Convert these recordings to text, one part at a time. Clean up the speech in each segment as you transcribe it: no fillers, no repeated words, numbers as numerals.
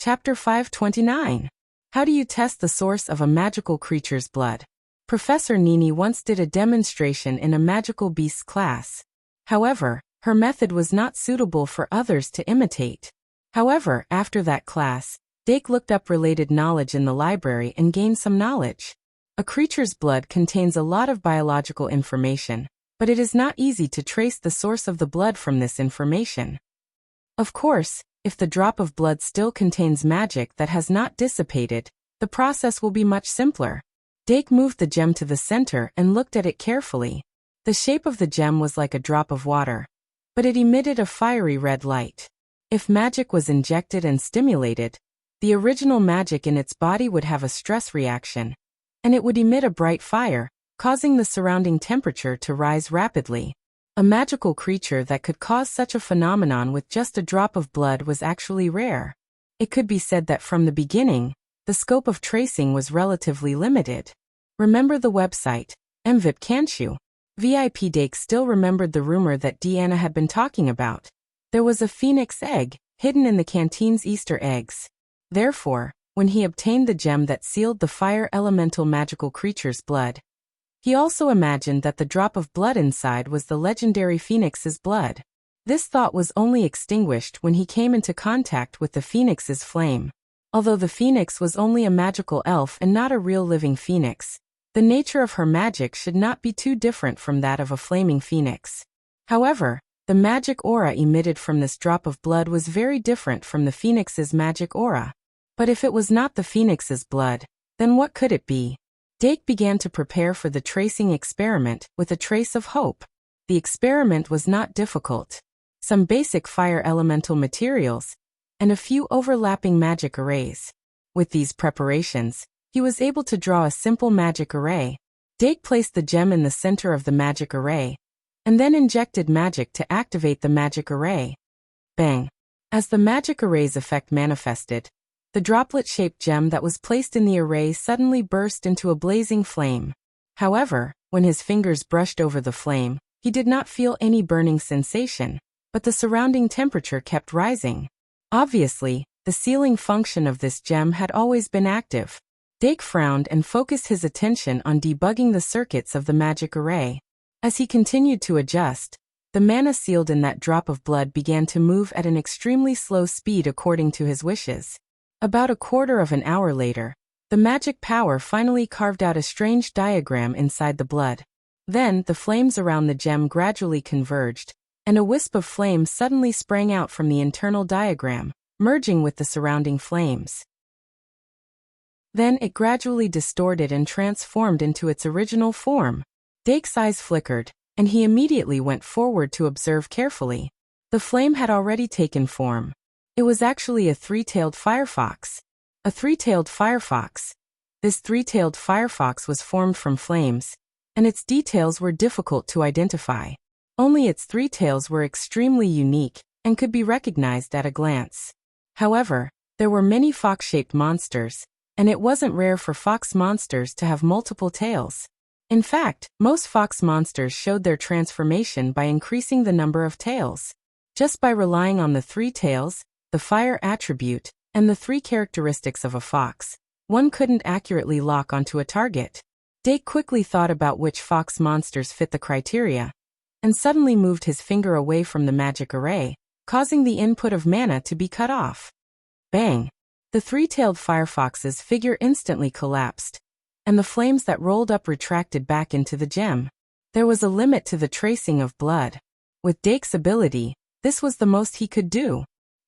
Chapter 529. How do you test the source of a magical creature's blood? Professor Nini once did a demonstration in a magical beasts class. However, her method was not suitable for others to imitate. However, after that class, Dake looked up related knowledge in the library and gained some knowledge. A creature's blood contains a lot of biological information, but it is not easy to trace the source of the blood from this information. Of course, if the drop of blood still contains magic that has not dissipated, the process will be much simpler. Dake moved the gem to the center and looked at it carefully. The shape of the gem was like a drop of water, but it emitted a fiery red light. If magic was injected and stimulated, the original magic in its body would have a stress reaction, and it would emit a bright fire, causing the surrounding temperature to rise rapidly. A magical creature that could cause such a phenomenon with just a drop of blood was actually rare. It could be said that from the beginning, the scope of tracing was relatively limited. Remember the website, MVIP, can't you? VIP Dake still remembered the rumor that Deanna had been talking about. There was a phoenix egg, hidden in the canteen's Easter eggs. Therefore, when he obtained the gem that sealed the fire elemental magical creature's blood, he also imagined that the drop of blood inside was the legendary phoenix's blood. This thought was only extinguished when he came into contact with the phoenix's flame. Although the phoenix was only a magical elf and not a real living phoenix, the nature of her magic should not be too different from that of a flaming phoenix. However, the magic aura emitted from this drop of blood was very different from the phoenix's magic aura. But if it was not the phoenix's blood, then what could it be? Dake began to prepare for the tracing experiment with a trace of hope. The experiment was not difficult. Some basic fire elemental materials, and a few overlapping magic arrays. With these preparations, he was able to draw a simple magic array. Dake placed the gem in the center of the magic array, and then injected magic to activate the magic array. Bang! As the magic array's effect manifested, the droplet-shaped gem that was placed in the array suddenly burst into a blazing flame. However, when his fingers brushed over the flame, he did not feel any burning sensation, but the surrounding temperature kept rising. Obviously, the sealing function of this gem had always been active. Dake frowned and focused his attention on debugging the circuits of the magic array. As he continued to adjust, the mana sealed in that drop of blood began to move at an extremely slow speed according to his wishes. About a quarter of an hour later, the magic power finally carved out a strange diagram inside the blood. Then, the flames around the gem gradually converged, and a wisp of flame suddenly sprang out from the internal diagram, merging with the surrounding flames. Then it gradually distorted and transformed into its original form. Dake's eyes flickered, and he immediately went forward to observe carefully. The flame had already taken form. It was actually a three-tailed firefox. A three-tailed firefox. This three-tailed firefox was formed from flames, and its details were difficult to identify. Only its three tails were extremely unique and could be recognized at a glance. However, there were many fox-shaped monsters, and it wasn't rare for fox monsters to have multiple tails. In fact, most fox monsters showed their transformation by increasing the number of tails. Just by relying on the three tails, the fire attribute, and the three characteristics of a fox, one couldn't accurately lock onto a target. Dake quickly thought about which fox monsters fit the criteria, and suddenly moved his finger away from the magic array, causing the input of mana to be cut off. Bang! The three-tailed firefox's figure instantly collapsed, and the flames that rolled up retracted back into the gem. There was a limit to the tracing of blood. With Dake's ability, this was the most he could do.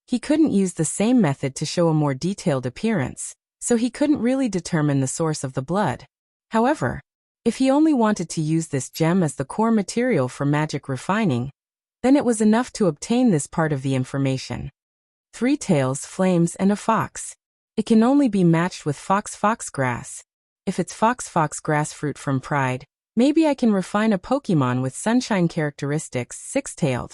He couldn't use the same method to show a more detailed appearance, so he couldn't really determine the source of the blood. However, if he only wanted to use this gem as the core material for magic refining, then it was enough to obtain this part of the information. Three tails, flames, and a fox. It can only be matched with fox grass. If it's fox grass fruit from Pride, maybe I can refine a Pokemon with sunshine characteristics, six-tailed.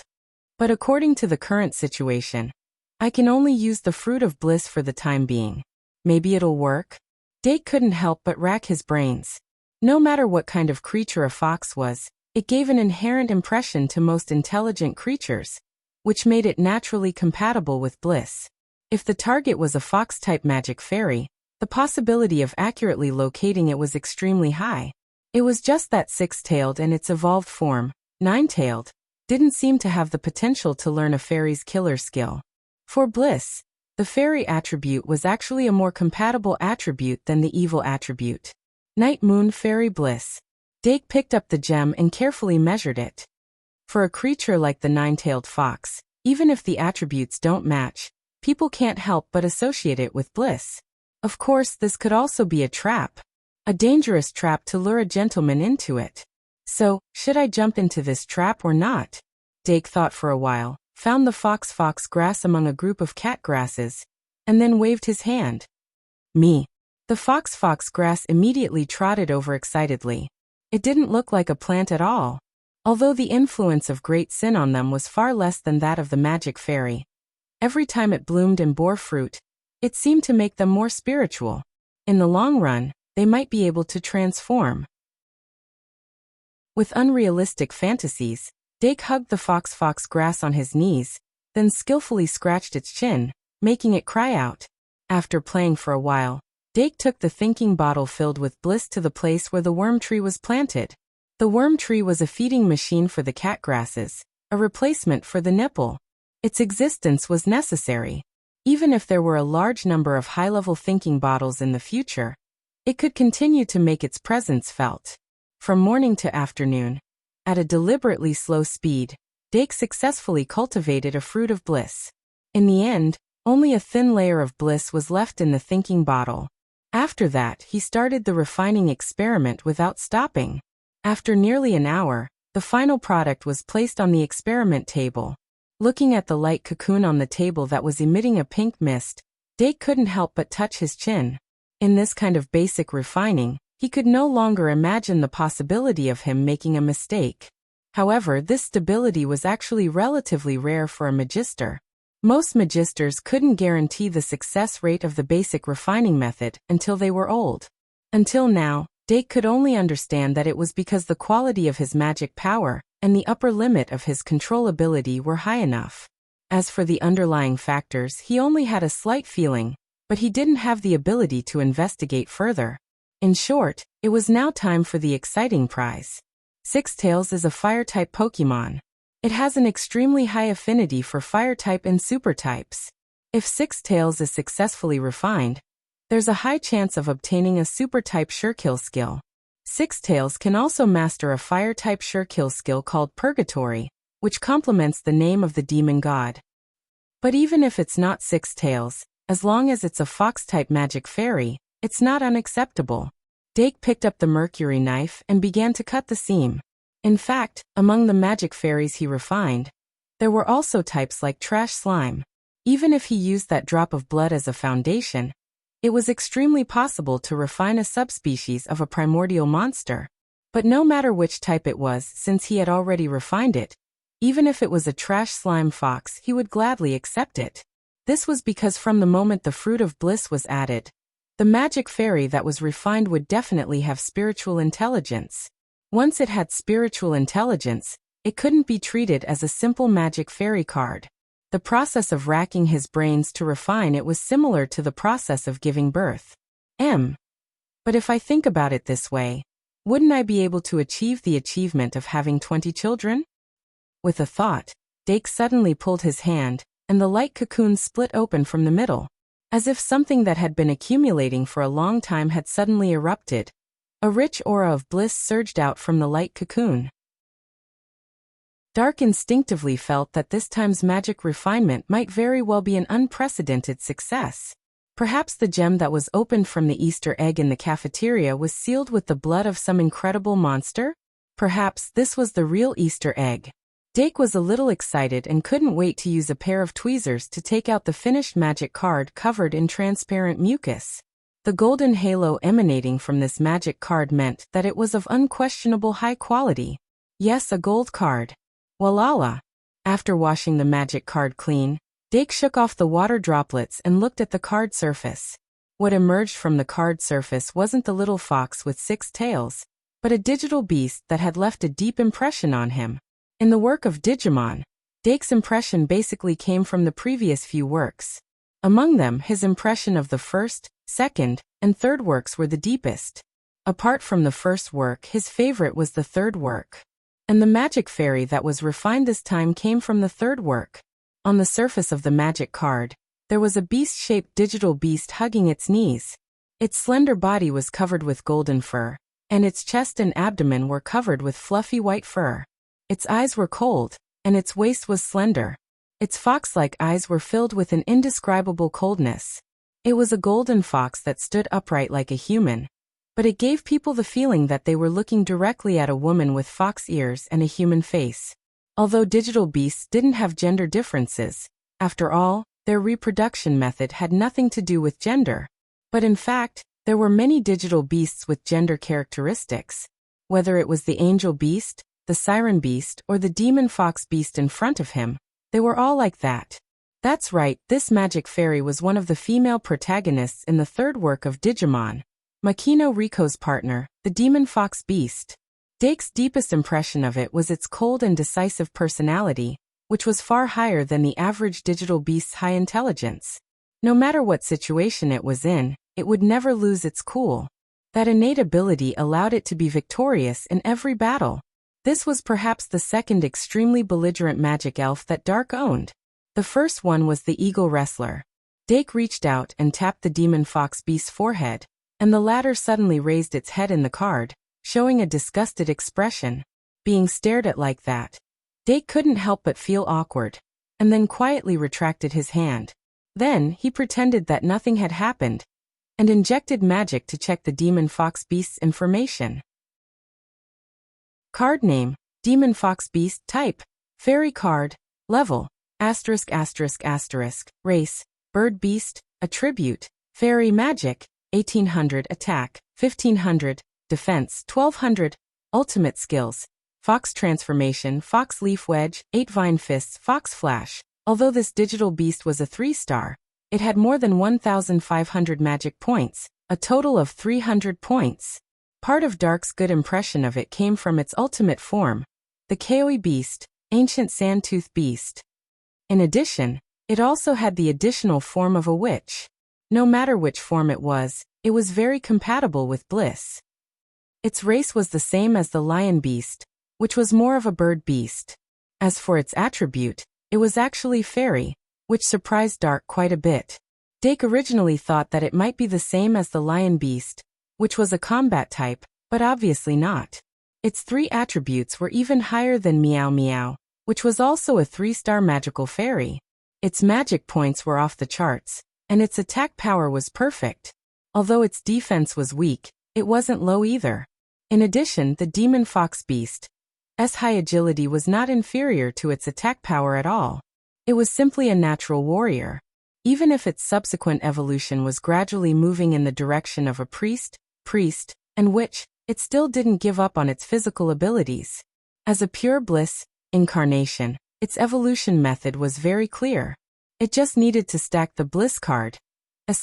But according to the current situation, I can only use the fruit of bliss for the time being. Maybe it'll work? Dake couldn't help but rack his brains. No matter what kind of creature a fox was, it gave an inherent impression to most intelligent creatures, which made it naturally compatible with bliss. If the target was a fox-type magic fairy, the possibility of accurately locating it was extremely high. It was just that six-tailed and its evolved form, nine-tailed, didn't seem to have the potential to learn a fairy's killer skill. For Bliss, the fairy attribute was actually a more compatible attribute than the evil attribute. Night Moon Fairy Bliss. Dake picked up the gem and carefully measured it. For a creature like the nine-tailed fox, even if the attributes don't match, people can't help but associate it with bliss. Of course, this could also be a trap. A dangerous trap to lure a gentleman into it. So, should I jump into this trap or not? Dake thought for a while, found the fox grass among a group of cat grasses, and then waved his hand. Me. The fox grass immediately trotted over excitedly. It didn't look like a plant at all. Although the influence of Great Sin on them was far less than that of the magic fairy. Every time it bloomed and bore fruit, it seemed to make them more spiritual. In the long run, they might be able to transform. With unrealistic fantasies, Dake hugged the fox grass on his knees, then skillfully scratched its chin, making it cry out. After playing for a while, Dake took the thinking bottle filled with bliss to the place where the worm tree was planted. The worm tree was a feeding machine for the cat grasses, a replacement for the nipple. Its existence was necessary. Even if there were a large number of high-level thinking bottles in the future, it could continue to make its presence felt. From morning to afternoon, at a deliberately slow speed, Dake successfully cultivated a fruit of bliss. In the end, only a thin layer of bliss was left in the thinking bottle. After that, he started the refining experiment without stopping. After nearly an hour, the final product was placed on the experiment table. Looking at the light cocoon on the table that was emitting a pink mist, Dake couldn't help but touch his chin. In this kind of basic refining, he could no longer imagine the possibility of him making a mistake. However, this stability was actually relatively rare for a magister. Most magisters couldn't guarantee the success rate of the basic refining method until they were old. Until now, Dake could only understand that it was because the quality of his magic power and the upper limit of his control ability were high enough. As for the underlying factors, he only had a slight feeling, but he didn't have the ability to investigate further. In short, it was now time for the exciting prize. Six Tails is a fire-type Pokemon. It has an extremely high affinity for fire-type and super-types. If Six Tails is successfully refined, there's a high chance of obtaining a super-type Surekill skill. Six Tails can also master a fire-type Surekill skill called Purgatory, which complements the name of the demon god. But even if it's not Six Tails, as long as it's a fox-type magic fairy, it's not unacceptable. Dake picked up the mercury knife and began to cut the seam. In fact, among the magic fairies he refined, there were also types like Trash Slime. Even if he used that drop of blood as a foundation, it was extremely possible to refine a subspecies of a primordial monster. But no matter which type it was, since he had already refined it, even if it was a Trash Slime fox, he would gladly accept it. This was because from the moment the fruit of bliss was added, the magic fairy that was refined would definitely have spiritual intelligence. Once it had spiritual intelligence, it couldn't be treated as a simple magic fairy card. The process of racking his brains to refine it was similar to the process of giving birth. But if I think about it this way, wouldn't I be able to achieve the achievement of having 20 children? With a thought, Dake suddenly pulled his hand, and the light cocoon split open from the middle. As if something that had been accumulating for a long time had suddenly erupted. A rich aura of bliss surged out from the light cocoon. Dark instinctively felt that this time's magic refinement might very well be an unprecedented success. Perhaps the gem that was opened from the Easter egg in the cafeteria was sealed with the blood of some incredible monster? Perhaps this was the real Easter egg. Dake was a little excited and couldn't wait to use a pair of tweezers to take out the finished magic card covered in transparent mucus. The golden halo emanating from this magic card meant that it was of unquestionable high quality. Yes, a gold card. Walala. After washing the magic card clean, Dake shook off the water droplets and looked at the card surface. What emerged from the card surface wasn't the little fox with 6 tails, but a digital beast that had left a deep impression on him. In the work of Digimon, Dake's impression basically came from the previous few works. Among them, his impression of the first, second, and third works were the deepest. Apart from the first work, his favorite was the third work. And the magic fairy that was refined this time came from the third work. On the surface of the magic card, there was a beast-shaped digital beast hugging its knees. Its slender body was covered with golden fur, and its chest and abdomen were covered with fluffy white fur. Its eyes were cold, and its waist was slender. Its fox-like eyes were filled with an indescribable coldness. It was a golden fox that stood upright like a human, but it gave people the feeling that they were looking directly at a woman with fox ears and a human face. Although digital beasts didn't have gender differences, after all, their reproduction method had nothing to do with gender. But in fact, there were many digital beasts with gender characteristics. Whether it was the angel beast, the siren beast, or the demon fox beast in front of him, they were all like that. That's right, this magic fairy was one of the female protagonists in the third work of Digimon, Makino Riko's partner, the demon fox beast. Dake's deepest impression of it was its cold and decisive personality, which was far higher than the average digital beast's high intelligence. No matter what situation it was in, it would never lose its cool. That innate ability allowed it to be victorious in every battle. This was perhaps the second extremely belligerent magic elf that Dark owned. The first one was the Eagle Wrestler. Dake reached out and tapped the demon fox beast's forehead, and the latter suddenly raised its head in the card, showing a disgusted expression. Being stared at like that, Dake couldn't help but feel awkward, and then quietly retracted his hand. Then, he pretended that nothing had happened, and injected magic to check the demon fox beast's information. Card name, Demon Fox Beast. Type, Fairy card. Level, *****. Race, Bird Beast. Attribute, Fairy Magic, 1800 Attack, 1500 Defense, 1200 Ultimate Skills, Fox Transformation, Fox Leaf Wedge, 8 Vine Fists, Fox Flash. Although this digital beast was a 3-star, it had more than 1,500 magic points, a total of 300 points. Part of Dark's good impression of it came from its ultimate form, the Kaoi Beast, Ancient Sandtooth Beast. In addition, it also had the additional form of a witch. No matter which form it was very compatible with Bliss. Its race was the same as the Lion Beast, which was more of a bird beast. As for its attribute, it was actually fairy, which surprised Dark quite a bit. Dake originally thought that it might be the same as the Lion Beast, which was a combat type, but obviously not. Its 3 attributes were even higher than Meow Meow, which was also a 3-star magical fairy. Its magic points were off the charts, and its attack power was perfect. Although its defense was weak, it wasn't low either. In addition, the Demon Fox Beast's high agility was not inferior to its attack power at all. It was simply a natural warrior. Even if its subsequent evolution was gradually moving in the direction of a priest, and witch, it still didn't give up on its physical abilities. As a pure bliss incarnation, its evolution method was very clear. It just needed to stack the bliss card.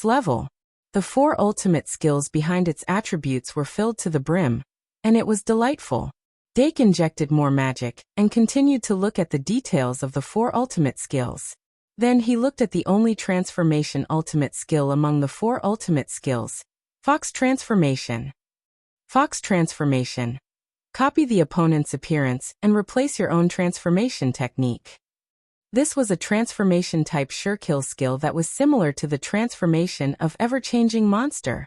Level. The 4 ultimate skills behind its attributes were filled to the brim, and it was delightful. Dake injected more magic, and continued to look at the details of the 4 ultimate skills. Then he looked at the only transformation ultimate skill among the 4 ultimate skills. Fox Transformation. Fox Transformation. Copy the opponent's appearance and replace your own transformation technique. This was a transformation type surekill skill that was similar to the transformation of ever-changing monster.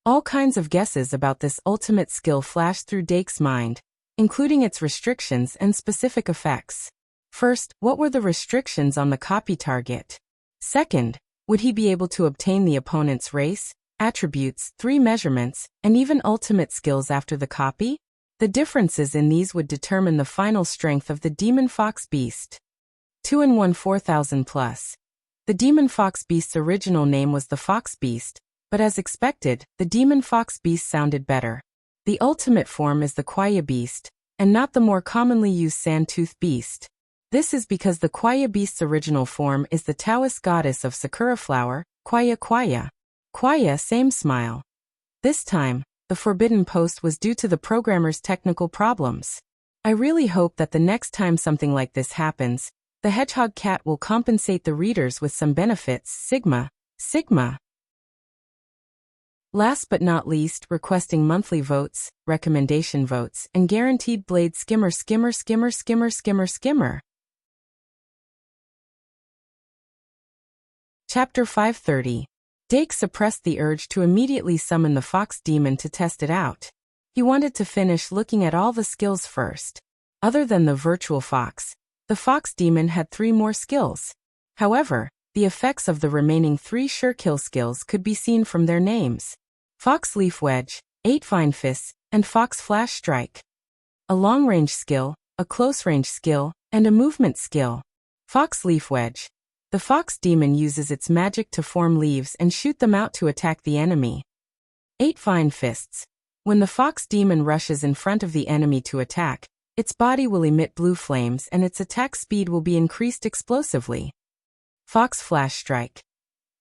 All kinds of guesses about this ultimate skill flashed through Dake's mind, including its restrictions and specific effects. First, what were the restrictions on the copy target? Second, would he be able to obtain the opponent's race, attributes, 3 measurements, and even ultimate skills after the copy? The differences in these would determine the final strength of the Demon Fox Beast. 2-in-1 4000 plus. The Demon Fox Beast's original name was the Fox Beast, but as expected, the Demon Fox Beast sounded better. The ultimate form is the Quaya Beast, and not the more commonly used Sandtooth Beast. This is because the Quaya Beast's original form is the Taoist goddess of Sakura Flower, Quaya Quaya. Quaya, same smile. This time, the forbidden post was due to the programmer's technical problems. I really hope that the next time something like this happens, The hedgehog cat will compensate the readers with some benefits, sigma. Last but not least, requesting monthly votes, recommendation votes, and guaranteed blade skimmer. Chapter 530. Dake suppressed the urge to immediately summon the fox demon to test it out. He wanted to finish looking at all the skills first. Other than the virtual fox, the fox demon had 3 more skills. However, the effects of the remaining 3 sure kill skills could be seen from their names: Fox Leaf Wedge, 8 Vine Fists, and Fox Flash Strike. A long-range skill, a close-range skill, and a movement skill. Fox Leaf Wedge. The fox demon uses its magic to form leaves and shoot them out to attack the enemy. 8 Vine Fists. When the fox demon rushes in front of the enemy to attack, its body will emit blue flames and its attack speed will be increased explosively. Fox Flash Strike.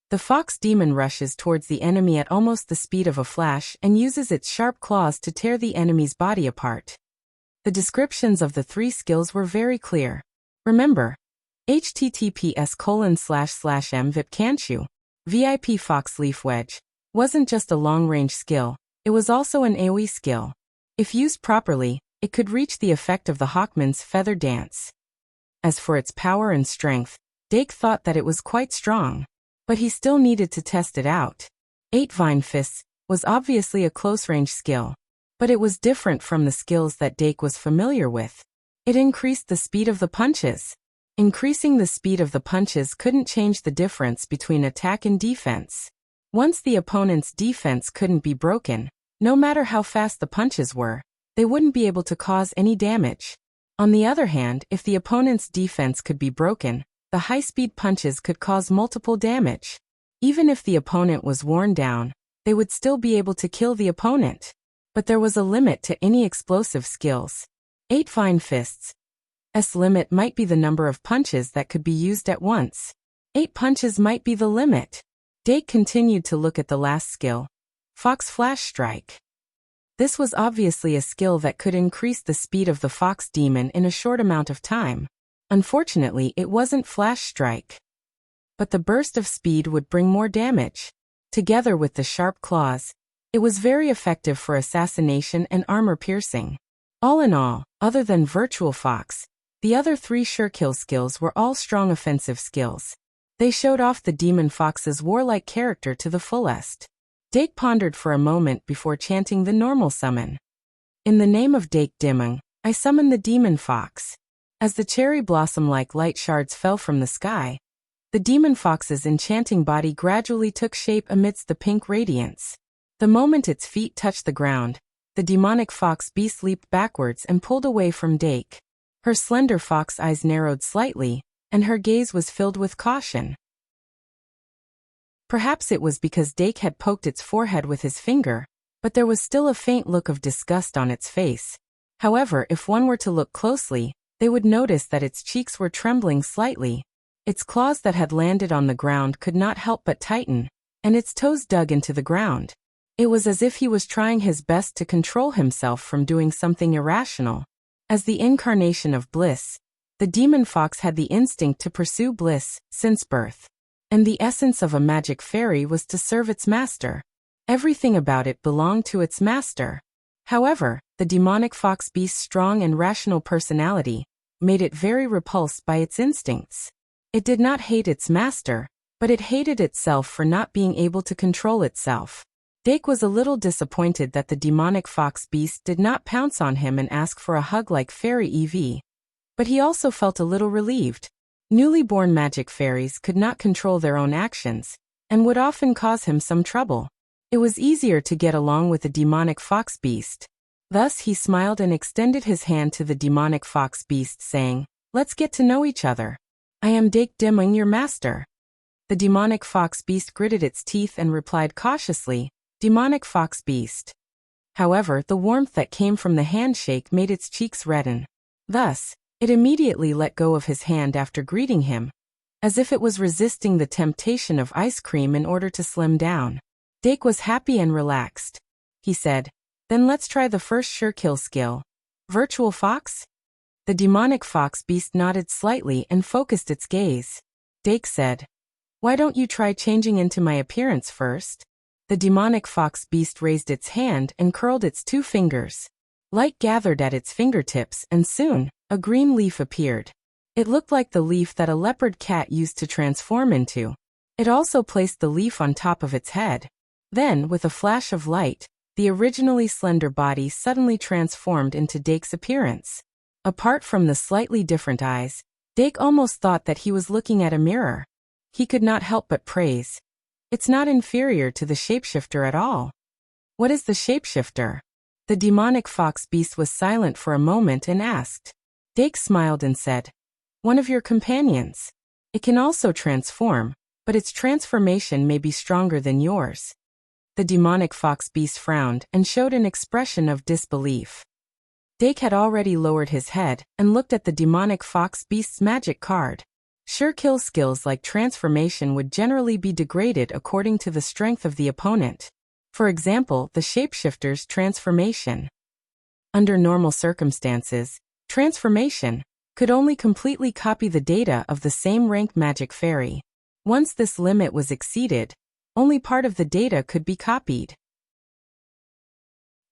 The fox demon rushes towards the enemy at almost the speed of a flash and uses its sharp claws to tear the enemy's body apart. The descriptions of the 3 skills were very clear. Remember, https://mvipcanchu. VIP Fox Leaf Wedge wasn't just a long-range skill, it was also an AoE skill. If used properly, it could reach the effect of the Hawkman's Feather Dance. As for its power and strength, Dake thought that it was quite strong. But he still needed to test it out. 8 Vine Fists was obviously a close-range skill. But it was different from the skills that Dake was familiar with. It increased the speed of the punches. Increasing the speed of the punches couldn't change the difference between attack and defense. Once the opponent's defense couldn't be broken, no matter how fast the punches were, they wouldn't be able to cause any damage. On the other hand, if the opponent's defense could be broken, the high-speed punches could cause multiple damage. Even if the opponent was worn down, they would still be able to kill the opponent. But there was a limit to any explosive skills. 8 Vine Fists. Limit might be the number of punches that could be used at once. 8 punches might be the limit. Dake continued to look at the last skill. Fox Flash Strike. This was obviously a skill that could increase the speed of the fox demon in a short amount of time. Unfortunately, it wasn't Flash Strike. But the burst of speed would bring more damage. Together with the sharp claws, it was very effective for assassination and armor piercing. All in all, other than Virtual Fox, the other 3 sure kill skills were all strong offensive skills. They showed off the demon fox's warlike character to the fullest. Dake pondered for a moment before chanting the normal summon. In the name of Dake Dimung, I summon the demon fox. As the cherry blossom-like light shards fell from the sky, the demon fox's enchanting body gradually took shape amidst the pink radiance. The moment its feet touched the ground, the demonic fox beast leaped backwards and pulled away from Dake. Her slender fox eyes narrowed slightly, and her gaze was filled with caution. Perhaps it was because Dake had poked its forehead with his finger, but there was still a faint look of disgust on its face. However, if one were to look closely, they would notice that its cheeks were trembling slightly. Its claws that had landed on the ground could not help but tighten, and its toes dug into the ground. It was as if he was trying his best to control himself from doing something irrational. As the incarnation of bliss, the demon fox had the instinct to pursue bliss since birth. And the essence of a magic fairy was to serve its master. Everything about it belonged to its master. However, the demonic fox beast's strong and rational personality made it very repulsed by its instincts. It did not hate its master, but it hated itself for not being able to control itself. Dake was a little disappointed that the demonic fox beast did not pounce on him and ask for a hug like Fairy EV. But he also felt a little relieved. Newly born magic fairies could not control their own actions, and would often cause him some trouble. It was easier to get along with the demonic fox beast. Thus he smiled and extended his hand to the demonic fox beast, saying, "Let's get to know each other. I am Dake Dimung, your master." The demonic fox beast gritted its teeth and replied cautiously, "Demonic fox beast." However, the warmth that came from the handshake made its cheeks redden. Thus, it immediately let go of his hand after greeting him, as if it was resisting the temptation of ice cream in order to slim down. Dake was happy and relaxed. He said, "Then let's try the first sure kill skill. Virtual Fox?" The demonic fox beast nodded slightly and focused its gaze. Dake said, "Why don't you try changing into my appearance first?" The demonic fox beast raised its hand and curled its 2 fingers. Light gathered at its fingertips and soon, a green leaf appeared. It looked like the leaf that a leopard cat used to transform into. It also placed the leaf on top of its head. Then, with a flash of light, the originally slender body suddenly transformed into Dake's appearance. Apart from the slightly different eyes, Dake almost thought that he was looking at a mirror. He could not help but praise. "It's not inferior to the shapeshifter at all." "What is the shapeshifter?" The demonic fox beast was silent for a moment and asked. Dake smiled and said, "One of your companions. It can also transform, but its transformation may be stronger than yours." The demonic fox beast frowned and showed an expression of disbelief. Dake had already lowered his head and looked at the demonic fox beast's magic card. Sure kill skills like transformation would generally be degraded according to the strength of the opponent. For example, the shapeshifter's transformation. Under normal circumstances, transformation could only completely copy the data of the same rank magic fairy. Once this limit was exceeded, only part of the data could be copied.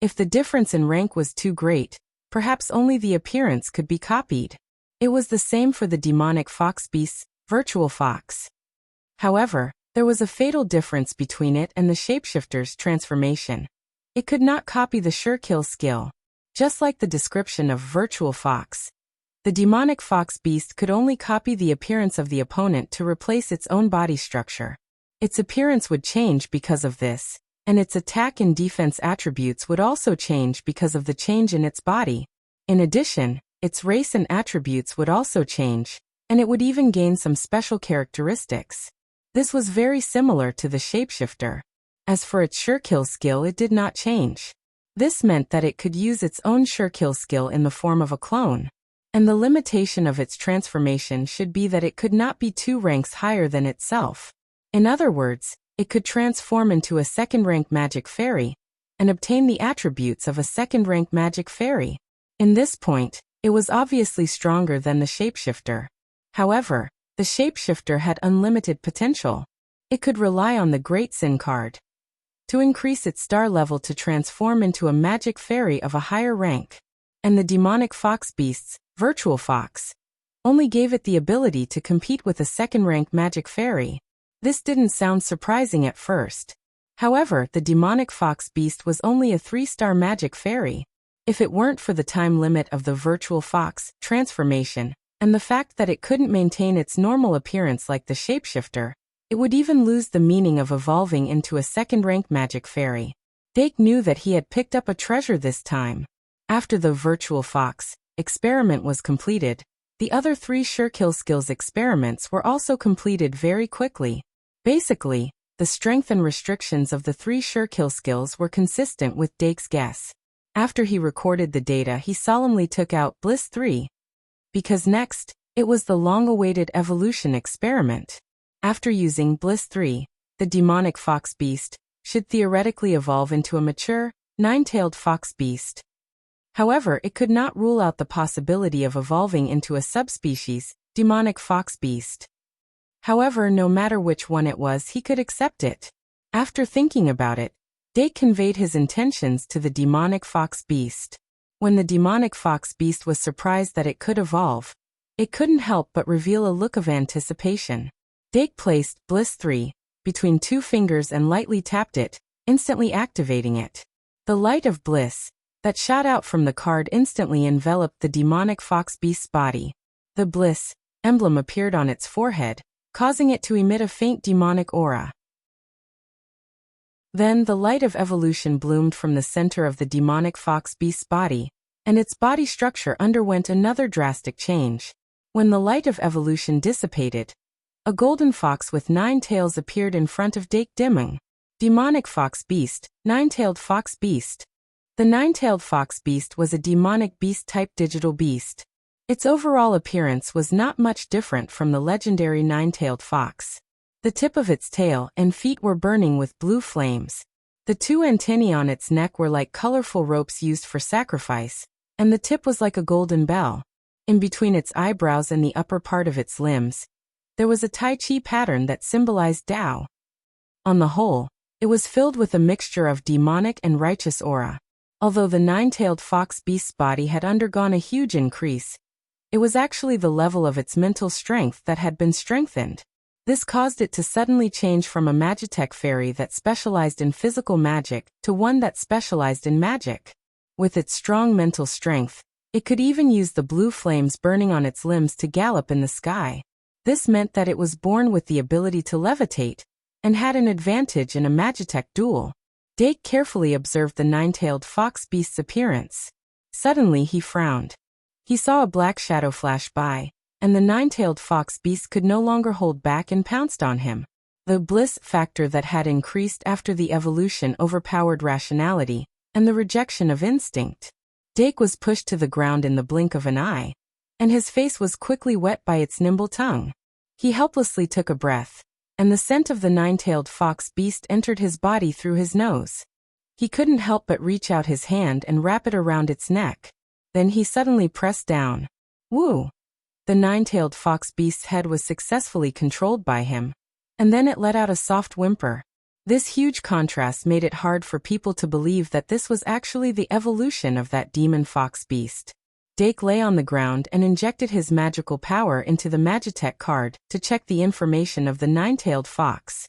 If the difference in rank was too great, perhaps only the appearance could be copied. It was the same for the demonic fox beast's virtual fox. However, there was a fatal difference between it and the shapeshifter's transformation. It could not copy the sure kill skill. Just like the description of virtual fox, the demonic fox beast could only copy the appearance of the opponent to replace its own body structure. Its appearance would change because of this, and its attack and defense attributes would also change because of the change in its body. In addition, its race and attributes would also change, and it would even gain some special characteristics. This was very similar to the shapeshifter. As for its sure kill skill, it did not change. This meant that it could use its own sure kill skill in the form of a clone. And the limitation of its transformation should be that it could not be 2 ranks higher than itself. In other words, it could transform into a second-rank magic fairy and obtain the attributes of a second-rank magic fairy. In this point, it was obviously stronger than the shapeshifter. However, the shapeshifter had unlimited potential. It could rely on the Great Sin card to increase its star level to transform into a magic fairy of a higher rank. And the demonic fox beast's virtual fox only gave it the ability to compete with a second-rank magic fairy. This didn't sound surprising at first. However, the demonic fox beast was only a 3-star magic fairy. If it weren't for the time limit of the virtual fox transformation, and the fact that it couldn't maintain its normal appearance like the shapeshifter, it would even lose the meaning of evolving into a second-rank magic fairy. Dake knew that he had picked up a treasure this time. After the virtual fox experiment was completed, the other 3 sure kill skills experiments were also completed very quickly. Basically, the strength and restrictions of the 3 sure kill skills were consistent with Dake's guess. After he recorded the data, he solemnly took out Bliss 3. Because next, it was the long-awaited evolution experiment. After using Bliss 3, the demonic fox beast should theoretically evolve into a mature, 9-tailed fox beast. However, it could not rule out the possibility of evolving into a subspecies, demonic fox beast. However, no matter which one it was, he could accept it. After thinking about it, Dake conveyed his intentions to the demonic fox beast. When the demonic fox beast was surprised that it could evolve, it couldn't help but reveal a look of anticipation. Dake placed Bliss 3 between 2 fingers and lightly tapped it, instantly activating it. The light of bliss that shot out from the card instantly enveloped the demonic fox beast's body. The bliss emblem appeared on its forehead, causing it to emit a faint demonic aura. Then the light of evolution bloomed from the center of the demonic fox beast's body, and its body structure underwent another drastic change. When the light of evolution dissipated, a golden fox with 9 tails appeared in front of Dake Dimung. Demonic fox beast, 9-tailed fox beast. The 9-tailed fox beast was a demonic beast-type digital beast. Its overall appearance was not much different from the legendary 9-tailed fox. The tip of its tail and feet were burning with blue flames. The 2 antennae on its neck were like colorful ropes used for sacrifice, and the tip was like a golden bell. In between its eyebrows and the upper part of its limbs, there was a Tai Chi pattern that symbolized Tao. On the whole, it was filled with a mixture of demonic and righteous aura. Although the nine-tailed fox beast's body had undergone a huge increase, it was actually the level of its mental strength that had been strengthened. This caused it to suddenly change from a Magitech fairy that specialized in physical magic to one that specialized in magic. With its strong mental strength, it could even use the blue flames burning on its limbs to gallop in the sky. This meant that it was born with the ability to levitate, and had an advantage in a Magitech duel. Dake carefully observed the nine-tailed fox beast's appearance. Suddenly he frowned. He saw a black shadow flash by, and the nine-tailed fox beast could no longer hold back and pounced on him. The bliss factor that had increased after the evolution overpowered rationality, and the rejection of instinct. Dake was pushed to the ground in the blink of an eye, and his face was quickly wet by its nimble tongue. He helplessly took a breath, and the scent of the nine-tailed fox beast entered his body through his nose. He couldn't help but reach out his hand and wrap it around its neck. Then he suddenly pressed down. Woo! The nine-tailed fox beast's head was successfully controlled by him, and then it let out a soft whimper. This huge contrast made it hard for people to believe that this was actually the evolution of that demon fox beast. Dake lay on the ground and injected his magical power into the Magitech card to check the information of the nine-tailed fox.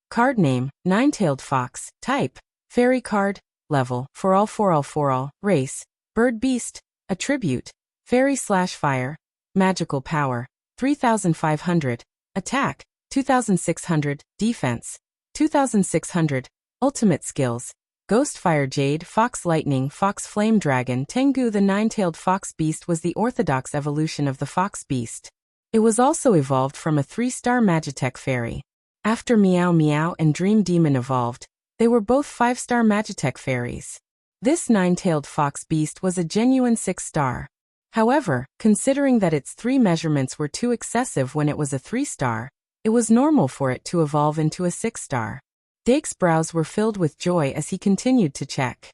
Card name, Nine-tailed fox. Type, fairy card. Level, for all. Race, bird beast. Attribute, fairy/fire. Magical power, 3,500. Attack, 2,600. Defense, 2,600. Ultimate skills, Ghost Fire Jade, Fox Lightning, Fox Flame Dragon. Tengu. The nine-tailed fox beast was the orthodox evolution of the fox beast. It was also evolved from a 3-star Magitech fairy. After Meow Meow and Dream Demon evolved, they were both 5-star Magitech fairies. This nine-tailed fox beast was a genuine 6-star. However, considering that its 3 measurements were too excessive when it was a 3-star, it was normal for it to evolve into a 6-star. Dake's brows were filled with joy as he continued to check.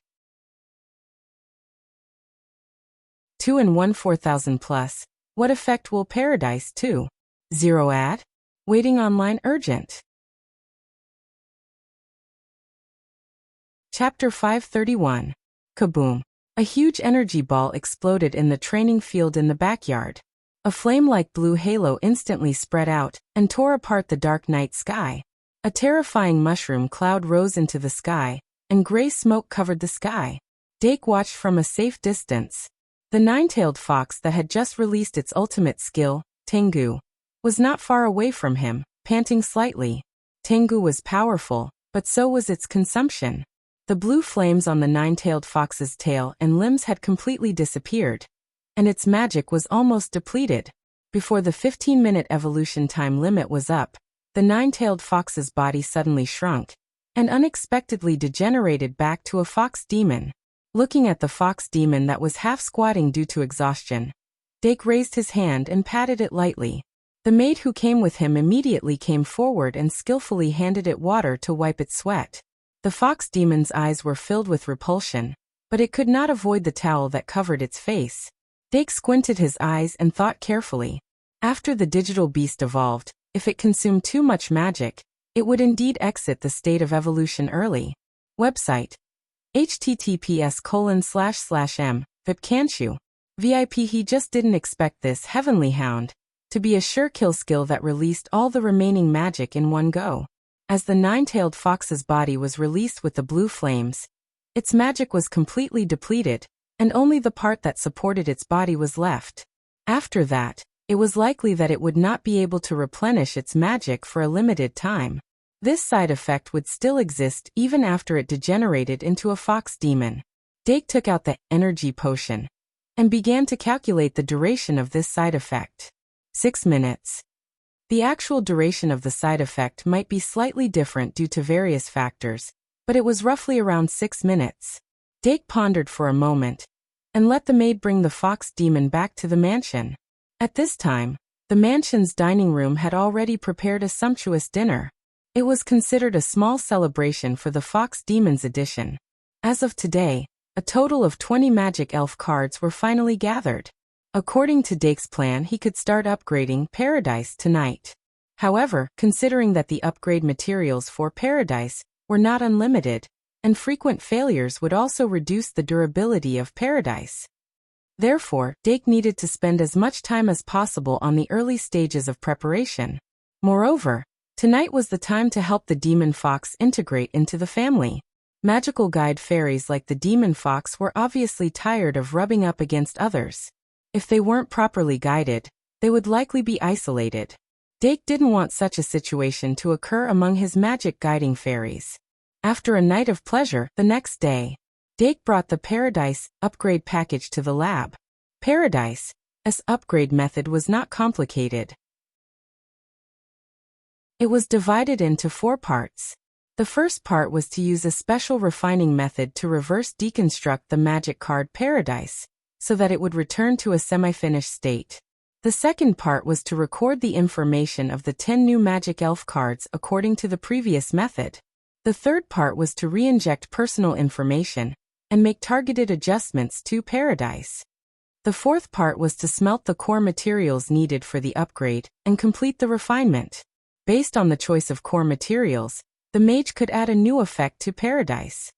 2 and 1 4,000 plus. What effect will Paradise 2? 0 ad? Waiting online urgent. Chapter 531. Kaboom. A huge energy ball exploded in the training field in the backyard. A flame-like blue halo instantly spread out and tore apart the dark night sky. A terrifying mushroom cloud rose into the sky, and gray smoke covered the sky. Dake watched from a safe distance. The nine-tailed fox that had just released its ultimate skill, Tengu, was not far away from him, panting slightly. Tengu was powerful, but so was its consumption. The blue flames on the nine-tailed fox's tail and limbs had completely disappeared, and its magic was almost depleted. Before the 15-minute evolution time limit was up, the nine-tailed fox's body suddenly shrunk, and unexpectedly degenerated back to a fox demon. Looking at the fox demon that was half-squatting due to exhaustion, Dake raised his hand and patted it lightly. The maid who came with him immediately came forward and skillfully handed it water to wipe its sweat. The fox demon's eyes were filled with repulsion, but it could not avoid the towel that covered its face. Dake squinted his eyes and thought carefully. After the digital beast evolved, if it consumed too much magic, it would indeed exit the state of evolution early. Website. https://m. Vipcanshu. VIP. He just didn't expect this heavenly hound to be a sure kill skill that released all the remaining magic in one go. As the nine-tailed fox's body was released with the blue flames, its magic was completely depleted, and only the part that supported its body was left. After that, it was likely that it would not be able to replenish its magic for a limited time. This side effect would still exist even after it degenerated into a fox demon. Dake took out the energy potion and began to calculate the duration of this side effect. 6 minutes. The actual duration of the side effect might be slightly different due to various factors, but it was roughly around 6 minutes. Dake pondered for a moment and let the maid bring the fox demon back to the mansion. At this time, the mansion's dining room had already prepared a sumptuous dinner. It was considered a small celebration for the fox demon's addition. As of today, a total of 20 magic elf cards were finally gathered. According to Dake's plan, he could start upgrading Paradise tonight. However, considering that the upgrade materials for Paradise were not unlimited, and frequent failures would also reduce the durability of Paradise. Therefore, Dake needed to spend as much time as possible on the early stages of preparation. Moreover, tonight was the time to help the demon fox integrate into the family. Magical guide fairies like the demon fox were obviously tired of rubbing up against others. If they weren't properly guided, they would likely be isolated. Dake didn't want such a situation to occur among his magic guiding fairies. After a night of pleasure, the next day, Dake brought the Paradise upgrade package to the lab. Paradise's upgrade method was not complicated. It was divided into 4 parts. The first part was to use a special refining method to reverse deconstruct the magic card Paradise, so that it would return to a semi-finished state. The second part was to record the information of the 10 new magic elf cards according to the previous method. The third part was to re-inject personal information and make targeted adjustments to Paradise. The fourth part was to smelt the core materials needed for the upgrade and complete the refinement. Based on the choice of core materials, the mage could add a new effect to Paradise.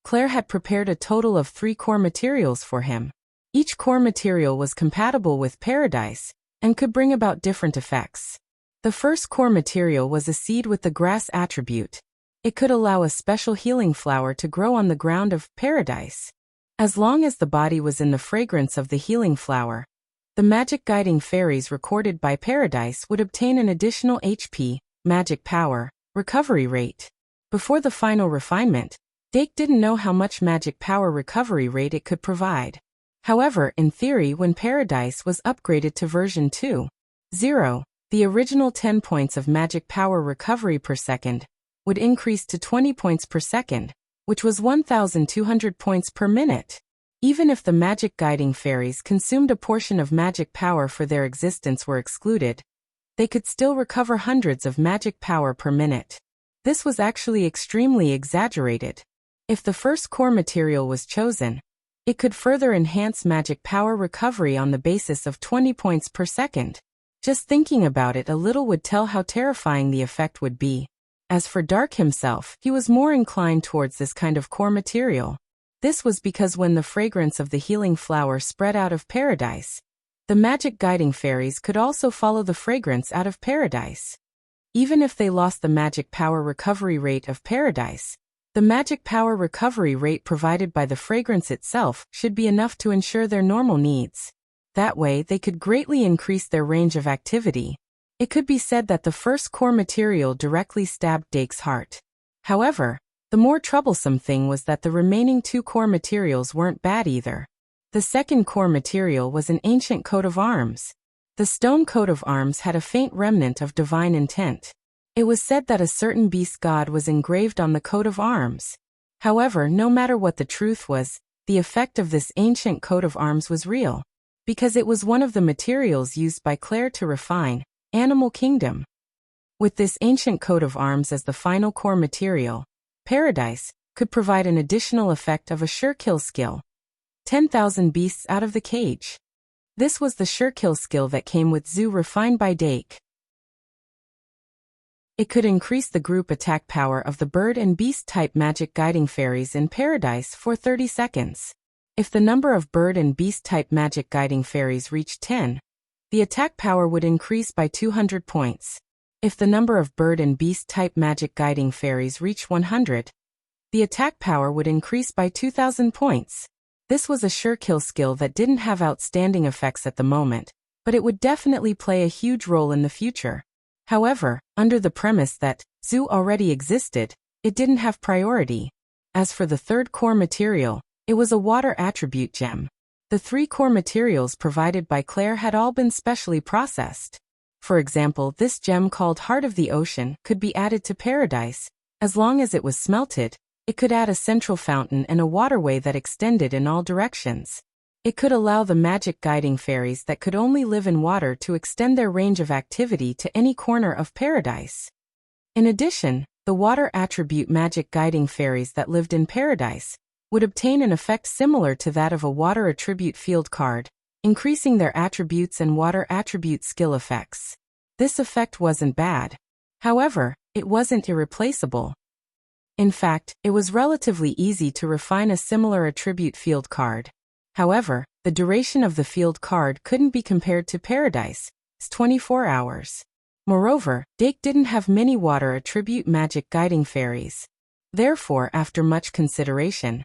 Claire had prepared a total of 3 core materials for him. Each core material was compatible with Paradise and could bring about different effects. The first core material was a seed with the grass attribute. It could allow a special healing flower to grow on the ground of Paradise. As long as the body was in the fragrance of the healing flower, the magic guiding fairies recorded by Paradise would obtain an additional HP, magic power, recovery rate. Before the final refinement, Dake didn't know how much magic power recovery rate it could provide. However, in theory, when Paradise was upgraded to version 2.0, the original 10 points of magic power recovery per second would increase to 20 points per second, which was 1,200 points per minute. Even if the magic guiding fairies consumed a portion of magic power for their existence were excluded, they could still recover hundreds of magic power per minute. This was actually extremely exaggerated. If the first core material was chosen, it could further enhance magic power recovery on the basis of 20 points per second. Just thinking about it a little would tell how terrifying the effect would be. As for Dark himself, he was more inclined towards this kind of core material. This was because when the fragrance of the healing flower spread out of Paradise, the magic guiding fairies could also follow the fragrance out of Paradise. Even if they lost the magic power recovery rate of Paradise, the magic power recovery rate provided by the fragrance itself should be enough to ensure their normal needs. That way, they could greatly increase their range of activity. It could be said that the first core material directly stabbed Dake's heart. However, the more troublesome thing was that the remaining 2 core materials weren't bad either. The second core material was an ancient coat of arms. The stone coat of arms had a faint remnant of divine intent. It was said that a certain beast god was engraved on the coat of arms. However, no matter what the truth was, the effect of this ancient coat of arms was real, because it was one of the materials used by Claire to refine Animal Kingdom. With this ancient coat of arms as the final core material, Paradise could provide an additional effect of a sure kill skill. 10,000 beasts out of the cage. This was the sure kill skill that came with Zoo refined by Dake. It could increase the group attack power of the bird and beast type magic guiding fairies in Paradise for 30 seconds. If the number of bird and beast type magic guiding fairies reached 10, the attack power would increase by 200 points. If the number of bird and beast type magic guiding fairies reached 100, the attack power would increase by 2,000 points. This was a sure kill skill that didn't have outstanding effects at the moment, but it would definitely play a huge role in the future. However, under the premise that Zoo already existed, it didn't have priority. As for the third core material, it was a water attribute gem. The 3 core materials provided by Claire had all been specially processed. For example, this gem called Heart of the Ocean could be added to Paradise. As long as it was smelted, it could add a central fountain and a waterway that extended in all directions. It could allow the magic guiding fairies that could only live in water to extend their range of activity to any corner of Paradise. In addition, the water attribute magic guiding fairies that lived in Paradise would obtain an effect similar to that of a water attribute field card, increasing their attributes and water attribute skill effects. This effect wasn't bad. However, it wasn't irreplaceable. In fact, it was relatively easy to refine a similar attribute field card. However, the duration of the field card couldn't be compared to Paradise's 24 hours. Moreover, Dake didn't have many water attribute magic guiding fairies. Therefore, after much consideration,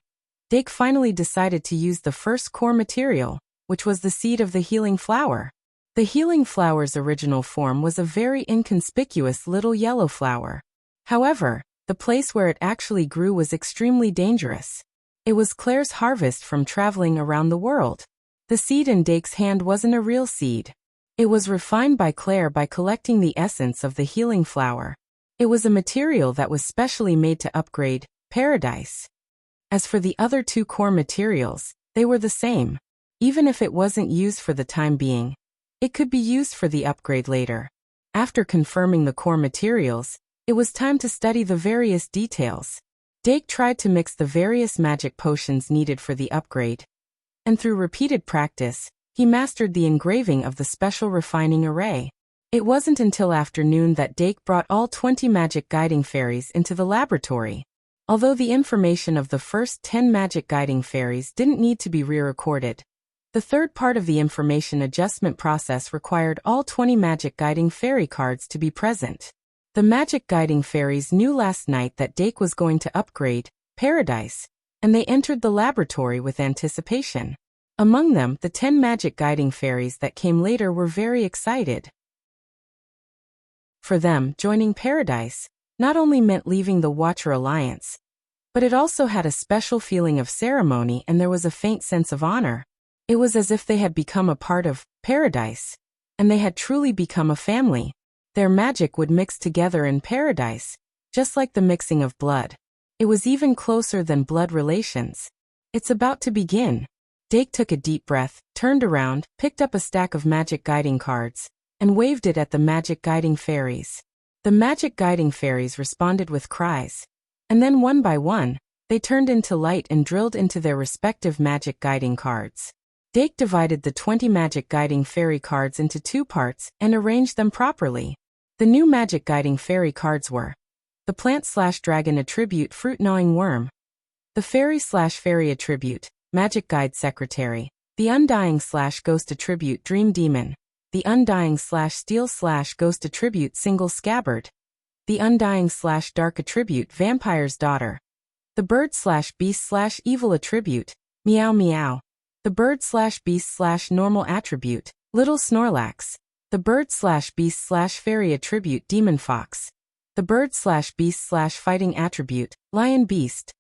Dake finally decided to use the first core material, which was the seed of the healing flower. The healing flower's original form was a very inconspicuous little yellow flower. However, the place where it actually grew was extremely dangerous. It was Claire's harvest from traveling around the world. The seed in Dake's hand wasn't a real seed. It was refined by Claire by collecting the essence of the healing flower. It was a material that was specially made to upgrade Paradise. As for the other two core materials, they were the same. Even if it wasn't used for the time being, it could be used for the upgrade later. After confirming the core materials, it was time to study the various details. Dake tried to mix the various magic potions needed for the upgrade, and through repeated practice, he mastered the engraving of the special refining array. It wasn't until afternoon that Dake brought all 20 magic guiding fairies into the laboratory. Although the information of the first 10 magic guiding fairies didn't need to be re-recorded, the third part of the information adjustment process required all 20 magic guiding fairy cards to be present. The magic guiding fairies knew last night that Dake was going to upgrade Paradise, and they entered the laboratory with anticipation. Among them, the 10 magic guiding fairies that came later were very excited. For them, joining Paradise not only meant leaving the Watcher Alliance, but it also had a special feeling of ceremony and there was a faint sense of honor. It was as if they had become a part of Paradise, and they had truly become a family. Their magic would mix together in Paradise, just like the mixing of blood. It was even closer than blood relations. It's about to begin. Dake took a deep breath, turned around, picked up a stack of magic guiding cards, and waved it at the magic guiding fairies. The magic guiding fairies responded with cries. And then one by one, they turned into light and drilled into their respective magic guiding cards. Dake divided the 20 magic guiding fairy cards into two parts and arranged them properly. The new magic guiding fairy cards were the plant/dragon attribute fruit-gnawing worm, the fairy/fairy attribute magic guide secretary, the undying/ghost attribute dream demon, the undying/steel/ghost attribute single scabbard, the undying/dark attribute vampire's daughter, the bird/beast/evil attribute meow meow, the bird/beast/normal attribute little Snorlax, the bird/beast/fairy attribute demon fox, the bird/beast/fighting attribute lion beast,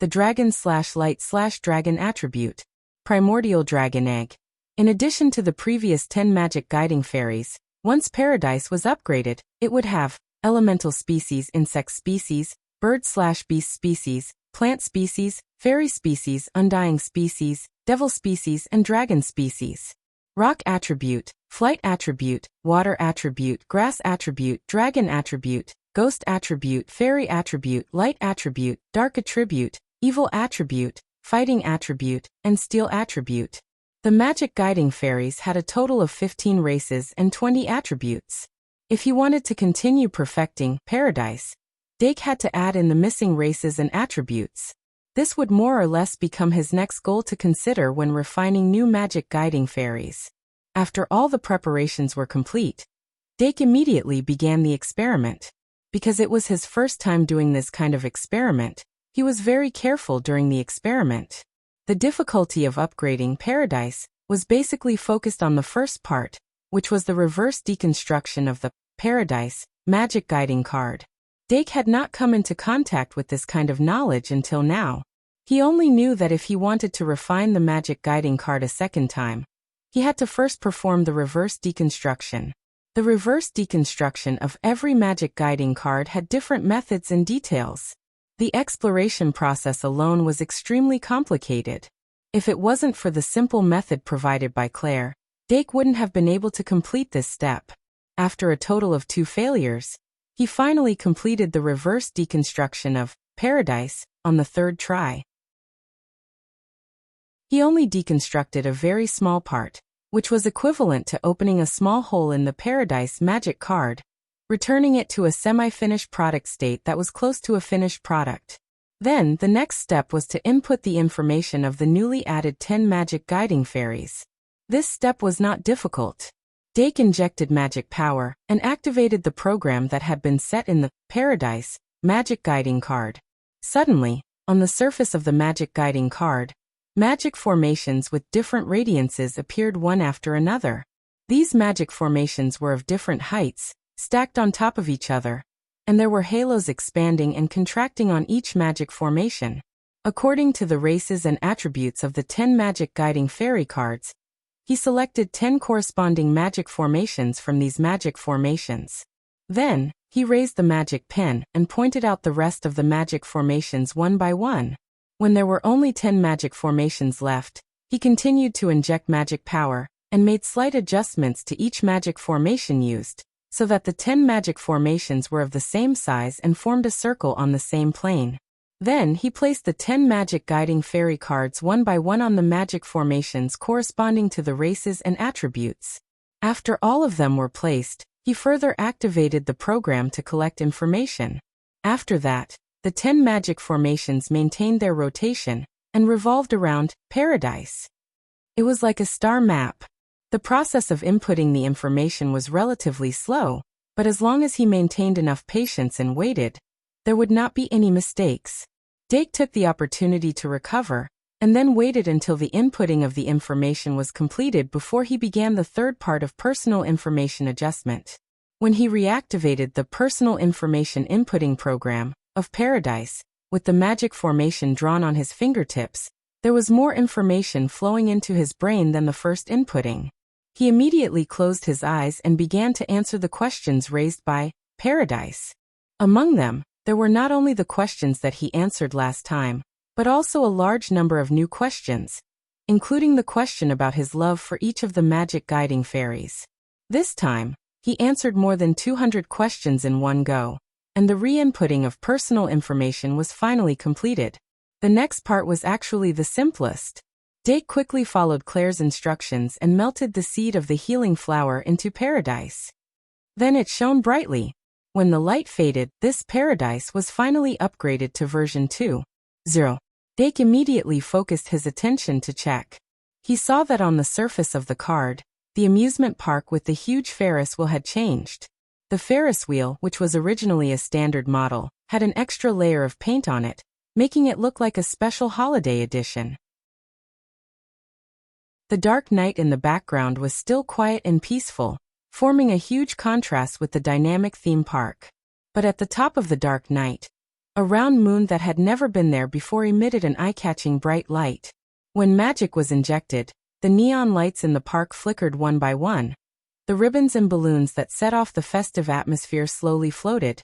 the dragon/light/dragon attribute primordial dragon egg. In addition to the previous 10 magic guiding fairies, once Paradise was upgraded, it would have elemental species, insect species, bird/beast species, plant species, fairy species, undying species, devil species, and dragon species. Rock attribute, flight attribute, water attribute, grass attribute, dragon attribute, ghost attribute, fairy attribute, light attribute, dark attribute, evil attribute, fighting attribute, and steel attribute. The magic guiding fairies had a total of 15 races and 20 attributes. If he wanted to continue perfecting Paradise, Dake had to add in the missing races and attributes. This would more or less become his next goal to consider when refining new magic guiding fairies. After all the preparations were complete, Dake immediately began the experiment. Because it was his first time doing this kind of experiment, he was very careful during the experiment. The difficulty of upgrading Paradise was basically focused on the first part, which was the reverse deconstruction of the Paradise magic guiding card. Dake had not come into contact with this kind of knowledge until now. He only knew that if he wanted to refine the magic guiding card a second time, he had to first perform the reverse deconstruction. The reverse deconstruction of every magic guiding card had different methods and details. The exploration process alone was extremely complicated. If it wasn't for the simple method provided by Claire, Dake wouldn't have been able to complete this step. After a total of 2 failures, he finally completed the reverse deconstruction of Paradise on the 3rd try. He only deconstructed a very small part, which was equivalent to opening a small hole in the Paradise magic card, returning it to a semi-finished product state that was close to a finished product. Then, the next step was to input the information of the newly added 10 magic guiding fairies. This step was not difficult. Dake injected magic power and activated the program that had been set in the Paradise magic guiding card. Suddenly, on the surface of the magic guiding card, magic formations with different radiances appeared one after another. These magic formations were of different heights, stacked on top of each other, and there were halos expanding and contracting on each magic formation. According to the races and attributes of the 10 magic guiding fairy cards, he selected 10 corresponding magic formations from these magic formations. Then, he raised the magic pen and pointed out the rest of the magic formations one by one. When there were only 10 magic formations left, he continued to inject magic power and made slight adjustments to each magic formation used, so that the 10 magic formations were of the same size and formed a circle on the same plane. Then he placed the 10 magic guiding fairy cards one by one on the magic formations corresponding to the races and attributes. After all of them were placed, he further activated the program to collect information. After that, the 10 magic formations maintained their rotation and revolved around Paradise. It was like a star map. The process of inputting the information was relatively slow, but as long as he maintained enough patience and waited, there would not be any mistakes. Dake took the opportunity to recover, and then waited until the inputting of the information was completed before he began the third part of personal information adjustment. When he reactivated the personal information inputting program of Paradise, with the magic formation drawn on his fingertips, there was more information flowing into his brain than the first inputting. He immediately closed his eyes and began to answer the questions raised by Paradise. Among them, there were not only the questions that he answered last time, but also a large number of new questions, including the question about his love for each of the magic guiding fairies. This time, he answered more than 200 questions in one go, and the re-inputting of personal information was finally completed. The next part was actually the simplest. Dake quickly followed Claire's instructions and melted the seed of the healing flower into Paradise. Then it shone brightly. When the light faded, this Paradise was finally upgraded to version 2.0. Dake immediately focused his attention to check. He saw that on the surface of the card, the amusement park with the huge Ferris wheel had changed. The Ferris wheel, which was originally a standard model, had an extra layer of paint on it, making it look like a special holiday edition. The dark night in the background was still quiet and peaceful, forming a huge contrast with the dynamic theme park. But at the top of the dark night, a round moon that had never been there before emitted an eye-catching bright light. When magic was injected, the neon lights in the park flickered one by one. The ribbons and balloons that set off the festive atmosphere slowly floated,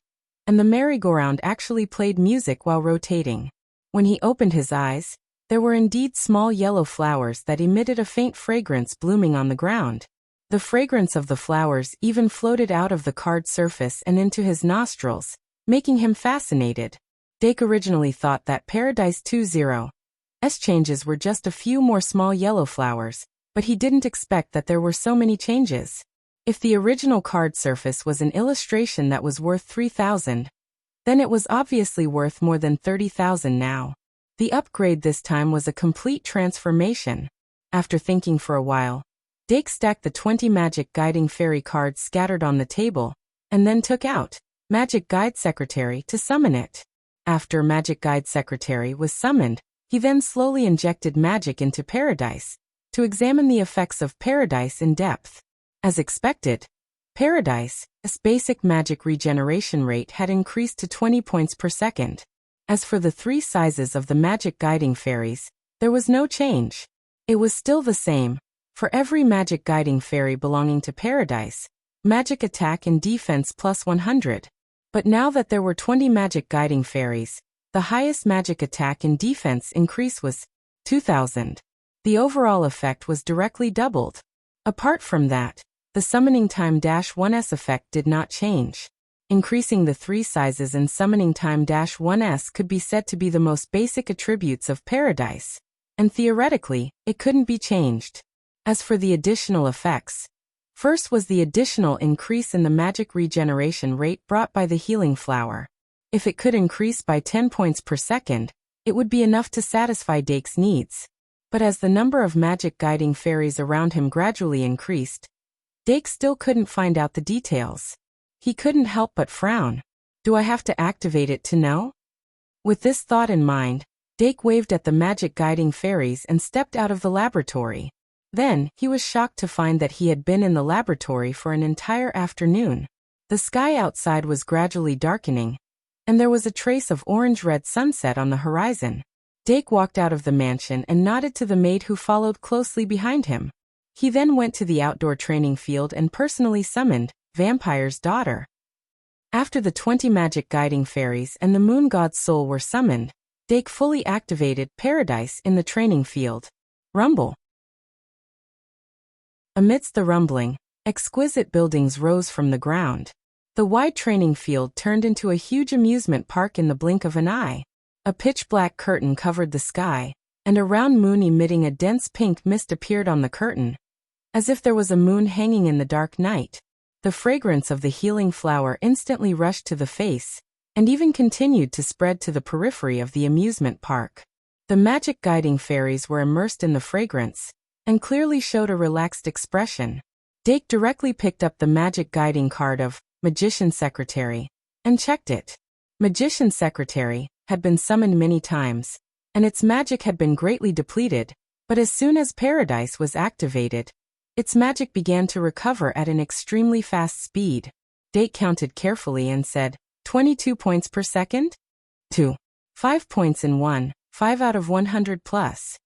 and the merry-go-round actually played music while rotating. When he opened his eyes, there were indeed small yellow flowers that emitted a faint fragrance blooming on the ground. The fragrance of the flowers even floated out of the card's surface and into his nostrils, making him fascinated. Dake originally thought that Paradise 2.0's changes were just a few more small yellow flowers, but he didn't expect that there were so many changes. If the original card surface was an illustration that was worth 3,000, then it was obviously worth more than 30,000 now. The upgrade this time was a complete transformation. After thinking for a while, Dake stacked the 20 magic guiding fairy cards scattered on the table, and then took out Magic Guide Secretary to summon it. After Magic Guide Secretary was summoned, he then slowly injected magic into Paradise, to examine the effects of Paradise in depth. As expected, Paradise's basic magic regeneration rate had increased to 20 points per second. As for the three sizes of the magic guiding fairies, there was no change. It was still the same. For every magic guiding fairy belonging to Paradise, magic attack and defense plus 100. But now that there were 20 magic guiding fairies, the highest magic attack and defense increase was 2,000. The overall effect was directly doubled. Apart from that, the summoning time -1s effect did not change. Increasing the three sizes and summoning time -1s could be said to be the most basic attributes of Paradise, and theoretically, it couldn't be changed. As for the additional effects, first was the additional increase in the magic regeneration rate brought by the healing flower. If it could increase by 10 points per second, it would be enough to satisfy Dake's needs. But as the number of magic guiding fairies around him gradually increased, Dake still couldn't find out the details. He couldn't help but frown. Do I have to activate it to know? With this thought in mind, Dake waved at the magic guiding fairies and stepped out of the laboratory. Then, he was shocked to find that he had been in the laboratory for an entire afternoon. The sky outside was gradually darkening, and there was a trace of orange-red sunset on the horizon. Dake walked out of the mansion and nodded to the maid who followed closely behind him. He then went to the outdoor training field and personally summoned Vampire's Daughter. After the 20 magic guiding fairies and the moon god's soul were summoned, Dake fully activated Paradise in the training field. Rumble. Amidst the rumbling, exquisite buildings rose from the ground. The wide training field turned into a huge amusement park in the blink of an eye. A pitch-black curtain covered the sky, and a round moon emitting a dense pink mist appeared on the curtain, as if there was a moon hanging in the dark night. The fragrance of the healing flower instantly rushed to the face, and even continued to spread to the periphery of the amusement park. The magic guiding fairies were immersed in the fragrance, and clearly showed a relaxed expression. Dake directly picked up the magic guiding card of Magician's Secretary, and checked it. Magician's Secretary had been summoned many times, and its magic had been greatly depleted, but as soon as Paradise was activated, its magic began to recover at an extremely fast speed. Dake counted carefully and said, 22 points per second? 2. 5 points in 1, 5 out of 100 plus.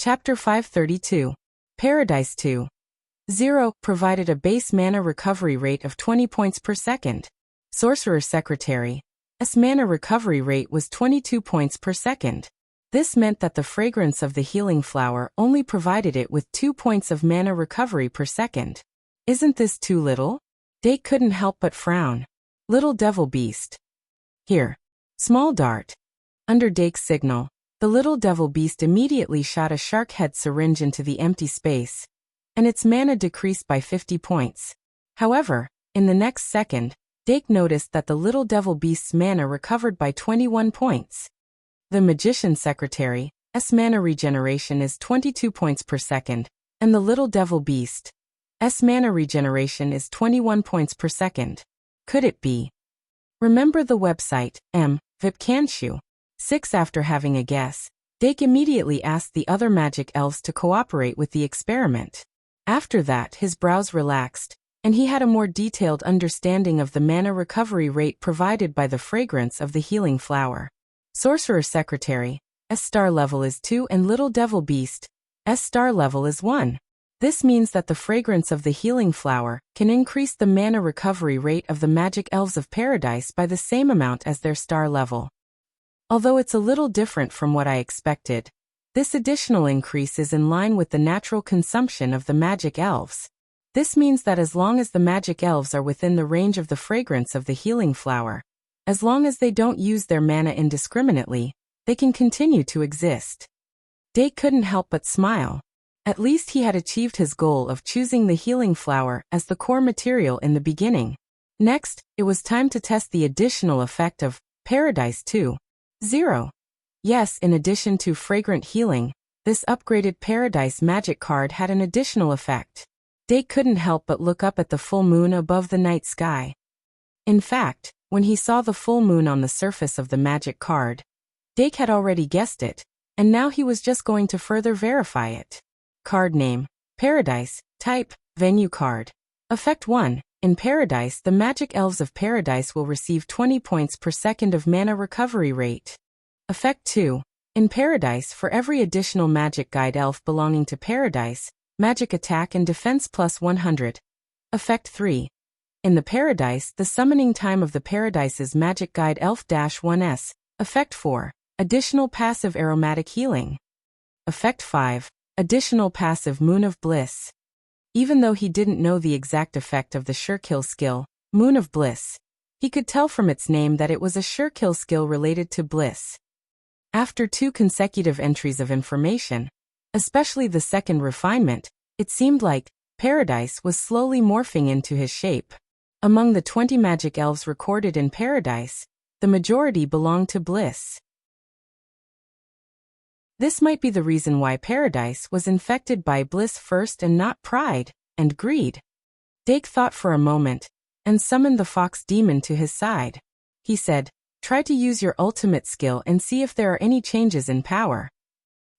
Chapter 532. Paradise 2. 0 provided a base mana recovery rate of 20 points per second. Sorcerer's Secretary's mana recovery rate was 22 points per second. This meant that the fragrance of the healing flower only provided it with 2 points of mana recovery per second. Isn't this too little? Dake couldn't help but frown. Little devil beast. Here. Small dart. Under Dake's signal, the little devil beast immediately shot a shark head syringe into the empty space, and its mana decreased by 50 points. However, in the next second, Dake noticed that the little devil beast's mana recovered by 21 points. The Magician's Secretary's mana regeneration is 22 points per second, and the little devil beast's mana regeneration is 21 points per second. Could it be? Remember the website, VIP can't you? 6 After having a guess, Dake immediately asked the other magic elves to cooperate with the experiment. After that, his brows relaxed, and he had a more detailed understanding of the mana recovery rate provided by the fragrance of the healing flower. Sorcerer's Secretary's star level is 2 and Little Devil Beast's star level is 1. This means that the fragrance of the healing flower can increase the mana recovery rate of the magic elves of Paradise by the same amount as their star level. Although it's a little different from what I expected, this additional increase is in line with the natural consumption of the magic elves. This means that as long as the magic elves are within the range of the fragrance of the healing flower, as long as they don't use their mana indiscriminately, they can continue to exist. Dake couldn't help but smile. At least he had achieved his goal of choosing the healing flower as the core material in the beginning. Next, it was time to test the additional effect of Paradise 2. 0. Yes, in addition to fragrant healing, this upgraded Paradise magic card had an additional effect. Dake couldn't help but look up at the full moon above the night sky. In fact, when he saw the full moon on the surface of the magic card, Dake had already guessed it, and now he was just going to further verify it. Card name, Paradise, type, venue card. Effect 1. In Paradise, the magic elves of Paradise will receive 20 points per second of mana recovery rate. Effect 2. In Paradise, for every additional magic guide elf belonging to Paradise, magic attack and defense plus 100. Effect 3. In the Paradise, the summoning time of the Paradise's magic guide elf-1s. Effect 4. Additional passive aromatic healing. Effect 5. Additional passive Moon of Bliss. Even though he didn't know the exact effect of the Surekill skill, Moon of Bliss, he could tell from its name that it was a Surekill skill related to bliss. After 2 consecutive entries of information, especially the second refinement, it seemed like Paradise was slowly morphing into his shape. Among the 20 magic elves recorded in Paradise, the majority belonged to Bliss. This might be the reason why Paradise was infected by Bliss first and not pride and greed. Dake thought for a moment and summoned the fox demon to his side. He said, "Try to use your ultimate skill and see if there are any changes in power."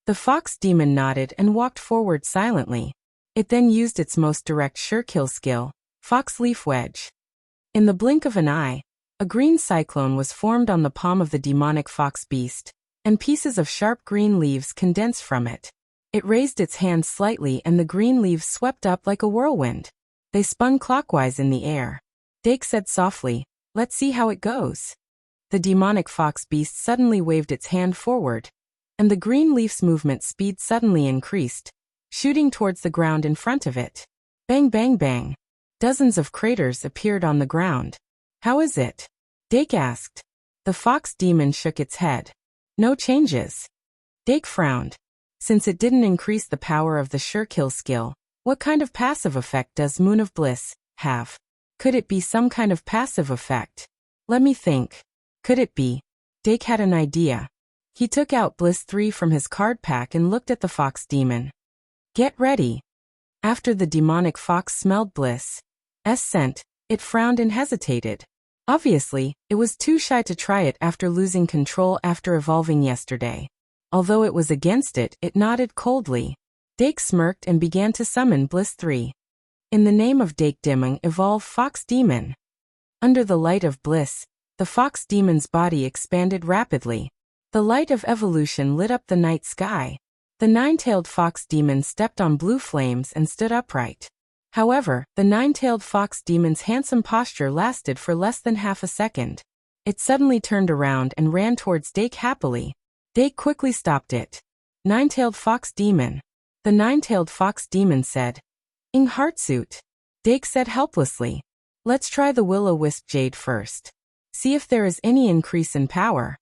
The fox demon nodded and walked forward silently. It then used its most direct sure-kill skill, Fox Leaf Wedge. In the blink of an eye, a green cyclone was formed on the palm of the demonic fox beast, and pieces of sharp green leaves condensed from it. It raised its hand slightly and the green leaves swept up like a whirlwind. They spun clockwise in the air. Dake said softly, "Let's see how it goes." The demonic fox beast suddenly waved its hand forward, and the green leaf's movement speed suddenly increased, shooting towards the ground in front of it. Bang bang bang. Dozens of craters appeared on the ground. "How is it?" Dake asked. The fox demon shook its head. "No changes." Dake frowned. Since it didn't increase the power of the sure-kill skill, what kind of passive effect does Moon of Bliss have? Could it be some kind of passive effect? Let me think. Could it be? Dake had an idea. He took out Bliss 3 from his card pack and looked at the fox demon. "Get ready." After the demonic fox smelled Bliss's scent, it frowned and hesitated. Obviously, it was too shy to try it after losing control after evolving yesterday. Although it was against it, it nodded coldly. Dake smirked and began to summon Bliss 3. In the name of Dake Dimming, evolve Fox Demon. Under the light of Bliss, the fox demon's body expanded rapidly. The light of evolution lit up the night sky. The nine-tailed fox demon stepped on blue flames and stood upright. However, the nine-tailed fox demon's handsome posture lasted for less than half a second. It suddenly turned around and ran towards Dake happily. Dake quickly stopped it. "Nine-tailed fox demon." The nine-tailed fox demon said. "Ing Heartsuit." Dake said helplessly. "Let's try the will-o-wisp jade first. See if there is any increase in power."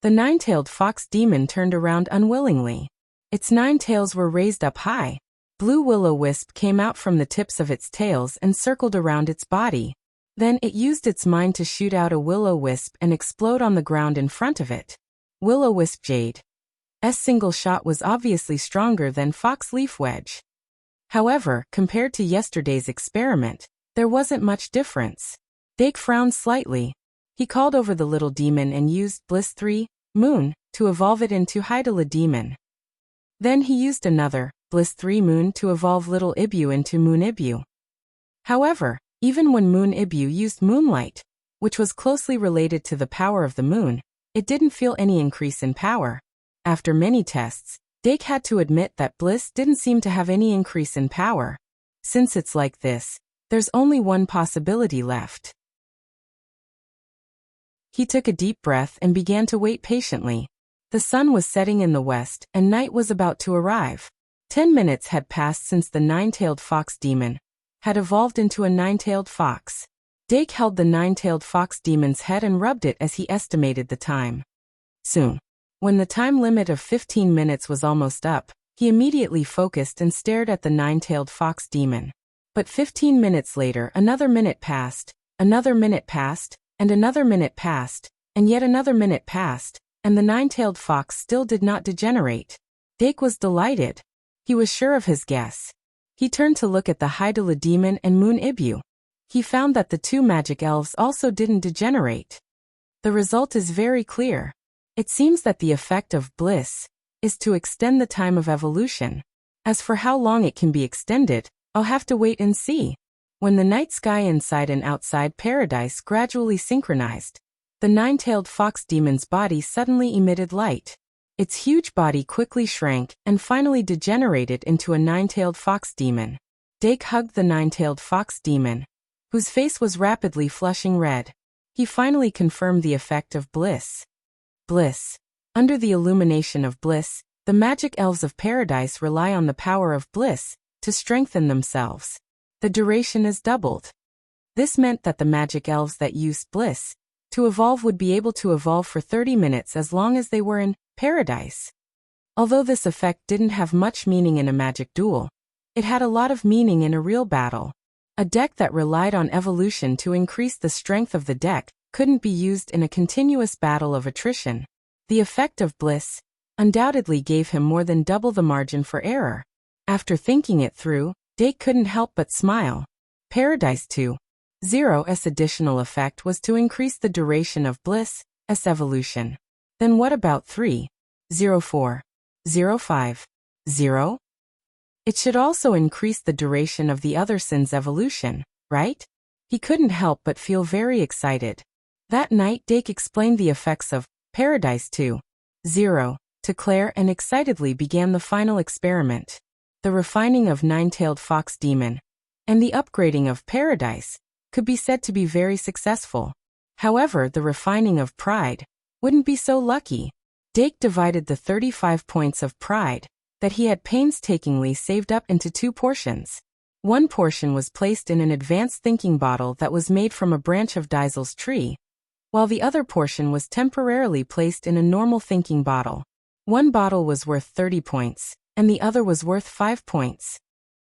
The nine-tailed fox demon turned around unwillingly. Its 9 tails were raised up high. Blue will-o-wisp came out from the tips of its tails and circled around its body. Then it used its mind to shoot out a will-o-wisp and explode on the ground in front of it. Will-o-wisp Jade's single shot was obviously stronger than Fox Leaf Wedge. However, compared to yesterday's experiment, there wasn't much difference. Dake frowned slightly. He called over the little demon and used Bliss 3, Moon, to evolve it into Hydala Demon. Then he used another, Bliss 3 Moon, to evolve Little Ibu into Moon Ibu. However, even when Moon Ibu used Moonlight, which was closely related to the power of the moon, it didn't feel any increase in power. After many tests, Dake had to admit that Bliss didn't seem to have any increase in power. Since it's like this, there's only one possibility left. He took a deep breath and began to wait patiently. The sun was setting in the west and night was about to arrive. 10 minutes had passed since the nine-tailed fox demon had evolved into a nine-tailed fox. Dake held the nine-tailed fox demon's head and rubbed it as he estimated the time. Soon, when the time limit of 15 minutes was almost up, he immediately focused and stared at the nine-tailed fox demon. But 15 minutes later, another minute passed, another minute passed, and another minute passed, and yet another minute passed, and the nine-tailed fox still did not degenerate. Dake was delighted. He was sure of his guess. He turned to look at the Hydala Demon and Moon Ibu. He found that the 2 magic elves also didn't degenerate. The result is very clear. It seems that the effect of Bliss is to extend the time of evolution. As for how long it can be extended, I'll have to wait and see. When the night sky inside and outside Paradise gradually synchronized, the nine-tailed fox demon's body suddenly emitted light. Its huge body quickly shrank and finally degenerated into a nine-tailed fox demon. Dake hugged the nine-tailed fox demon, whose face was rapidly flushing red. He finally confirmed the effect of Bliss. Bliss. Under the illumination of Bliss, the magic elves of Paradise rely on the power of Bliss to strengthen themselves. The duration is doubled. This meant that the magic elves that used Bliss to evolve would be able to evolve for 30 minutes as long as they were in paradise. Although this effect didn't have much meaning in a magic duel, it had a lot of meaning in a real battle. A deck that relied on evolution to increase the strength of the deck couldn't be used in a continuous battle of attrition. The effect of bliss undoubtedly gave him more than double the margin for error. After thinking it through, Dake couldn't help but smile. Paradise 2.0's additional effect was to increase the duration of bliss s evolution. Then what about 3.0.4.0.5.0? It should also increase the duration of the other sin's evolution, right? He couldn't help but feel very excited. That night Dake explained the effects of Paradise 2.0 to Claire and excitedly began the final experiment. The refining of Nine-Tailed Fox Demon and the upgrading of Paradise could be said to be very successful. However, the refining of Pride wouldn't be so lucky. Dake divided the 35 points of Pride that he had painstakingly saved up into 2 portions. One portion was placed in an advanced thinking bottle that was made from a branch of Diesel's tree, while the other portion was temporarily placed in a normal thinking bottle. One bottle was worth 30 points, and the other was worth 5 points.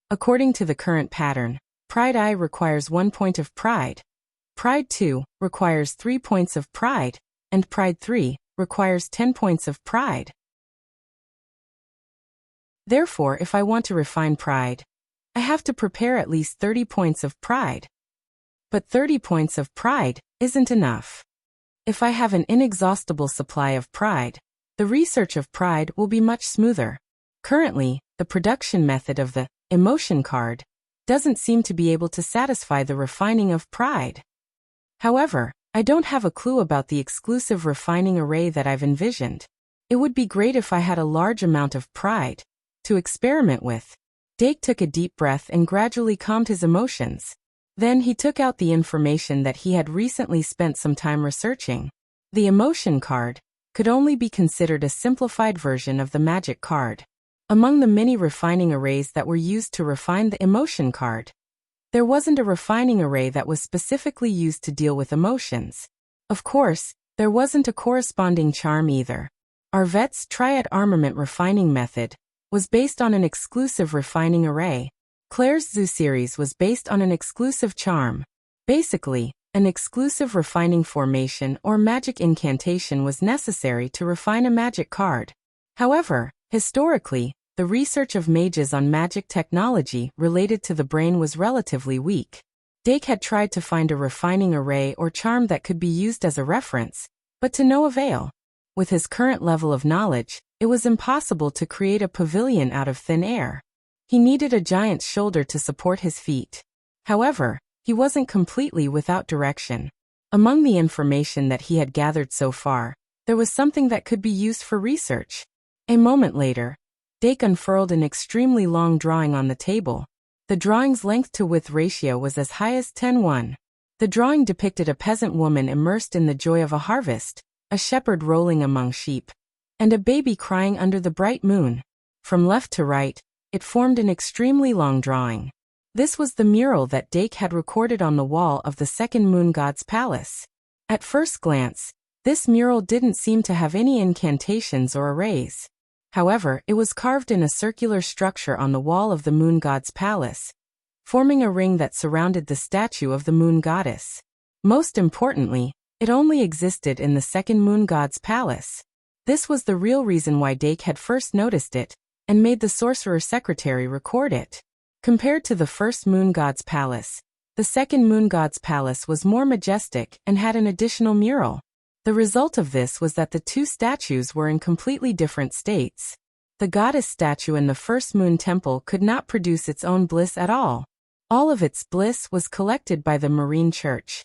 According to the current pattern, Pride I requires 1 point of Pride, Pride 2 requires 3 points of Pride, and Pride 3 requires 10 points of Pride. Therefore, if I want to refine Pride, I have to prepare at least 30 points of Pride. But 30 points of Pride isn't enough. If I have an inexhaustible supply of Pride, the research of Pride will be much smoother. Currently, the production method of the emotion card doesn't seem to be able to satisfy the refining of Pride. However, I don't have a clue about the exclusive refining array that I've envisioned. It would be great if I had a large amount of Pride to experiment with. Dake took a deep breath and gradually calmed his emotions. Then he took out the information that he had recently spent some time researching. The emotion card could only be considered a simplified version of the magic card. Among the many refining arrays that were used to refine the emotion card, there wasn't a refining array that was specifically used to deal with emotions. Of course, there wasn't a corresponding charm either. Arvet's Triad Armament refining method was based on an exclusive refining array. Claire's Zoo series was based on an exclusive charm. Basically, an exclusive refining formation or magic incantation was necessary to refine a magic card. However, historically, the research of mages on magic technology related to the brain was relatively weak. Dake had tried to find a refining array or charm that could be used as a reference, but to no avail. With his current level of knowledge, it was impossible to create a pavilion out of thin air. He needed a giant's shoulder to support his feet. However, he wasn't completely without direction. Among the information that he had gathered so far, there was something that could be used for research. A moment later, Dake unfurled an extremely long drawing on the table. The drawing's length-to-width ratio was as high as 10:1. The drawing depicted a peasant woman immersed in the joy of a harvest, a shepherd rolling among sheep, and a baby crying under the bright moon. From left to right, it formed an extremely long drawing. This was the mural that Dake had recorded on the wall of the second moon god's palace. At first glance, this mural didn't seem to have any incantations or arrays. However, it was carved in a circular structure on the wall of the moon god's palace, forming a ring that surrounded the statue of the moon goddess. Most importantly, it only existed in the second moon god's palace. This was the real reason why Dake had first noticed it, and made the sorcerer secretary record it. Compared to the first moon god's palace, the second moon god's palace was more majestic and had an additional mural. The result of this was that the two statues were in completely different states. The goddess statue in the first moon temple could not produce its own bliss at all. All of its bliss was collected by the marine church.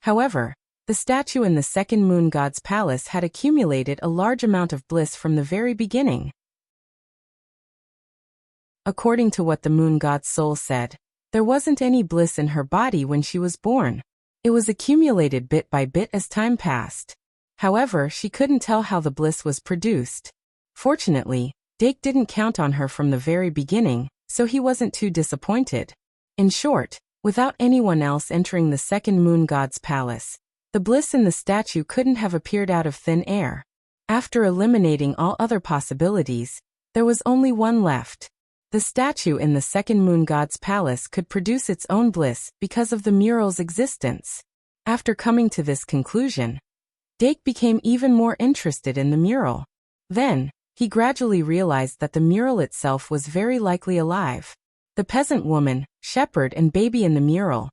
However, the statue in the second moon god's palace had accumulated a large amount of bliss from the very beginning. According to what the moon god's soul said, there wasn't any bliss in her body when she was born. It was accumulated bit by bit as time passed. However, she couldn't tell how the bliss was produced. Fortunately, Dake didn't count on her from the very beginning, so he wasn't too disappointed. In short, without anyone else entering the second moon god's palace, the bliss in the statue couldn't have appeared out of thin air. After eliminating all other possibilities, there was only one left. The statue in the second moon god's palace could produce its own bliss because of the mural's existence. After coming to this conclusion, Dake became even more interested in the mural. Then, he gradually realized that the mural itself was very likely alive. The peasant woman, shepherd and baby in the mural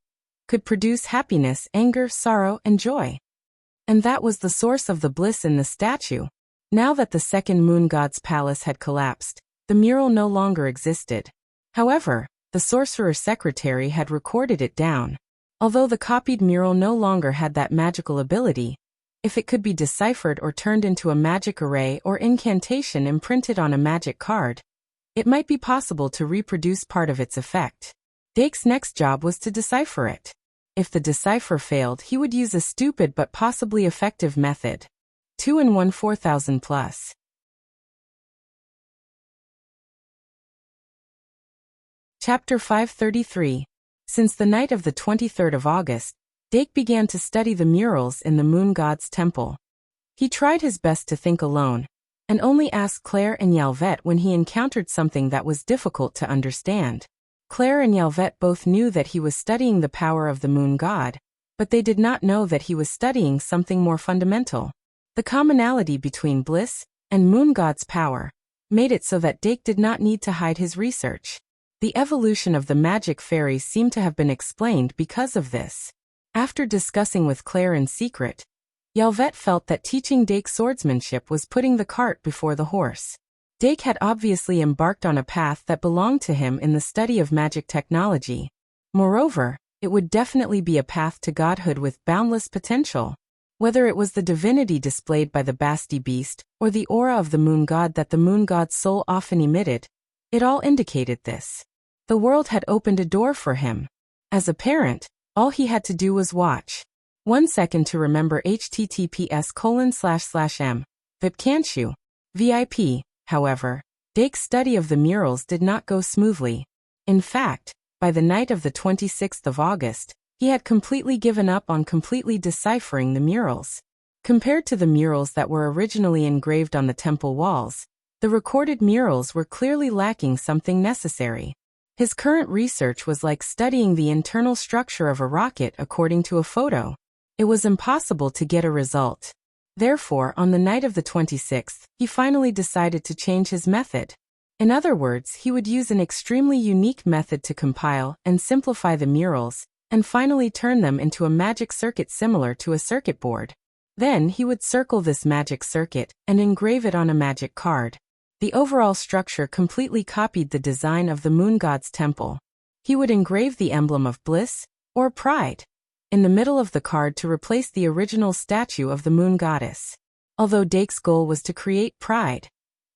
could produce happiness, anger, sorrow, and joy. And that was the source of the bliss in the statue. Now that the second moon god's palace had collapsed, the mural no longer existed. However, the sorcerer's secretary had recorded it down. Although the copied mural no longer had that magical ability, if it could be deciphered or turned into a magic array or incantation imprinted on a magic card, it might be possible to reproduce part of its effect. Dake's next job was to decipher it. If the decipher failed, he would use a stupid but possibly effective method. 2 in 1 4000 plus. Chapter 533. Since the night of the 23rd of August, Dake began to study the murals in the moon god's temple. He tried his best to think alone, and only asked Claire and Yalvet when he encountered something that was difficult to understand. Claire and Yalvet both knew that he was studying the power of the moon god, but they did not know that he was studying something more fundamental. The commonality between bliss and moon god's power made it so that Dake did not need to hide his research. The evolution of the magic fairies seemed to have been explained because of this. After discussing with Claire in secret, Yalvet felt that teaching Dake swordsmanship was putting the cart before the horse. Dake had obviously embarked on a path that belonged to him in the study of magic technology. Moreover, it would definitely be a path to godhood with boundless potential. Whether it was the divinity displayed by the Basti beast, or the aura of the moon god that the moon god's soul often emitted, it all indicated this. The world had opened a door for him. As a parent, all he had to do was watch. 1 second to remember https://m. VIP can't you? VIP. However, Dake's study of the murals did not go smoothly. In fact, by the night of the 26th of August, he had completely given up on completely deciphering the murals. Compared to the murals that were originally engraved on the temple walls, the recorded murals were clearly lacking something necessary. His current research was like studying the internal structure of a rocket according to a photo. It was impossible to get a result. Therefore, on the night of the 26th, he finally decided to change his method. In other words, he would use an extremely unique method to compile and simplify the murals, and finally turn them into a magic circuit similar to a circuit board. Then he would circle this magic circuit and engrave it on a magic card. The overall structure completely copied the design of the moon god's temple. He would engrave the emblem of bliss, or pride, in the middle of the card to replace the original statue of the moon goddess. Although Dake's goal was to create pride,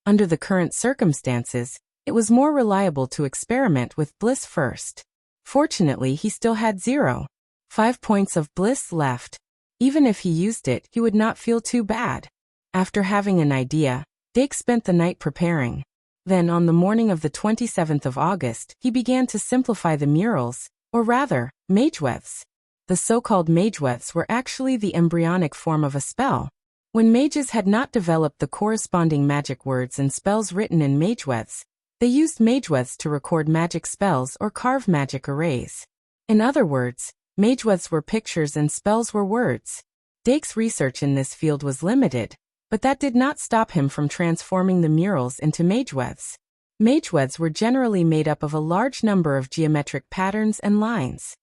under the current circumstances, it was more reliable to experiment with bliss first. Fortunately, he still had 0.5 points of bliss left. Even if he used it, he would not feel too bad. After having an idea, Dake spent the night preparing. Then on the morning of the 27th of August, he began to simplify the murals, or rather, magewefts. The so-called magewefts were actually the embryonic form of a spell. When mages had not developed the corresponding magic words and spells written in magewefts, they used magewefts to record magic spells or carve magic arrays. In other words, magewefts were pictures and spells were words. Dake's research in this field was limited, but that did not stop him from transforming the murals into magewefts. Magewefts were generally made up of a large number of geometric patterns and lines.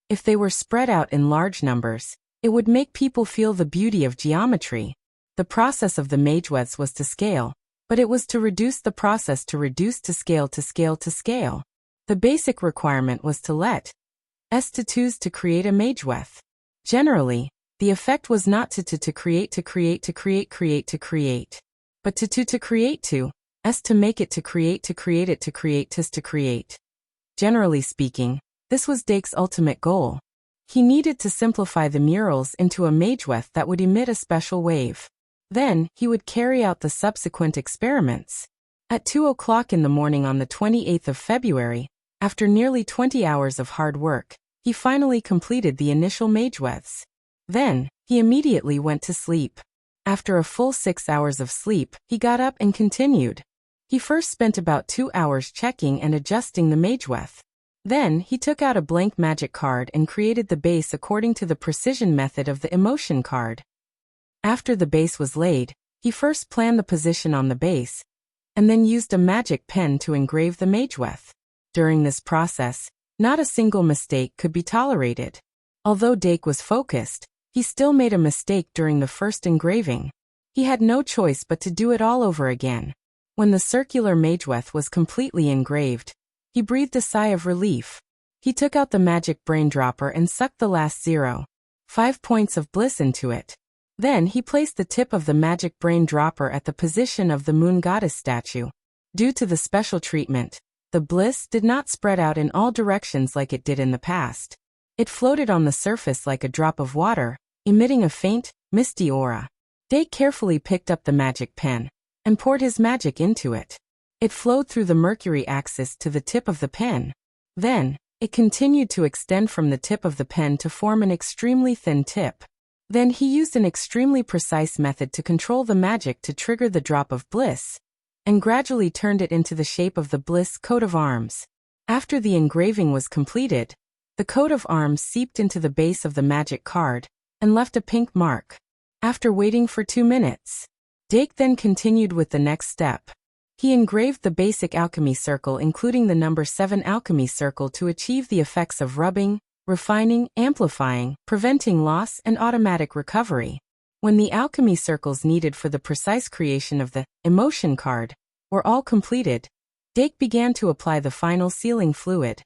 If they were spread out in large numbers, it would make people feel the beauty of geometry. The process of the magewefts was to scale, but it was to reduce the process to reduce to scale to scale to scale. The basic requirement was to let S2 to create a mageweft. Generally, the effect was not to create, but to create to S to make it to create it to create to create. Generally speaking, this was Dake's ultimate goal. He needed to simplify the murals into a mageweft that would emit a special wave. Then, he would carry out the subsequent experiments. At 2 o'clock in the morning on the 28th of February, after nearly 20 hours of hard work, he finally completed the initial magewefts. Then, he immediately went to sleep. After a full 6 hours of sleep, he got up and continued. He first spent about 2 hours checking and adjusting the mageweth. Then, he took out a blank magic card and created the base according to the precision method of the emotion card. After the base was laid, he first planned the position on the base, and then used a magic pen to engrave the mageweth. During this process, not a single mistake could be tolerated. Although Dake was focused, he still made a mistake during the first engraving. He had no choice but to do it all over again. When the circular mageweth was completely engraved, he breathed a sigh of relief. He took out the magic brain dropper and sucked the last 0.5 points of bliss into it. Then he placed the tip of the magic brain dropper at the position of the moon goddess statue. Due to the special treatment, the bliss did not spread out in all directions like it did in the past. It floated on the surface like a drop of water, emitting a faint, misty aura. Dake carefully picked up the magic pen and poured his magic into it. It flowed through the mercury axis to the tip of the pen. Then, it continued to extend from the tip of the pen to form an extremely thin tip. Then he used an extremely precise method to control the magic to trigger the drop of bliss, and gradually turned it into the shape of the bliss coat of arms. After the engraving was completed, the coat of arms seeped into the base of the magic card and left a pink mark. After waiting for 2 minutes, Dake then continued with the next step. He engraved the basic alchemy circle including the number 7 alchemy circle to achieve the effects of rubbing, refining, amplifying, preventing loss and automatic recovery. When the alchemy circles needed for the precise creation of the emotion card were all completed, Dake began to apply the final sealing fluid.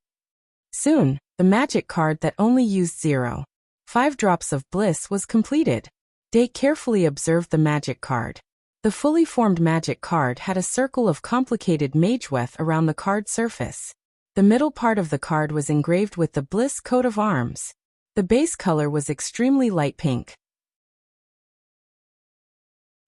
Soon, the magic card that only used 0.5 drops of bliss was completed. Dake carefully observed the magic card. The fully formed magic card had a circle of complicated mageweth around the card surface. The middle part of the card was engraved with the bliss coat of arms. The base color was extremely light pink.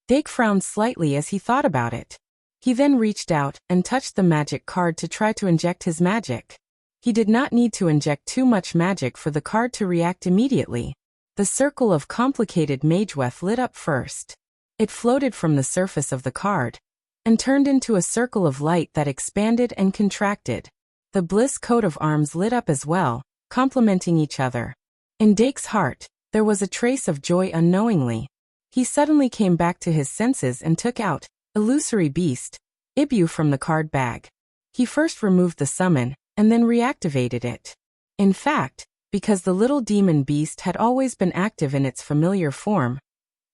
Dake frowned slightly as he thought about it. He then reached out and touched the magic card to try to inject his magic. He did not need to inject too much magic for the card to react immediately. The circle of complicated mageweth lit up first. It floated from the surface of the card and turned into a circle of light that expanded and contracted. The bliss coat of arms lit up as well, complementing each other. In Dake's heart, there was a trace of joy unknowingly. He suddenly came back to his senses and took out illusory beast, Ibu, from the card bag. He first removed the summon and then reactivated it. In fact, because the little demon beast had always been active in its familiar form,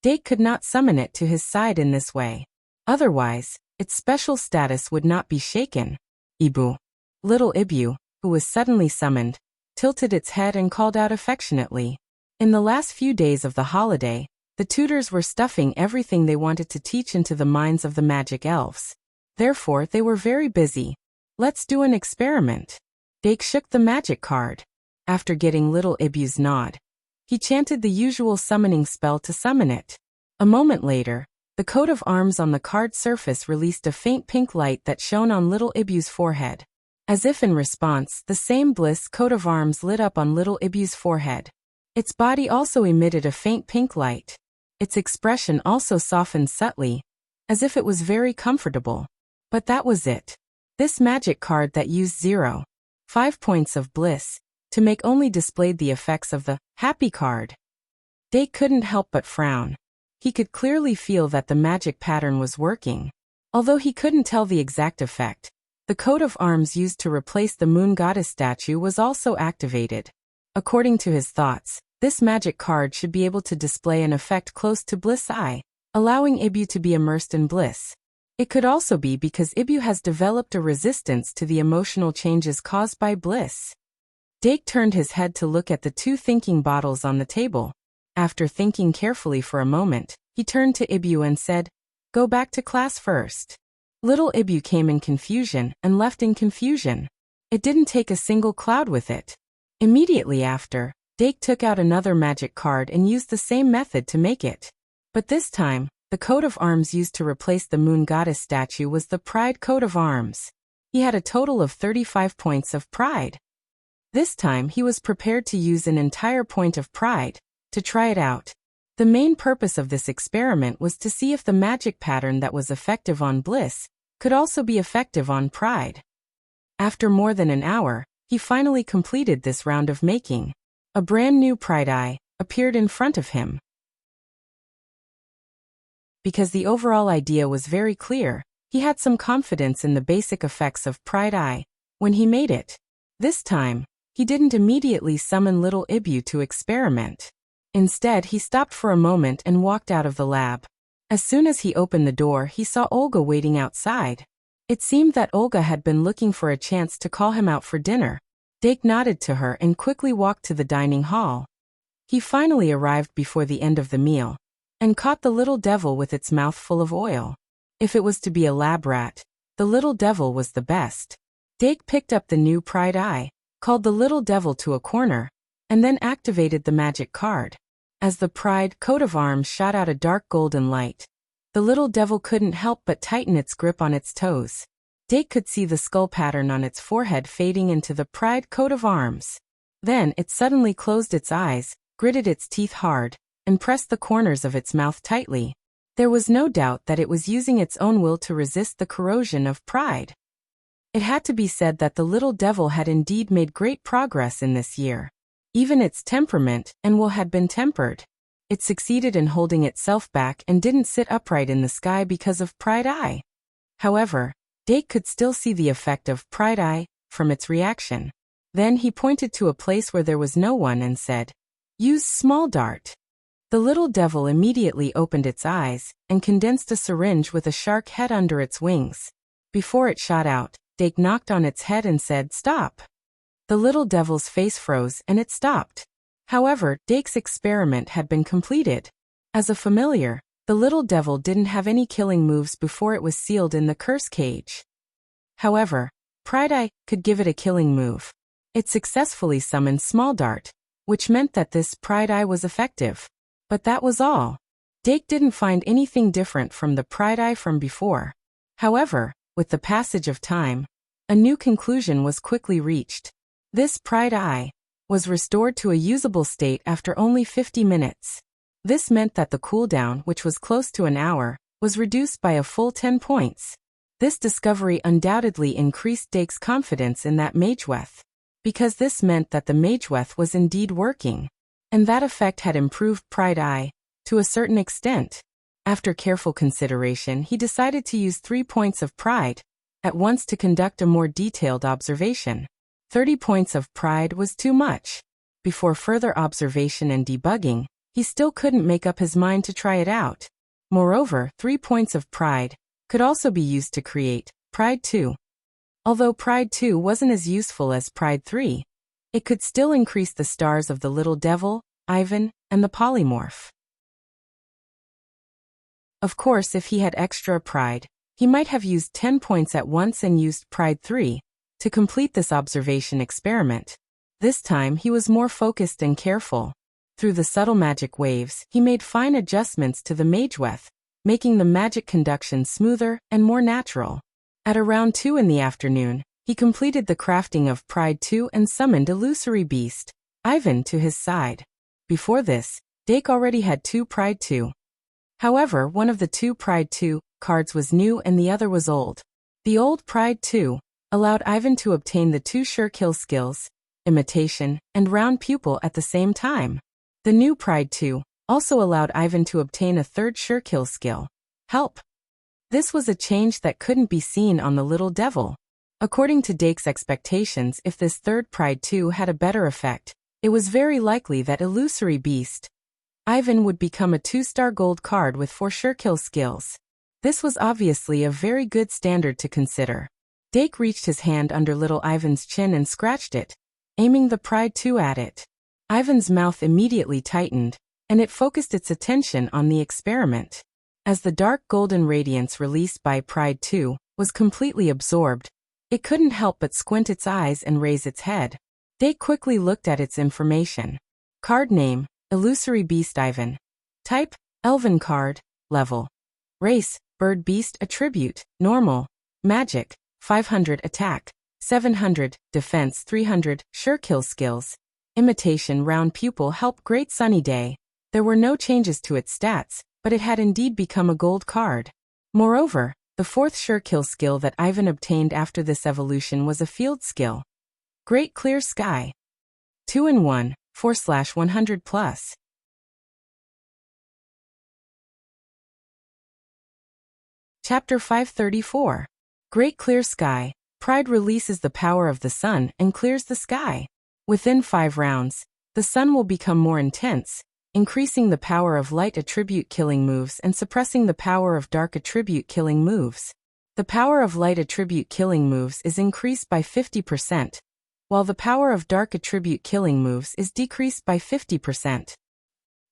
Dake could not summon it to his side in this way. Otherwise, its special status would not be shaken. Ibu. Little Ibu, who was suddenly summoned, tilted its head and called out affectionately. In the last few days of the holiday, the tutors were stuffing everything they wanted to teach into the minds of the magic elves. Therefore, they were very busy. Let's do an experiment. Dake shook the magic card. After getting little Ibu's nod, he chanted the usual summoning spell to summon it. A moment later, the coat of arms on the card surface released a faint pink light that shone on little Ibu's forehead. As if in response, the same bliss coat of arms lit up on little Ibu's forehead. Its body also emitted a faint pink light. Its expression also softened subtly, as if it was very comfortable. But that was it. This magic card that used 0.5 points of bliss to make only displayed the effects of the happy card. Dake couldn't help but frown. He could clearly feel that the magic pattern was working. Although he couldn't tell the exact effect, the coat of arms used to replace the moon goddess statue was also activated. According to his thoughts, this magic card should be able to display an effect close to bliss eye, allowing Ibu to be immersed in bliss. It could also be because Ibu has developed a resistance to the emotional changes caused by bliss. Dake turned his head to look at the 2 thinking bottles on the table. After thinking carefully for a moment, he turned to Ibu and said, "Go back to class first." Little Ibu came in confusion and left in confusion. It didn't take a single cloud with it. Immediately after, Dake took out another magic card and used the same method to make it. But this time, the coat of arms used to replace the moon goddess statue was the pride coat of arms. He had a total of 35 points of pride. This time he was prepared to use an entire point of pride, to try it out. The main purpose of this experiment was to see if the magic pattern that was effective on bliss could also be effective on pride. After more than an hour, he finally completed this round of making. A brand new pride eye appeared in front of him. Because the overall idea was very clear, he had some confidence in the basic effects of pride eye when he made it. This time, he didn't immediately summon little Ibu to experiment. Instead, he stopped for a moment and walked out of the lab. As soon as he opened the door, he saw Olga waiting outside. It seemed that Olga had been looking for a chance to call him out for dinner. Dake nodded to her and quickly walked to the dining hall. He finally arrived before the end of the meal and caught the little devil with its mouth full of oil. If it was to be a lab rat, the little devil was the best. Dake picked up the new pride eye, called the little devil to a corner, and then activated the magic card. As the pride coat of arms shot out a dark golden light, the little devil couldn't help but tighten its grip on its toes. Dake could see the skull pattern on its forehead fading into the pride coat of arms. Then it suddenly closed its eyes, gritted its teeth hard, and pressed the corners of its mouth tightly. There was no doubt that it was using its own will to resist the corrosion of pride. It had to be said that the little devil had indeed made great progress in this year. Even its temperament and will had been tempered. It succeeded in holding itself back and didn't sit upright in the sky because of pride eye. However, Dake could still see the effect of pride eye from its reaction. Then he pointed to a place where there was no one and said, "Use small dart." The little devil immediately opened its eyes and condensed a syringe with a shark head under its wings. Before it shot out, Dake knocked on its head and said, "Stop." The little devil's face froze and it stopped. However, Dake's experiment had been completed. As a familiar, the little devil didn't have any killing moves before it was sealed in the curse cage. However, Pride Eye could give it a killing move. It successfully summoned Small Dart, which meant that this Pride Eye was effective. But that was all. Dake didn't find anything different from the Pride Eye from before. However, with the passage of time, a new conclusion was quickly reached. This Pride Eye was restored to a usable state after only 50 minutes. This meant that the cooldown, which was close to an hour, was reduced by a full 10 points. This discovery undoubtedly increased Dake's confidence in that Mageweth, because this meant that the Mageweth was indeed working, and that effect had improved Pride Eye to a certain extent. After careful consideration, he decided to use 3 points of pride at once to conduct a more detailed observation. 30 points of pride was too much. Before further observation and debugging, he still couldn't make up his mind to try it out. Moreover, 3 points of pride could also be used to create Pride 2. Although Pride 2 wasn't as useful as Pride 3, it could still increase the stars of the little devil, Ivan, and the polymorph. Of course, if he had extra pride, he might have used 10 points at once and used Pride 3 to complete this observation experiment. This time he was more focused and careful. Through the subtle magic waves, he made fine adjustments to the Mageweth, making the magic conduction smoother and more natural. At around 2 in the afternoon, he completed the crafting of Pride 2 and summoned Illusory Beast, Ivan, to his side. Before this, Dake already had 2 Pride 2. However, one of the 2 Pride 2 cards was new and the other was old. The old Pride 2 allowed Ivan to obtain the 2 sure kill skills, Imitation, and Round Pupil at the same time. The new Pride 2 also allowed Ivan to obtain a 3rd sure kill skill, Help. This was a change that couldn't be seen on the little devil. According to Dake's expectations, if this 3rd Pride 2 had a better effect, it was very likely that Illusory Beast, Ivan, would become a 2-star gold card with 4 sure kill skills. This was obviously a very good standard to consider. Dake reached his hand under little Ivan's chin and scratched it, aiming the Pride 2 at it. Ivan's mouth immediately tightened, and it focused its attention on the experiment. As the dark golden radiance released by Pride 2 was completely absorbed, it couldn't help but squint its eyes and raise its head. Dake quickly looked at its information. Card name, Illusory Beast Ivan. Type, Elven card. Level. Race, Bird Beast. Attribute, Normal. Magic, 500 attack, 700 defense, 300 sure kill skills. Imitation, Round Pupil. Help, Great Sunny Day, There were no changes to its stats, but it had indeed become a gold card. Moreover, the fourth sure-kill skill that Ivan obtained after this evolution was a field skill. Great Clear Sky. 2-in-1, 4/100+. Chapter 534. Great Clear Sky. Pride releases the power of the sun and clears the sky. Within 5 rounds, the sun will become more intense, increasing the power of light attribute killing moves and suppressing the power of dark attribute killing moves. The power of light attribute killing moves is increased by 50%, while the power of dark attribute killing moves is decreased by 50%.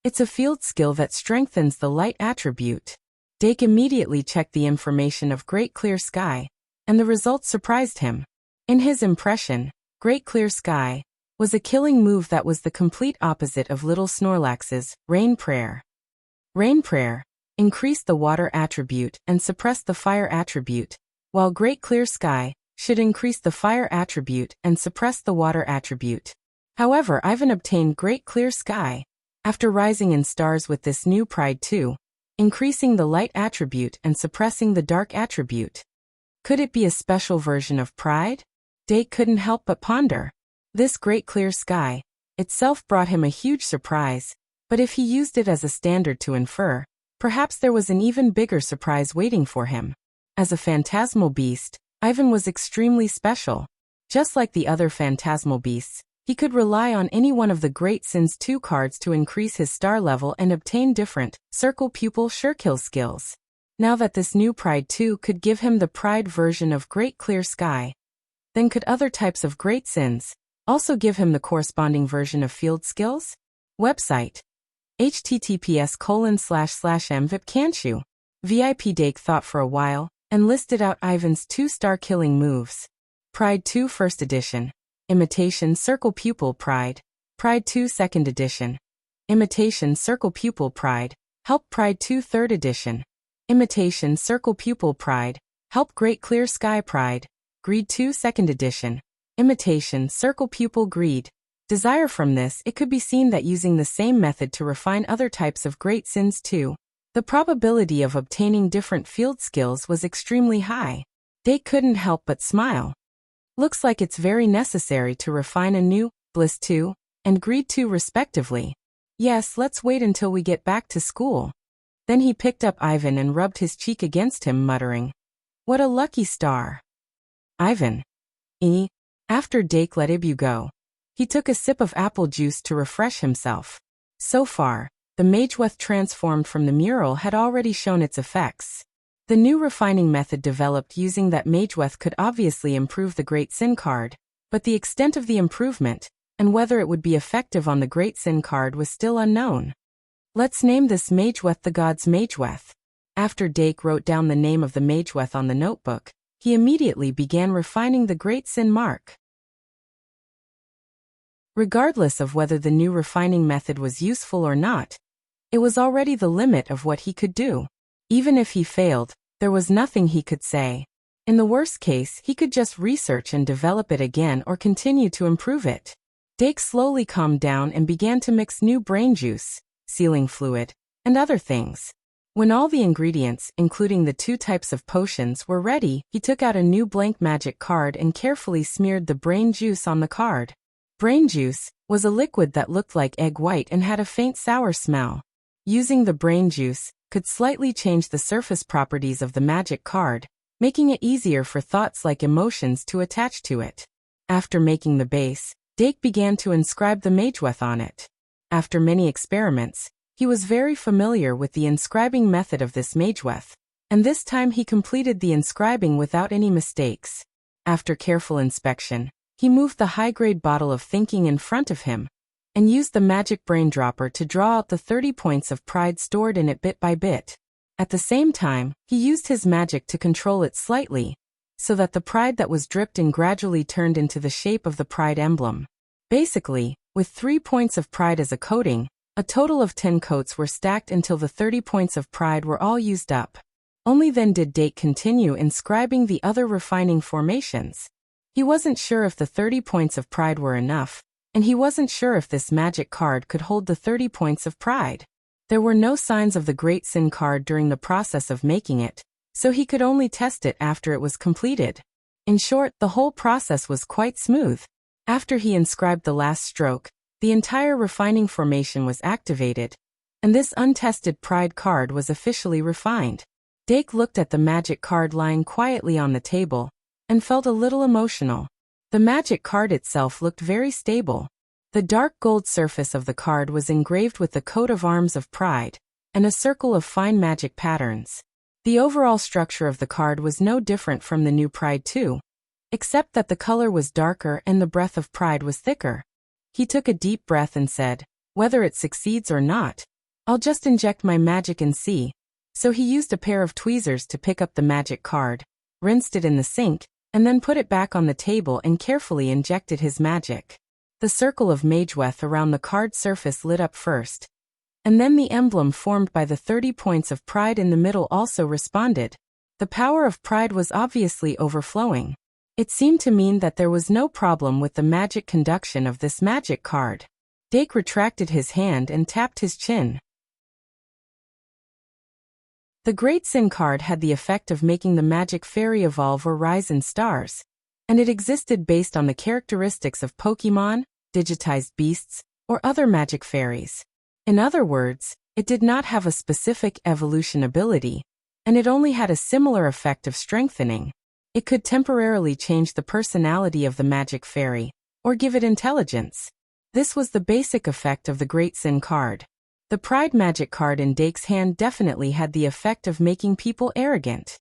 It's a field skill that strengthens the light attribute. Dake immediately checked the information of Great Clear Sky, and the results surprised him. In his impression, Great Clear Sky was a killing move that was the complete opposite of Little Snorlax's Rain Prayer. Rain Prayer increased the water attribute and suppressed the fire attribute, while Great Clear Sky should increase the fire attribute and suppress the water attribute. However, Ivan obtained Great Clear Sky after rising in stars with this new Pride 2, increasing the light attribute and suppressing the dark attribute. Could it be a special version of Pride? Dake couldn't help but ponder. This Great Clear Sky itself brought him a huge surprise, but if he used it as a standard to infer, perhaps there was an even bigger surprise waiting for him. As a phantasmal beast, Ivan was extremely special. Just like the other phantasmal beasts, he could rely on any one of the Great Sins 2 cards to increase his star level and obtain different Circle Pupil Surekill skills. Now that this new Pride 2 could give him the Pride version of Great Clear Sky, then could other types of Great Sins also give him the corresponding version of field skills? Website. https://mvipcanshu. VIP Dake thought for a while, and listed out Ivan's 2-star killing moves. Pride 2 First Edition. Imitation Circle Pupil Pride. Pride 2 Second Edition. Imitation Circle Pupil Pride. Help Pride 2 Third Edition. Imitation Circle Pupil Pride. Help Great Clear Sky Pride. Greed 2 Second Edition. Imitation Circle Pupil Greed. Desire. From this, it could be seen that using the same method to refine other types of Great Sins too, the probability of obtaining different field skills was extremely high. Dake couldn't help but smile. Looks like it's very necessary to refine anew, Bliss 2 and Greed 2 respectively. Yes, let's wait until we get back to school. Then he picked up Ivan and rubbed his cheek against him, muttering, "What a lucky star." Ivan. After Dake let Ibu go, he took a sip of apple juice to refresh himself. So far, the Mageweth transformed from the mural had already shown its effects. The new refining method developed using that Mageweth could obviously improve the Great Sin card, but the extent of the improvement, and whether it would be effective on the Great Sin card was still unknown. Let's name this Mageweth the God's Mageweth. After Dake wrote down the name of the Mageweth on the notebook, he immediately began refining the Great Sin mark. Regardless of whether the new refining method was useful or not, it was already the limit of what he could do. Even if he failed, there was nothing he could say. In the worst case, he could just research and develop it again or continue to improve it. Dake slowly calmed down and began to mix new brain juice, sealing fluid, and other things. When all the ingredients, including the 2 types of potions, were ready, he took out a new blank magic card and carefully smeared the brain juice on the card. Brain juice was a liquid that looked like egg white and had a faint sour smell. Using the brain juice could slightly change the surface properties of the magic card, making it easier for thoughts like emotions to attach to it. After making the base, Dake began to inscribe the Mageweth on it. After many experiments, he was very familiar with the inscribing method of this Mageweth, and this time he completed the inscribing without any mistakes. After careful inspection, he moved the high-grade bottle of thinking in front of him, and used the magic brain dropper to draw out the 30 points of pride stored in it bit by bit. At the same time, he used his magic to control it slightly, so that the pride that was dripped in gradually turned into the shape of the pride emblem. Basically, with 3 points of pride as a coating, a total of 10 coats were stacked until the 30 points of pride were all used up. Only then did Dake continue inscribing the other refining formations. He wasn't sure if the 30 points of pride were enough, and he wasn't sure if this magic card could hold the 30 points of pride. There were no signs of the Great Sin card during the process of making it, so he could only test it after it was completed. In short, the whole process was quite smooth. After he inscribed the last stroke, the entire refining formation was activated, and this untested pride card was officially refined. Dake looked at the magic card lying quietly on the table, and felt a little emotional. The magic card itself looked very stable. The dark gold surface of the card was engraved with the coat of arms of pride, and a circle of fine magic patterns. The overall structure of the card was no different from the new Pride 2, except that the color was darker and the breath of pride was thicker. He took a deep breath and said, "Whether it succeeds or not, I'll just inject my magic and see." So he used a pair of tweezers to pick up the magic card, rinsed it in the sink, and then put it back on the table and carefully injected his magic. The circle of mageweth around the card surface lit up first, and then the emblem formed by the 30 points of pride in the middle also responded. The power of pride was obviously overflowing. It seemed to mean that there was no problem with the magic conduction of this magic card. Dake retracted his hand and tapped his chin. The Great Sin card had the effect of making the magic fairy evolve or rise in stars, and it existed based on the characteristics of Pokemon, digitized beasts, or other magic fairies. In other words, it did not have a specific evolution ability, and it only had a similar effect of strengthening. It could temporarily change the personality of the magic fairy, or give it intelligence. This was the basic effect of the Great Sin card. The Pride magic card in Dake's hand definitely had the effect of making people arrogant.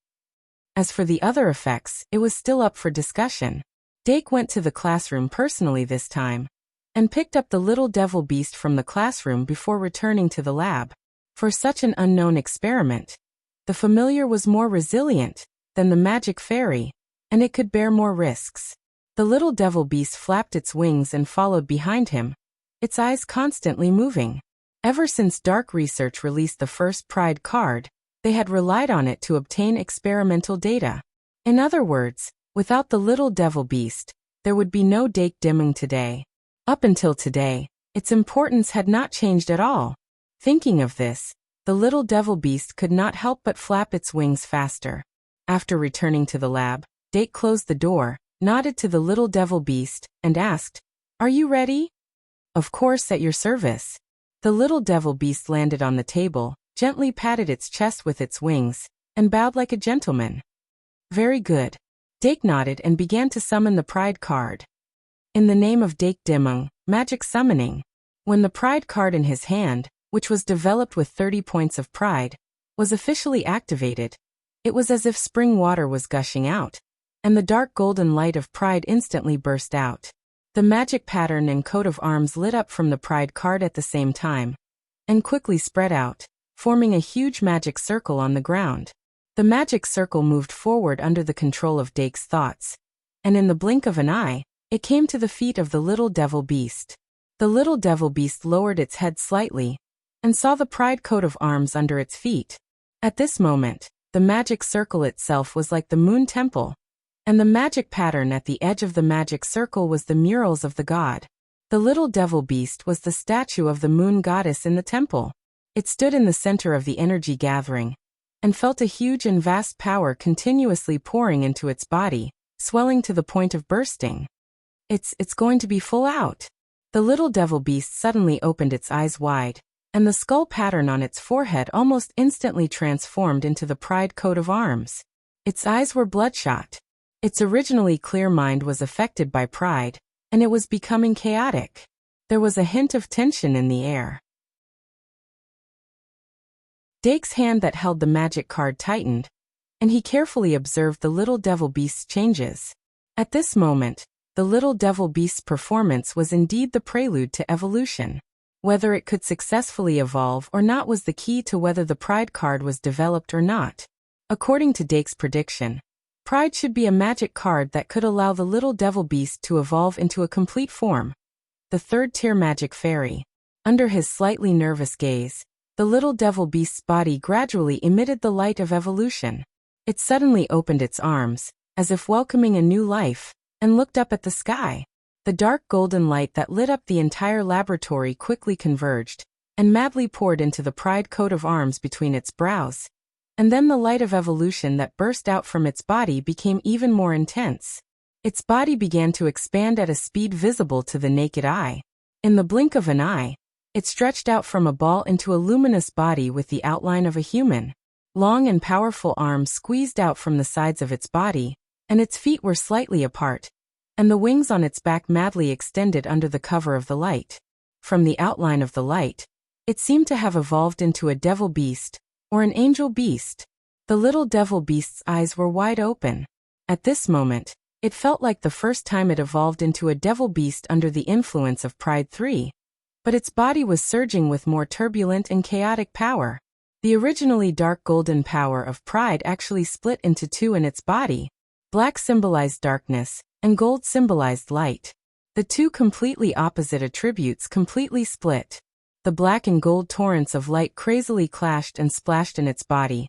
As for the other effects, it was still up for discussion. Dake went to the classroom personally this time, and picked up the little devil beast from the classroom before returning to the lab. For such an unknown experiment, the familiar was more resilient than the magic fairy, and it could bear more risks. The little devil beast flapped its wings and followed behind him, its eyes constantly moving. Ever since Dark Research released the first Pride card, they had relied on it to obtain experimental data. In other words, without the little devil beast, there would be no Dake Dimming today. Up until today, its importance had not changed at all. Thinking of this, the little devil beast could not help but flap its wings faster. After returning to the lab, Dake closed the door, nodded to the little devil beast, and asked, "Are you ready?" "Of course, at your service." The little devil beast landed on the table, gently patted its chest with its wings, and bowed like a gentleman. "Very good." Dake nodded and began to summon the Pride card. In the name of Dake Dimmung, magic summoning. When the Pride card in his hand, which was developed with 30 points of pride, was officially activated, it was as if spring water was gushing out, and the dark golden light of pride instantly burst out. The magic pattern and coat of arms lit up from the Pride card at the same time, and quickly spread out, forming a huge magic circle on the ground. The magic circle moved forward under the control of Dake's thoughts, and in the blink of an eye, it came to the feet of the little devil beast. The little devil beast lowered its head slightly, and saw the Pride coat of arms under its feet. At this moment, the magic circle itself was like the moon temple, and the magic pattern at the edge of the magic circle was the murals of the god. The little devil beast was the statue of the moon goddess in the temple. It stood in the center of the energy gathering, and felt a huge and vast power continuously pouring into its body, swelling to the point of bursting. It's going to be full out." The little devil beast suddenly opened its eyes wide, and the skull pattern on its forehead almost instantly transformed into the Pride coat of arms. Its eyes were bloodshot. Its originally clear mind was affected by pride, and it was becoming chaotic. There was a hint of tension in the air. Dake's hand that held the magic card tightened, and he carefully observed the little devil beast's changes. At this moment, the little devil beast's performance was indeed the prelude to evolution. Whether it could successfully evolve or not was the key to whether the Pride card was developed or not. According to Dake's prediction, Pride should be a magic card that could allow the little devil beast to evolve into a complete form. The third-tier magic fairy. Under his slightly nervous gaze, the little devil beast's body gradually emitted the light of evolution. It suddenly opened its arms, as if welcoming a new life, and looked up at the sky. The dark golden light that lit up the entire laboratory quickly converged, and madly poured into the pride coat of arms between its brows. And then the light of evolution that burst out from its body became even more intense. Its body began to expand at a speed visible to the naked eye. In the blink of an eye, it stretched out from a ball into a luminous body with the outline of a human. Long and powerful arms squeezed out from the sides of its body, and its feet were slightly apart, and the wings on its back madly extended under the cover of the light. From the outline of the light, it seemed to have evolved into a devil beast, or an angel beast. The little devil beast's eyes were wide open. At this moment, it felt like the first time it evolved into a devil beast under the influence of Pride 3. But its body was surging with more turbulent and chaotic power. The originally dark golden power of Pride actually split into two in its body. Black symbolized darkness, and gold symbolized light. The two completely opposite attributes completely split. The black and gold torrents of light crazily clashed and splashed in its body,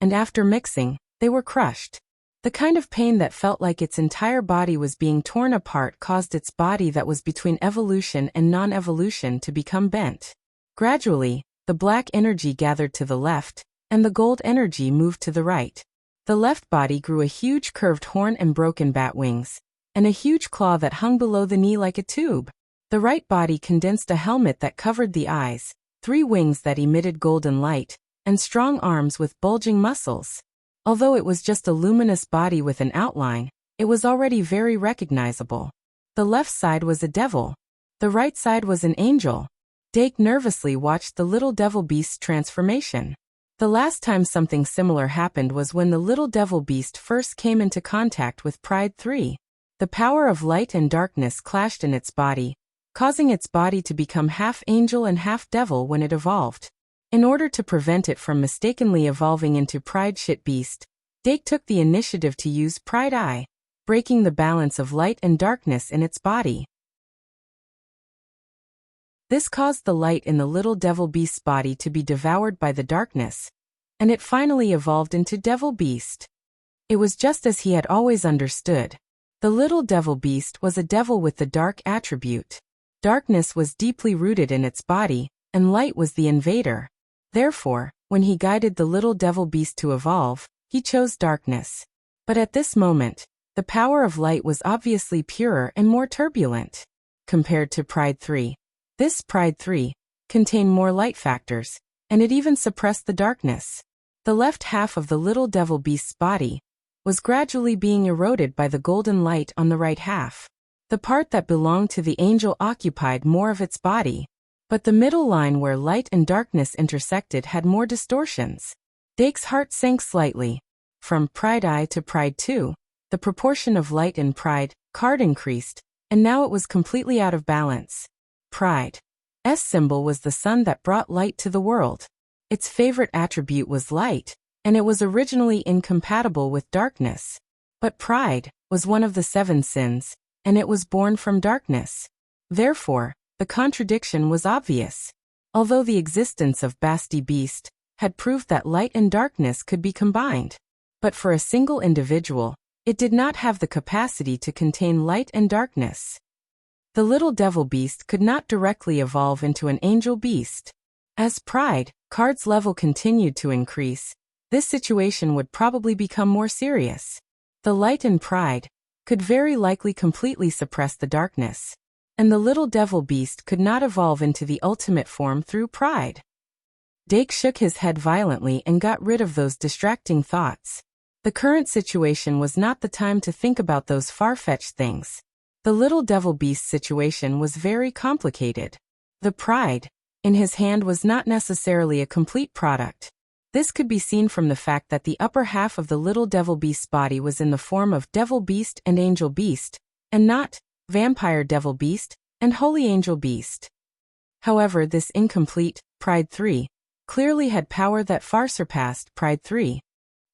and after mixing, they were crushed. The kind of pain that felt like its entire body was being torn apart caused its body that was between evolution and non-evolution to become bent. Gradually, the black energy gathered to the left, and the gold energy moved to the right. The left body grew a huge curved horn and broken bat wings, and a huge claw that hung below the knee like a tube. The right body condensed a helmet that covered the eyes, 3 wings that emitted golden light, and strong arms with bulging muscles. Although it was just a luminous body with an outline, it was already very recognizable. The left side was a devil. The right side was an angel. Dake nervously watched the little devil beast's transformation. The last time something similar happened was when the little devil beast first came into contact with Pride 3. The power of light and darkness clashed in its body, causing its body to become half angel and half devil when it evolved. In order to prevent it from mistakenly evolving into Pride Shit Beast, Dake took the initiative to use Pride Eye, breaking the balance of light and darkness in its body. This caused the light in the little devil beast's body to be devoured by the darkness, and it finally evolved into Devil Beast. It was just as he had always understood. The little devil beast was a devil with the dark attribute. Darkness was deeply rooted in its body, and light was the invader. Therefore, when he guided the little devil beast to evolve, he chose darkness. But at this moment, the power of light was obviously purer and more turbulent. Compared to Pride 3, this Pride 3 contained more light factors, and it even suppressed the darkness. The left half of the little devil beast's body was gradually being eroded by the golden light on the right half. The part that belonged to the angel occupied more of its body, but the middle line where light and darkness intersected had more distortions. Dake's heart sank slightly. From Pride Eye to Pride 2, the proportion of light in Pride card increased, and now it was completely out of balance. Pride's symbol was the sun that brought light to the world. Its favorite attribute was light, and it was originally incompatible with darkness. But pride was one of the 7 sins, and it was born from darkness. Therefore, the contradiction was obvious. Although the existence of Basti Beast had proved that light and darkness could be combined, but for a single individual, it did not have the capacity to contain light and darkness. The little devil beast could not directly evolve into an angel beast. As Pride card's level continued to increase, this situation would probably become more serious. The light in Pride could very likely completely suppress the darkness, and the little devil beast could not evolve into the ultimate form through Pride. Dake shook his head violently and got rid of those distracting thoughts. The current situation was not the time to think about those far-fetched things. The little devil beast situation was very complicated. The Pride in his hand was not necessarily a complete product. This could be seen from the fact that the upper half of the little devil beast's body was in the form of devil beast and angel beast, and not vampire devil beast and holy angel beast. However, this incomplete Pride 3 clearly had power that far surpassed Pride 3.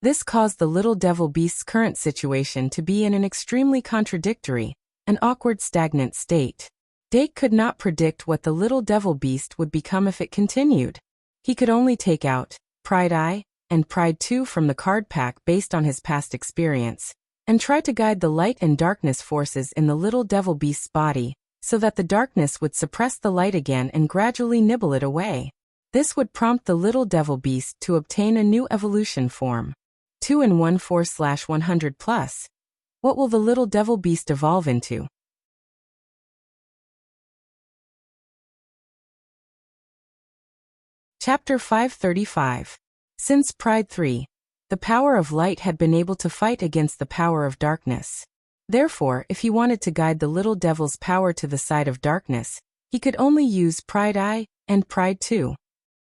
This caused the little devil beast's current situation to be in an extremely contradictory and awkward stagnant state. Dake could not predict what the little devil beast would become if it continued. He could only take out Pride Eye and Pride 2 from the card pack based on his past experience, and try to guide the light and darkness forces in the little devil beast's body, so that the darkness would suppress the light again and gradually nibble it away. This would prompt the little devil beast to obtain a new evolution form. 2-in-1/4/100+. What will the little devil beast evolve into? Chapter 535. Since Pride 3, the power of light had been able to fight against the power of darkness. Therefore, if he wanted to guide the little devil's power to the side of darkness, he could only use Pride I and Pride 2.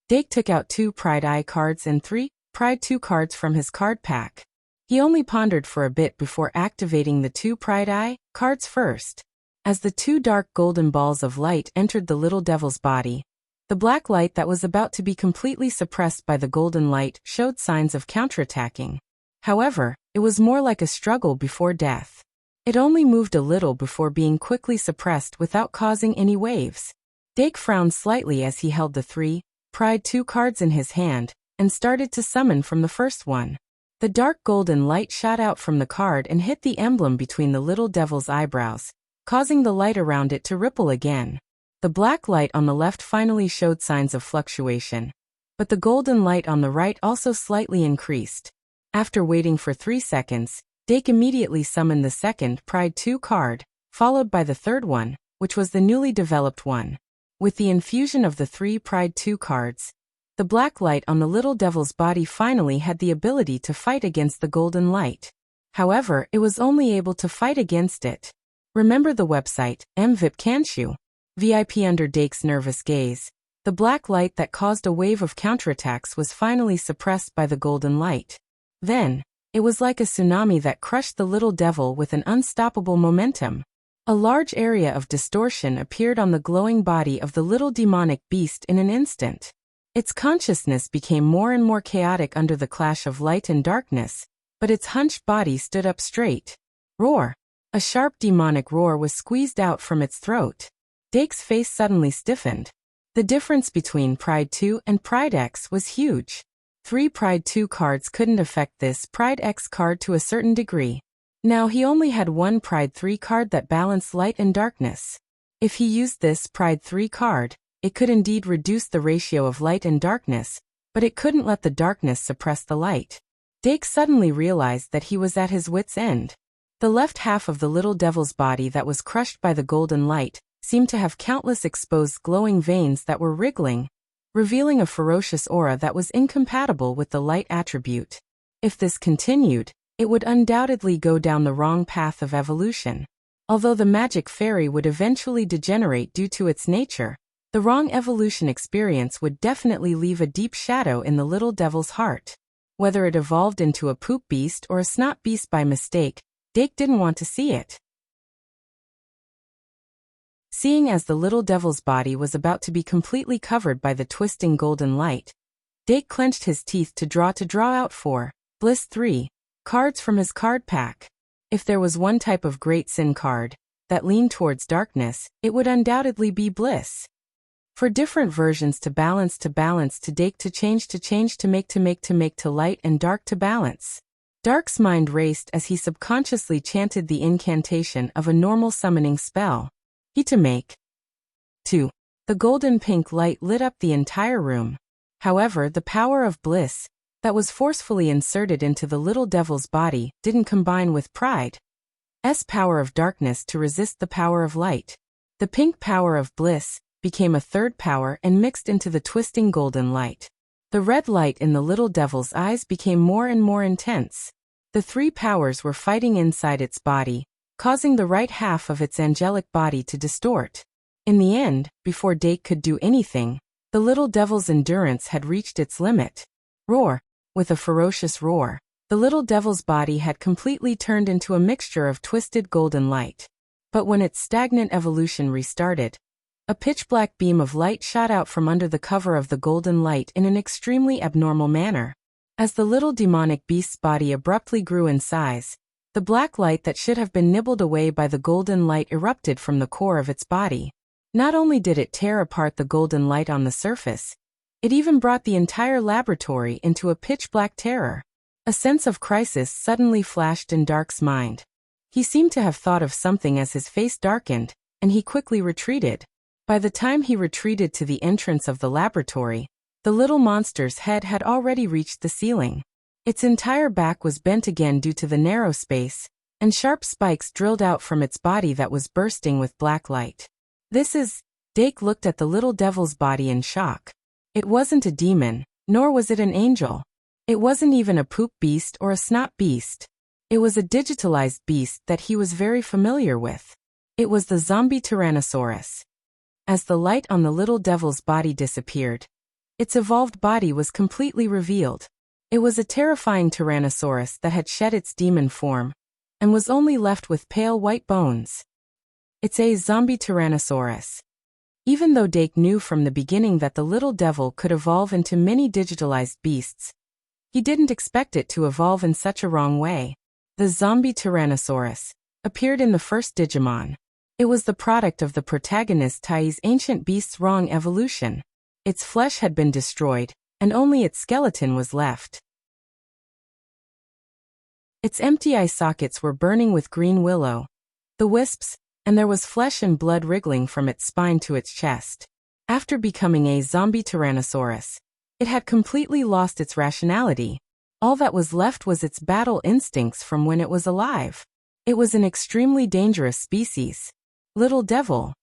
Dake took out 2 Pride I cards and 3 Pride 2 cards from his card pack. He only pondered for a bit before activating the 2 Pride I cards first. As the 2 dark golden balls of light entered the little devil's body, the black light that was about to be completely suppressed by the golden light showed signs of counterattacking. However, it was more like a struggle before death. It only moved a little before being quickly suppressed without causing any waves. Dake frowned slightly as he held the 3 Pride 2 cards in his hand, and started to summon from the first one. The dark golden light shot out from the card and hit the emblem between the little devil's eyebrows, causing the light around it to ripple again. The black light on the left finally showed signs of fluctuation, but the golden light on the right also slightly increased. After waiting for 3 seconds, Dake immediately summoned the second Pride 2 card, followed by the third one, which was the newly developed one. With the infusion of the 3 Pride 2 cards, the black light on the little devil's body finally had the ability to fight against the golden light. However, it was only able to fight against it. Remember the website, MVIP can't you? VIP. Under Dake's nervous gaze, the black light that caused a wave of counterattacks was finally suppressed by the golden light. Then, it was like a tsunami that crushed the little devil with an unstoppable momentum. A large area of distortion appeared on the glowing body of the little demonic beast in an instant. Its consciousness became more and more chaotic under the clash of light and darkness, but its hunched body stood up straight. Roar! A sharp demonic roar was squeezed out from its throat. Dake's face suddenly stiffened. The difference between Pride 2 and Pride X was huge. 3 Pride 2 cards couldn't affect this Pride X card to a certain degree. Now he only had 1 Pride 3 card that balanced light and darkness. If he used this Pride 3 card, it could indeed reduce the ratio of light and darkness, but it couldn't let the darkness suppress the light. Dake suddenly realized that he was at his wit's end. The left half of the little devil's body that was crushed by the golden light seemed to have countless exposed glowing veins that were wriggling, revealing a ferocious aura that was incompatible with the light attribute. If this continued, it would undoubtedly go down the wrong path of evolution. Although the magic fairy would eventually degenerate due to its nature, the wrong evolution experience would definitely leave a deep shadow in the little devil's heart. Whether it evolved into a poop beast or a snot beast by mistake, Dake didn't want to see it. Seeing as the little devil's body was about to be completely covered by the twisting golden light, Dake clenched his teeth to draw out 4 Bliss 3 cards from his card pack. If there was one type of great sin card that leaned towards darkness, it would undoubtedly be Bliss. For different versions to balance to Dake to change to make to light and dark to balance. Dark's mind raced as he subconsciously chanted the incantation of a normal summoning spell. He to make. 2. The golden pink light lit up the entire room. However, the power of bliss that was forcefully inserted into the little devil's body didn't combine with Pride's power of darkness to resist the power of light. The pink power of bliss became a third power and mixed into the twisting golden light. The red light in the little devil's eyes became more and more intense. The 3 powers were fighting inside its body, causing the right half of its angelic body to distort. In the end, before Dake could do anything, the little devil's endurance had reached its limit. Roar! With a ferocious roar, the little devil's body had completely turned into a mixture of twisted golden light. But when its stagnant evolution restarted, a pitch-black beam of light shot out from under the cover of the golden light in an extremely abnormal manner. As the little demonic beast's body abruptly grew in size, the black light that should have been nibbled away by the golden light erupted from the core of its body. Not only did it tear apart the golden light on the surface, it even brought the entire laboratory into a pitch-black terror. A sense of crisis suddenly flashed in Dark's mind. He seemed to have thought of something as his face darkened, and he quickly retreated. By the time he retreated to the entrance of the laboratory, the little monster's head had already reached the ceiling. Its entire back was bent again due to the narrow space, and sharp spikes drilled out from its body that was bursting with black light. Dake looked at the little devil's body in shock. It wasn't a demon, nor was it an angel. It wasn't even a poop beast or a snot beast. It was a digitalized beast that he was very familiar with. It was the zombie Tyrannosaurus. As the light on the little devil's body disappeared, its evolved body was completely revealed. It was a terrifying Tyrannosaurus that had shed its demon form, and was only left with pale white bones. It's a zombie Tyrannosaurus. Even though Dake knew from the beginning that the little devil could evolve into many digitalized beasts, he didn't expect it to evolve in such a wrong way. The zombie Tyrannosaurus appeared in the first Digimon. It was the product of the protagonist Tai's ancient beast's wrong evolution. Its flesh had been destroyed, and only its skeleton was left. Its empty eye sockets were burning with green willow, the wisps, and there was flesh and blood wriggling from its spine to its chest. After becoming a zombie Tyrannosaurus, it had completely lost its rationality. All that was left was its battle instincts from when it was alive. It was an extremely dangerous species. Little devil.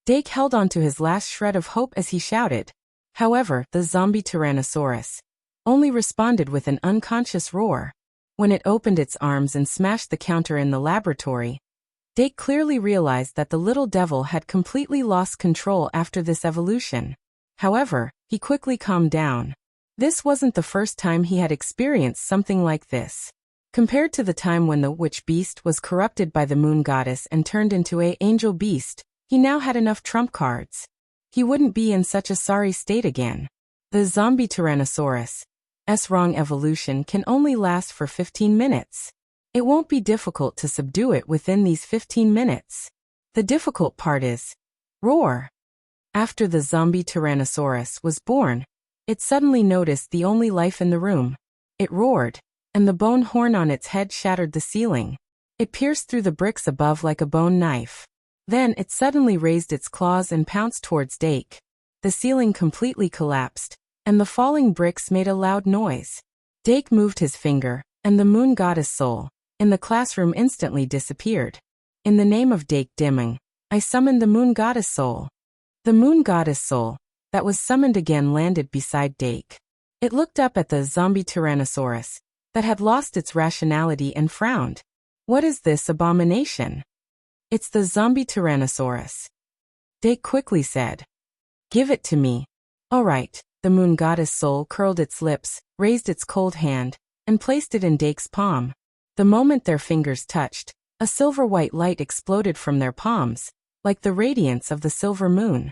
Dake held on to his last shred of hope as he shouted. However, the zombie Tyrannosaurus only responded with an unconscious roar. When it opened its arms and smashed the counter in the laboratory, Dake clearly realized that the little devil had completely lost control after this evolution. However, he quickly calmed down. This wasn't the first time he had experienced something like this. Compared to the time when the witch beast was corrupted by the moon goddess and turned into an angel beast, he now had enough trump cards. He wouldn't be in such a sorry state again. The zombie Tyrannosaurus' wrong evolution can only last for 15 minutes. It won't be difficult to subdue it within these 15 minutes. The difficult part is roar. After the zombie Tyrannosaurus was born, it suddenly noticed the only life in the room. It roared, and the bone horn on its head shattered the ceiling. It pierced through the bricks above like a bone knife. Then it suddenly raised its claws and pounced towards Dake. The ceiling completely collapsed, and the falling bricks made a loud noise. Dake moved his finger, and the moon goddess soul in the classroom instantly disappeared. In the name of Dake Dimming, I summoned the moon goddess soul. The moon goddess soul that was summoned again landed beside Dake. It looked up at the zombie Tyrannosaurus that had lost its rationality and frowned. What is this abomination? It's the zombie Tyrannosaurus. Dake quickly said. Give it to me. All right. The moon goddess soul curled its lips, raised its cold hand, and placed it in Dake's palm. The moment their fingers touched, a silver-white light exploded from their palms, like the radiance of the silver moon.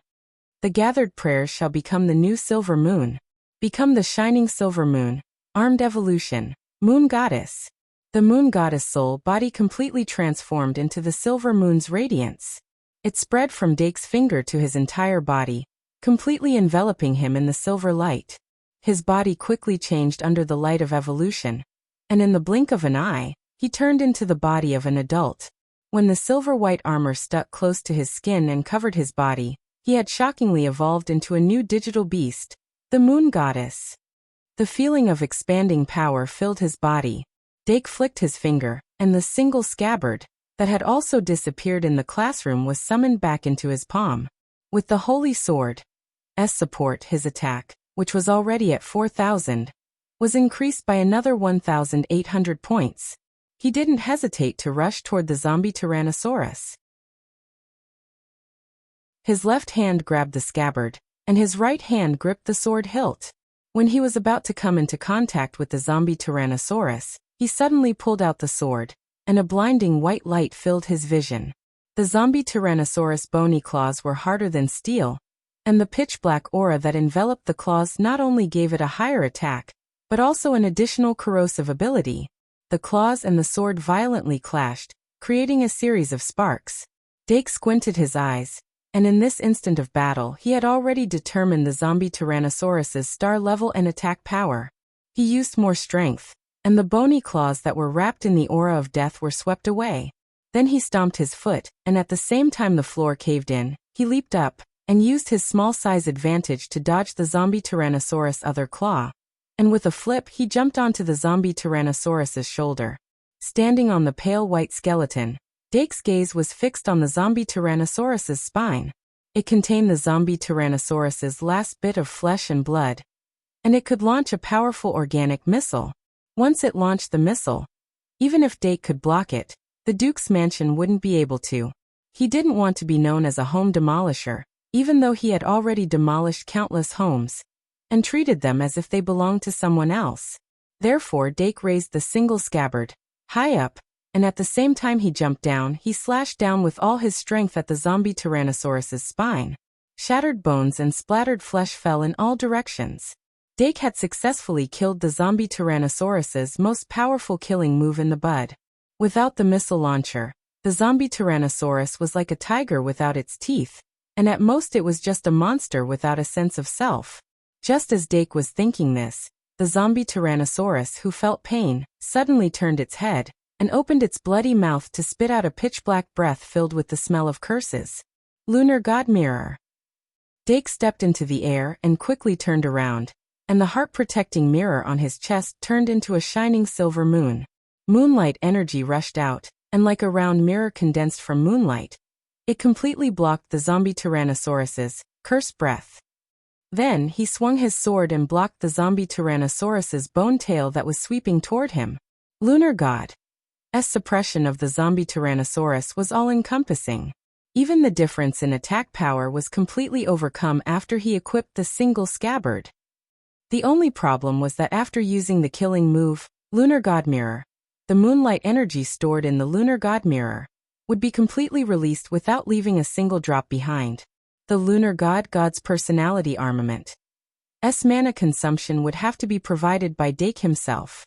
The gathered prayers shall become the new silver moon. Become the shining silver moon, armed evolution, moon goddess. The moon goddess soul body completely transformed into the silver moon's radiance. It spread from Dake's finger to his entire body, completely enveloping him in the silver light. His body quickly changed under the light of evolution, and in the blink of an eye, he turned into the body of an adult. When the silver-white armor stuck close to his skin and covered his body, he had shockingly evolved into a new digital beast, the moon goddess. The feeling of expanding power filled his body. Dake flicked his finger, and the single scabbard that had also disappeared in the classroom was summoned back into his palm. With the holy sword's support, his attack, which was already at 4,000, was increased by another 1,800 points. He didn't hesitate to rush toward the zombie Tyrannosaurus. His left hand grabbed the scabbard, and his right hand gripped the sword hilt. When he was about to come into contact with the zombie Tyrannosaurus, he suddenly pulled out the sword, and a blinding white light filled his vision. The zombie Tyrannosaurus bony claws were harder than steel, and the pitch-black aura that enveloped the claws not only gave it a higher attack, but also an additional corrosive ability. The claws and the sword violently clashed, creating a series of sparks. Dake squinted his eyes, and in this instant of battle he had already determined the zombie Tyrannosaurus's star level and attack power. He used more strength, and the bony claws that were wrapped in the aura of death were swept away. Then he stomped his foot, and at the same time the floor caved in, he leaped up, and used his small size advantage to dodge the zombie Tyrannosaurus' other claw. And with a flip he jumped onto the zombie Tyrannosaurus's shoulder. Standing on the pale white skeleton, Dake's gaze was fixed on the zombie Tyrannosaurus's spine. It contained the zombie Tyrannosaurus's last bit of flesh and blood. And it could launch a powerful organic missile. Once it launched the missile, even if Dake could block it, the Duke's mansion wouldn't be able to. He didn't want to be known as a home demolisher, even though he had already demolished countless homes, and treated them as if they belonged to someone else. Therefore Dake raised the single scabbard high up, and at the same time he jumped down, he slashed down with all his strength at the zombie Tyrannosaurus's spine. Shattered bones and splattered flesh fell in all directions. Dake had successfully killed the zombie Tyrannosaurus's most powerful killing move in the bud. Without the missile launcher, the zombie Tyrannosaurus was like a tiger without its teeth, and at most it was just a monster without a sense of self. Just as Dake was thinking this, the zombie Tyrannosaurus, who felt pain, suddenly turned its head, and opened its bloody mouth to spit out a pitch-black breath filled with the smell of curses. Lunar God Mirror. Dake stepped into the air and quickly turned around, and the heart-protecting mirror on his chest turned into a shining silver moon. Moonlight energy rushed out, and like a round mirror condensed from moonlight, it completely blocked the zombie Tyrannosaurus's cursed breath. Then he swung his sword and blocked the zombie Tyrannosaurus's bone tail that was sweeping toward him. Lunar God's suppression of the zombie Tyrannosaurus was all-encompassing. Even the difference in attack power was completely overcome after he equipped the single scabbard. The only problem was that after using the killing move, Lunar God Mirror, the moonlight energy stored in the Lunar God Mirror would be completely released without leaving a single drop behind. The Lunar God's personality armament. Mana consumption would have to be provided by Dake himself.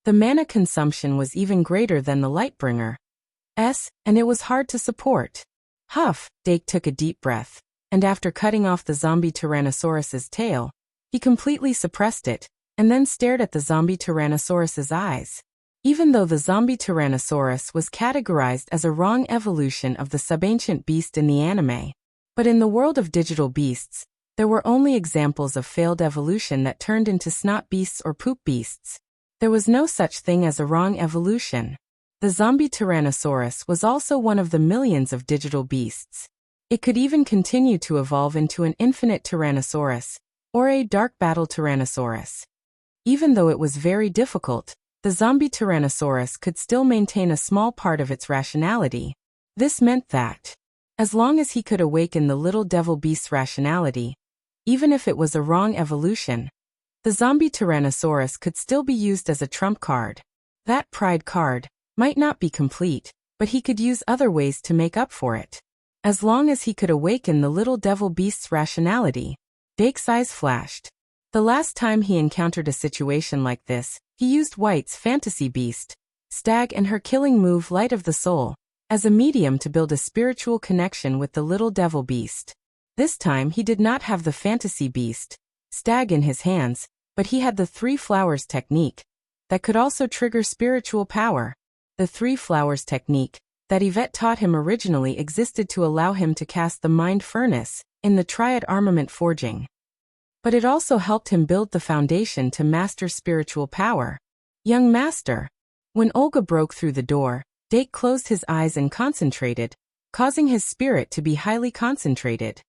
The mana consumption was even greater than the Lightbringer's, and it was hard to support. Huff, Dake took a deep breath, and after cutting off the zombie Tyrannosaurus's tail, he completely suppressed it, and then stared at the zombie Tyrannosaurus's eyes. Even though the zombie Tyrannosaurus was categorized as a wrong evolution of the subancient beast in the anime, but in the world of digital beasts, there were only examples of failed evolution that turned into snot beasts or poop beasts. There was no such thing as a wrong evolution. The zombie Tyrannosaurus was also one of the millions of digital beasts. It could even continue to evolve into an infinite Tyrannosaurus, or a dark battle Tyrannosaurus. Even though it was very difficult, the zombie Tyrannosaurus could still maintain a small part of its rationality. This meant that, as long as he could awaken the little devil beast's rationality, even if it was a wrong evolution, the zombie Tyrannosaurus could still be used as a trump card. That pride card might not be complete, but he could use other ways to make up for it. As long as he could awaken the little devil beast's rationality. Dake's eyes flashed. The last time he encountered a situation like this, he used White's fantasy beast, Stag, and her killing move Light of the Soul, as a medium to build a spiritual connection with the little devil beast. This time he did not have the fantasy beast, Stag, in his hands, but he had the Three Flowers technique, that could also trigger spiritual power. The Three Flowers technique, that Yvette taught him originally, existed to allow him to cast the Mind Furnace in the Triad armament forging. But it also helped him build the foundation to master spiritual power. Young master. When Olga broke through the door, Dake closed his eyes and concentrated, causing his spirit to be highly concentrated.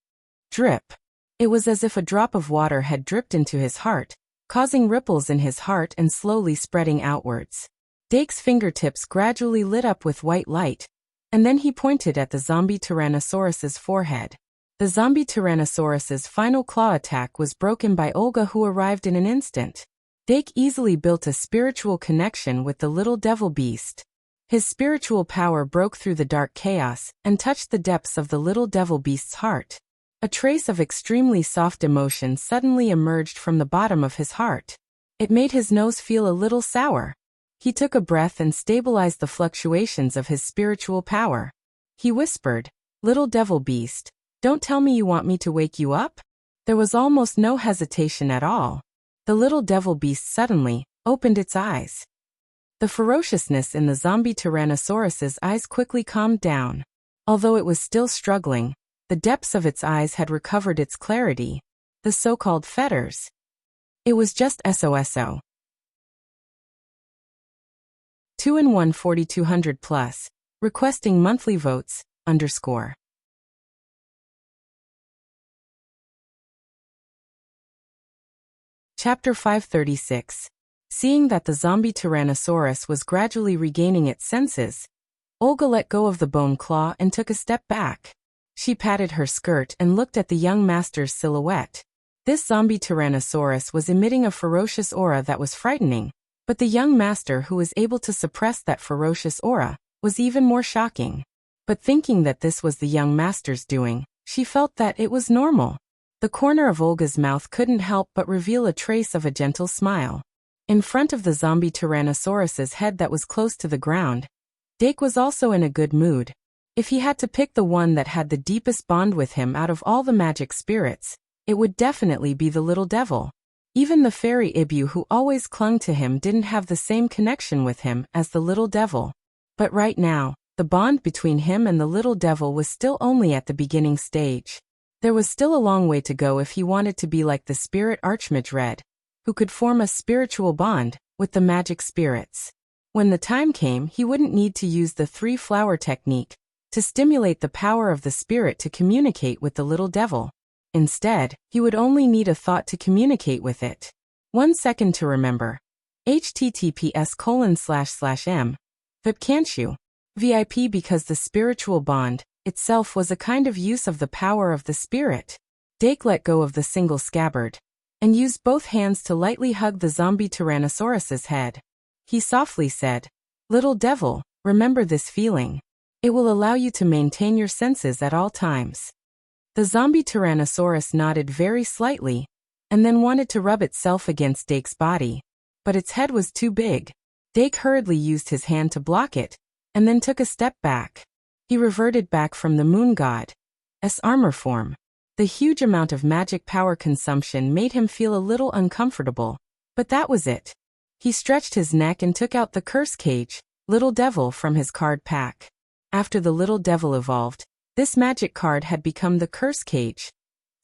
Drip. It was as if a drop of water had dripped into his heart, causing ripples in his heart and slowly spreading outwards. Dake's fingertips gradually lit up with white light, and then he pointed at the zombie Tyrannosaurus's forehead. The zombie Tyrannosaurus's final claw attack was broken by Olga, who arrived in an instant. Dake easily built a spiritual connection with the little devil beast. His spiritual power broke through the dark chaos and touched the depths of the little devil beast's heart. A trace of extremely soft emotion suddenly emerged from the bottom of his heart. It made his nose feel a little sour. He took a breath and stabilized the fluctuations of his spiritual power. He whispered, "Little devil beast, don't tell me you want me to wake you up?" There was almost no hesitation at all. The little devil beast suddenly opened its eyes. The ferociousness in the zombie Tyrannosaurus's eyes quickly calmed down. Although it was still struggling, the depths of its eyes had recovered its clarity, the so-called fetters. It was just SOSO. 2-in-1 4200 plus. Requesting monthly votes, _. Chapter 536. Seeing that the zombie Tyrannosaurus was gradually regaining its senses, Olga let go of the bone claw and took a step back. She patted her skirt and looked at the young master's silhouette. This zombie Tyrannosaurus was emitting a ferocious aura that was frightening, but the young master who was able to suppress that ferocious aura was even more shocking. But thinking that this was the young master's doing, she felt that it was normal. The corner of Olga's mouth couldn't help but reveal a trace of a gentle smile. In front of the zombie Tyrannosaurus's head that was close to the ground, Dake was also in a good mood. If he had to pick the one that had the deepest bond with him out of all the magic spirits, it would definitely be the little devil. Even the fairy Ibu who always clung to him didn't have the same connection with him as the little devil. But right now, the bond between him and the little devil was still only at the beginning stage. There was still a long way to go if he wanted to be like the spirit Archmage Red, who could form a spiritual bond with the magic spirits. When the time came, he wouldn't need to use the three-flower technique to stimulate the power of the spirit to communicate with the little devil. Instead, he would only need a thought to communicate with it. 1 second to remember. https://m. But can't you? VIP because the spiritual bond itself was a kind of use of the power of the spirit. Dake let go of the single scabbard and used both hands to lightly hug the zombie Tyrannosaurus's head. He softly said, "Little devil, remember this feeling. It will allow you to maintain your senses at all times." The zombie Tyrannosaurus nodded very slightly, and then wanted to rub itself against Dake's body. But its head was too big. Dake hurriedly used his hand to block it, and then took a step back. He reverted back from the moon god's armor form. The huge amount of magic power consumption made him feel a little uncomfortable, but that was it. He stretched his neck and took out the curse cage, Little Devil, from his card pack. After the Little Devil evolved, this magic card had become the curse cage,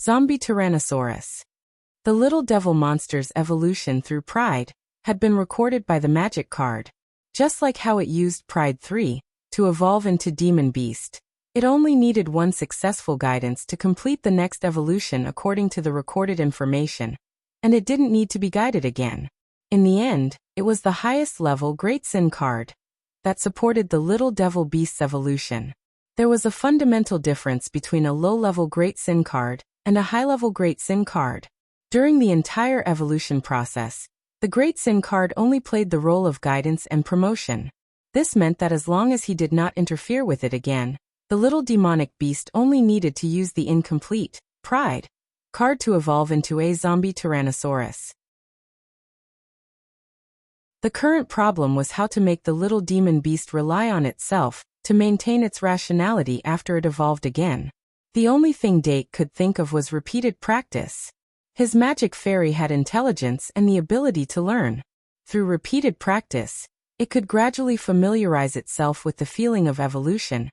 Zombie Tyrannosaurus. The Little Devil monster's evolution through Pride had been recorded by the magic card. Just like how it used Pride 3 to evolve into Demon Beast, it only needed one successful guidance to complete the next evolution according to the recorded information, and it didn't need to be guided again. In the end, it was the highest level Great Sin card that supported the Little Devil Beast's evolution. There was a fundamental difference between a low-level Great Sin card and a high-level Great Sin card. During the entire evolution process, the Great Sin card only played the role of guidance and promotion. This meant that as long as he did not interfere with it again, the little demonic beast only needed to use the incomplete Pride card to evolve into a zombie Tyrannosaurus. The current problem was how to make the little demon beast rely on itself to maintain its rationality after it evolved again. The only thing Dake could think of was repeated practice. His magic fairy had intelligence and the ability to learn. Through repeated practice, it could gradually familiarize itself with the feeling of evolution,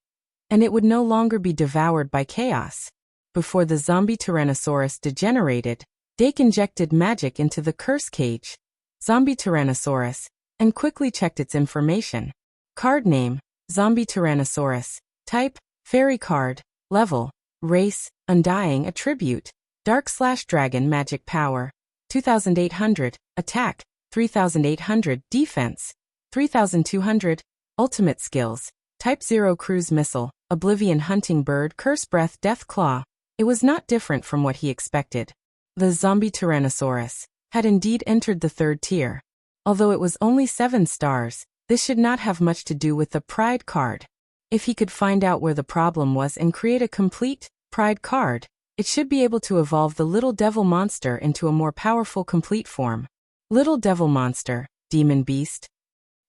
and it would no longer be devoured by chaos. Before the zombie Tyrannosaurus degenerated, Dake injected magic into the curse cage, Zombie Tyrannosaurus, and quickly checked its information. Card name, Zombie Tyrannosaurus. Type, Fairy card. Level, Race, Undying. Attribute, Dark/Dragon. Magic power, 2800. Attack, 3800. Defense, 3200. Ultimate skills, Type 0 Cruise Missile, Oblivion Hunting Bird. Curse Breath. Death Claw. It was not different from what he expected. The zombie Tyrannosaurus had indeed entered the third tier. Although it was only 7 stars, this should not have much to do with the Pride card. If he could find out where the problem was and create a complete Pride card, it should be able to evolve the Little Devil monster into a more powerful complete form. Little Devil monster, Demon Beast.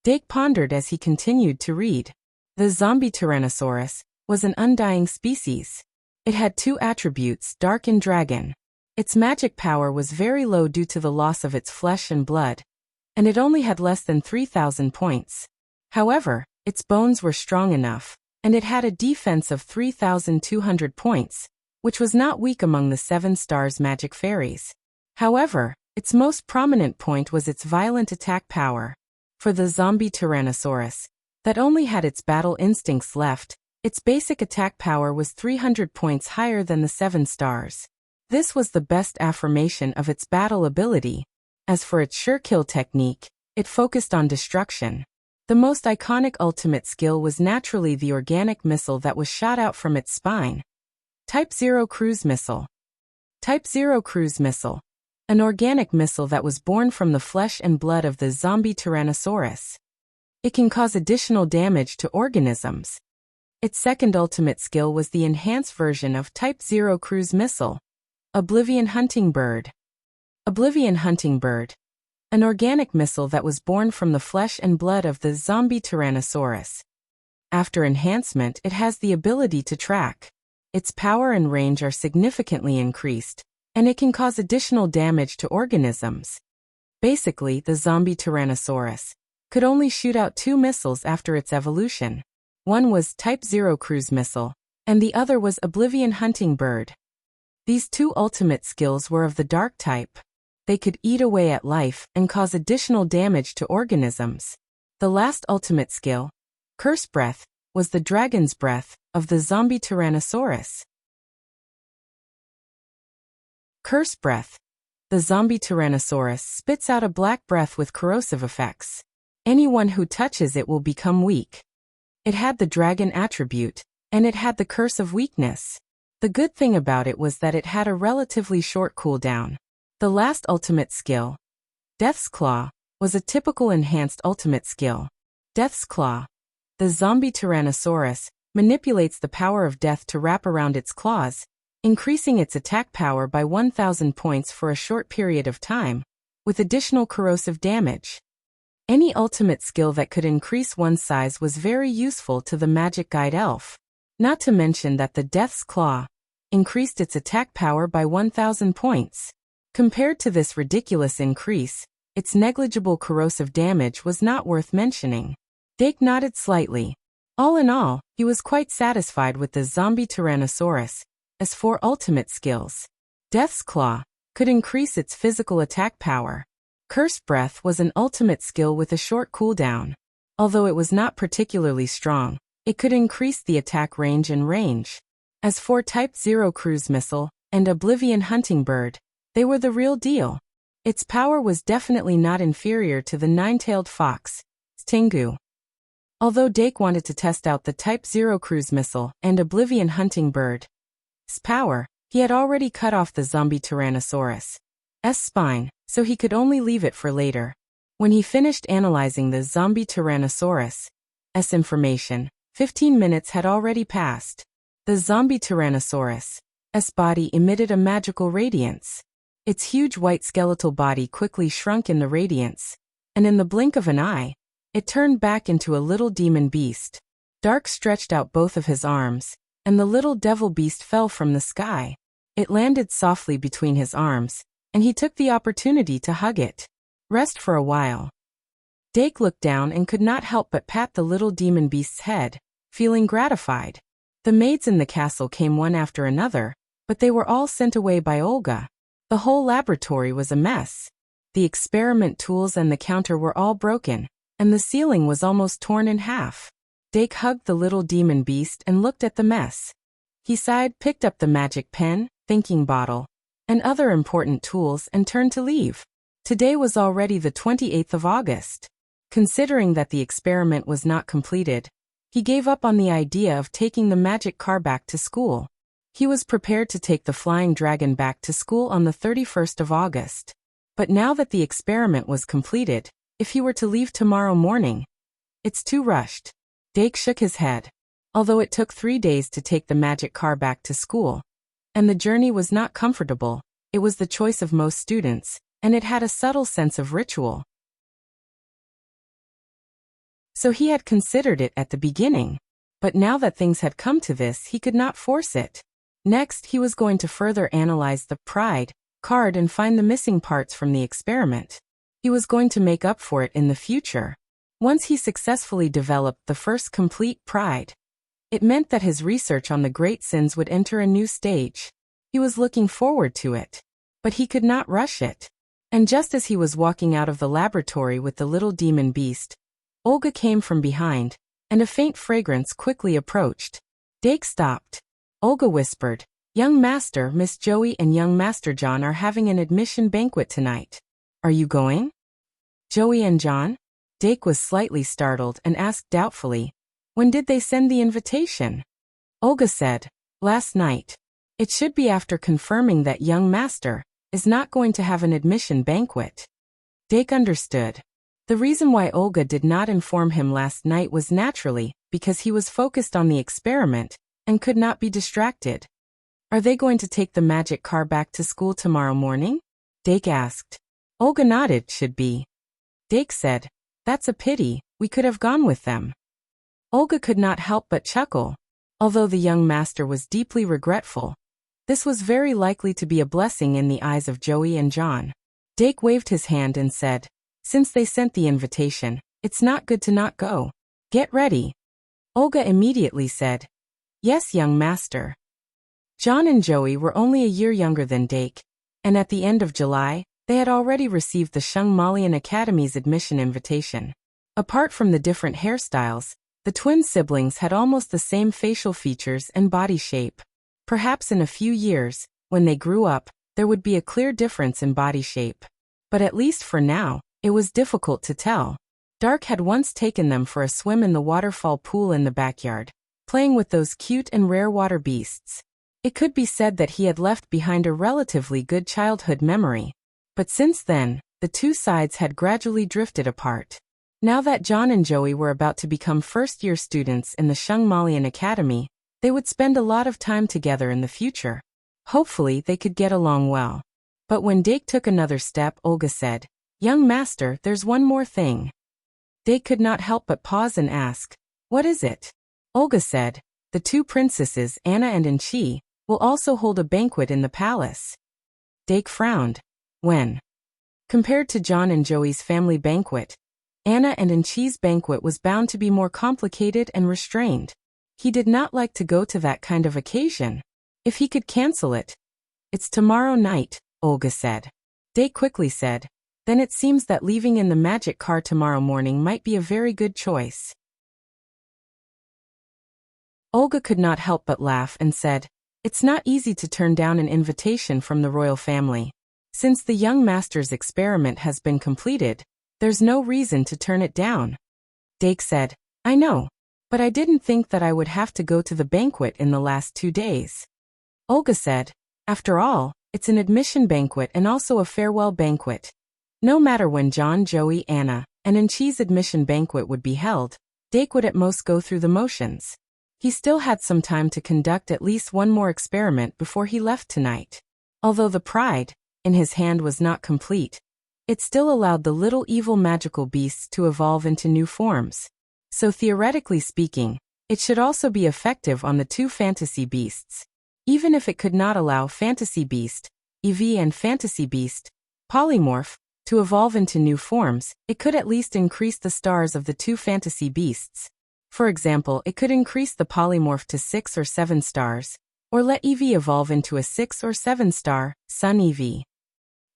Dake pondered as he continued to read. The zombie Tyrannosaurus was an undying species. It had 2 attributes, Dark and Dragon. Its magic power was very low due to the loss of its flesh and blood, and it only had less than 3,000 points. However, its bones were strong enough, and it had a defense of 3,200 points, which was not weak among the 7 stars magic fairies. However, its most prominent point was its violent attack power. For the zombie Tyrannosaurus, that only had its battle instincts left, its basic attack power was 300 points higher than the 7 stars. This was the best affirmation of its battle ability. As for its sure kill technique, it focused on destruction. The most iconic ultimate skill was naturally the organic missile that was shot out from its spine. Type 0 Cruise Missile. Type 0 Cruise Missile. An organic missile that was born from the flesh and blood of the zombie Tyrannosaurus. It can cause additional damage to organisms. Its second ultimate skill was the enhanced version of Type 0 Cruise Missile. Oblivion Hunting Bird. Oblivion Hunting Bird. An organic missile that was born from the flesh and blood of the zombie Tyrannosaurus. After enhancement, it has the ability to track. Its power and range are significantly increased, and it can cause additional damage to organisms. Basically, the zombie Tyrannosaurus could only shoot out 2 missiles after its evolution. One was Type 0 Cruise Missile, and the other was Oblivion Hunting Bird. These 2 ultimate skills were of the dark type. They could eat away at life and cause additional damage to organisms. The last ultimate skill, Curse Breath, was the dragon's breath of the zombie Tyrannosaurus. Curse Breath. The zombie Tyrannosaurus spits out a black breath with corrosive effects. Anyone who touches it will become weak. It had the dragon attribute, and it had the curse of weakness. The good thing about it was that it had a relatively short cooldown. The last ultimate skill, Death's Claw, was a typical enhanced ultimate skill. Death's Claw. The zombie Tyrannosaurus manipulates the power of death to wrap around its claws, increasing its attack power by 1,000 points for a short period of time, with additional corrosive damage. Any ultimate skill that could increase one's size was very useful to the magic guide elf. Not to mention that the Death's Claw increased its attack power by 1,000 points. Compared to this ridiculous increase, its negligible corrosive damage was not worth mentioning. Dake nodded slightly. All in all, he was quite satisfied with the zombie Tyrannosaurus. As for ultimate skills, Death's Claw could increase its physical attack power. Curse Breath was an ultimate skill with a short cooldown. Although it was not particularly strong, it could increase the attack range and range. As for Type 0 Cruise Missile and Oblivion Hunting Bird, they were the real deal. Its power was definitely not inferior to the 9-tailed fox, Tengu. Although Dake wanted to test out the Type 0 Cruise Missile and Oblivion Hunting Bird's power, he had already cut off the zombie Tyrannosaurus' spine, so he could only leave it for later. When he finished analyzing the zombie Tyrannosaurus' information, 15 minutes had already passed. The zombie Tyrannosaurus' body emitted a magical radiance. Its huge white skeletal body quickly shrunk in the radiance, and in the blink of an eye, it turned back into a little demon beast. Dark stretched out both of his arms, and the little devil beast fell from the sky. It landed softly between his arms, and he took the opportunity to hug it. Rest for a while. Dake looked down and could not help but pat the little demon beast's head, feeling gratified. The maids in the castle came one after another, but they were all sent away by Olga. The whole laboratory was a mess. The experiment tools and the counter were all broken, and the ceiling was almost torn in half. Dake hugged the little demon beast and looked at the mess. He sighed, picked up the magic pen, thinking bottle, and other important tools and turned to leave. Today was already the 28th of August. Considering that the experiment was not completed, he gave up on the idea of taking the magic car back to school. He was prepared to take the flying dragon back to school on the 31st of August. But now that the experiment was completed, if he were to leave tomorrow morning, it's too rushed. Dake shook his head. Although it took 3 days to take the magic car back to school, and the journey was not comfortable, it was the choice of most students, and it had a subtle sense of ritual. So he had considered it at the beginning. But now that things had come to this, he could not force it. Next, he was going to further analyze the pride card and find the missing parts from the experiment. He was going to make up for it in the future. Once he successfully developed the first complete pride, it meant that his research on the great sins would enter a new stage. He was looking forward to it. But he could not rush it. And just as he was walking out of the laboratory with the little demon beast, Olga came from behind, and a faint fragrance quickly approached. Dake stopped. Olga whispered, "Young Master, Miss Joey and young Master John are having an admission banquet tonight. Are you going?" Joey and John? Dake was slightly startled and asked doubtfully, "When did they send the invitation?" Olga said, "Last night. It should be after confirming that young Master is not going to have an admission banquet." Dake understood. The reason why Olga did not inform him last night was naturally because he was focused on the experiment and could not be distracted. "Are they going to take the magic car back to school tomorrow morning?" Dake asked. Olga nodded, "Should be." Dake said, "That's a pity, we could have gone with them." Olga could not help but chuckle. Although the young master was deeply regretful, this was very likely to be a blessing in the eyes of Joey and John. Dake waved his hand and said, "Since they sent the invitation, it's not good to not go. Get ready." Olga immediately said, "Yes, young master." John and Joey were only a year younger than Dake, and at the end of July, they had already received the Shungmalian Academy's admission invitation. Apart from the different hairstyles, the twin siblings had almost the same facial features and body shape. Perhaps in a few years, when they grew up, there would be a clear difference in body shape. But at least for now, it was difficult to tell. Dark had once taken them for a swim in the waterfall pool in the backyard, playing with those cute and rare water beasts. It could be said that he had left behind a relatively good childhood memory. But since then, the two sides had gradually drifted apart. Now that John and Joey were about to become first-year students in the Shungmalian Academy, they would spend a lot of time together in the future. Hopefully they could get along well. But when Dake took another step, Olga said, "Young master, there's one more thing." Dake could not help but pause and ask, "What is it?" Olga said, "The two princesses, Anna and Anchi, will also hold a banquet in the palace." Dake frowned. When compared to John and Joey's family banquet, Anna and Anchi's banquet was bound to be more complicated and restrained. He did not like to go to that kind of occasion. If he could cancel it. "It's tomorrow night," Olga said. Dake quickly said, "Then it seems that leaving in the magic car tomorrow morning might be a very good choice." Olga could not help but laugh and said, "It's not easy to turn down an invitation from the royal family. Since the young master's experiment has been completed, there's no reason to turn it down." Dake said, "I know, but I didn't think that I would have to go to the banquet in the last 2 days." Olga said, "After all, it's an admission banquet and also a farewell banquet. No matter when John, Joey, Anna, and Anchi's admission banquet would be held, Dake would at most go through the motions. He still had some time to conduct at least one more experiment before he left tonight. Although the pride in his hand was not complete, it still allowed the little evil magical beasts to evolve into new forms. So theoretically speaking, it should also be effective on the two fantasy beasts. Even if it could not allow Fantasy Beast, EV and Fantasy Beast, Polymorph, to evolve into new forms, it could at least increase the stars of the two fantasy beasts. For example, it could increase the polymorph to 6 or 7 stars, or let EV evolve into a 6 or 7 star, Sun EV.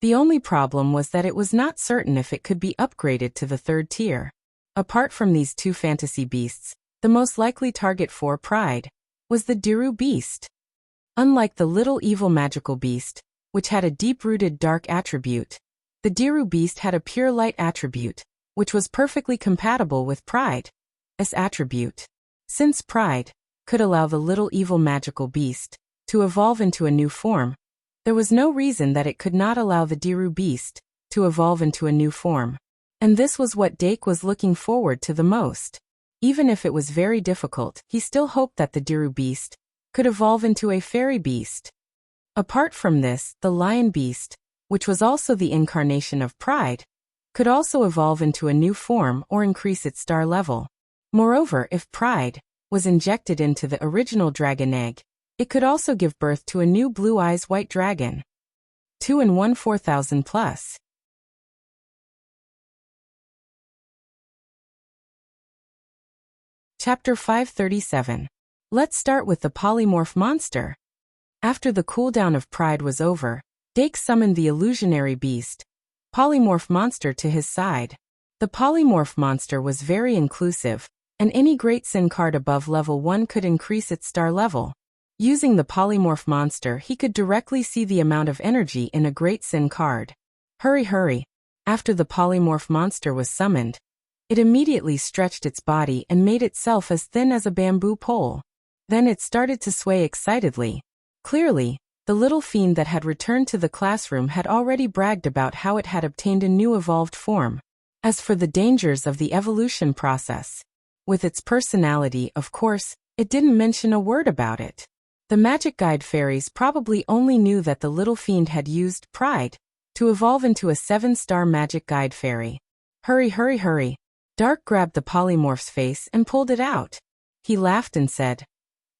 The only problem was that it was not certain if it could be upgraded to the 3rd tier. Apart from these two fantasy beasts, the most likely target for Pride was the Diru beast. Unlike the little evil magical beast, which had a deep-rooted dark attribute, the Diru beast had a pure light attribute, which was perfectly compatible with Pride. This attribute, since Pride could allow the little evil magical beast to evolve into a new form, there was no reason that it could not allow the Diru beast to evolve into a new form. And this was what Dake was looking forward to the most. Even if it was very difficult, he still hoped that the Diru beast could evolve into a fairy beast. Apart from this, the lion beast, which was also the incarnation of Pride, could also evolve into a new form or increase its star level. Moreover, if Pride was injected into the original dragon egg, it could also give birth to a new blue eyes white dragon. 2 and 1 4,000 plus. Chapter 537. Let's start with the polymorph monster. After the cooldown of pride was over, Dake summoned the illusionary beast, polymorph monster, to his side. The polymorph monster was very inclusive, and any Great Sin card above level 1 could increase its star level. Using the polymorph monster, he could directly see the amount of energy in a Great Sin card. Hurry. After the polymorph monster was summoned, it immediately stretched its body and made itself as thin as a bamboo pole. Then it started to sway excitedly. Clearly, the little fiend that had returned to the classroom had already bragged about how it had obtained a new evolved form. As for the dangers of the evolution process, with its personality, of course, it didn't mention a word about it. The magic guide fairies probably only knew that the little fiend had used pride to evolve into a 7-star magic guide fairy. Hurry. Dark grabbed the polymorph's face and pulled it out. He laughed and said,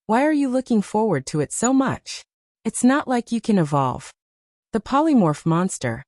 "Why are you looking forward to it so much? It's not like you can evolve." The polymorph monster.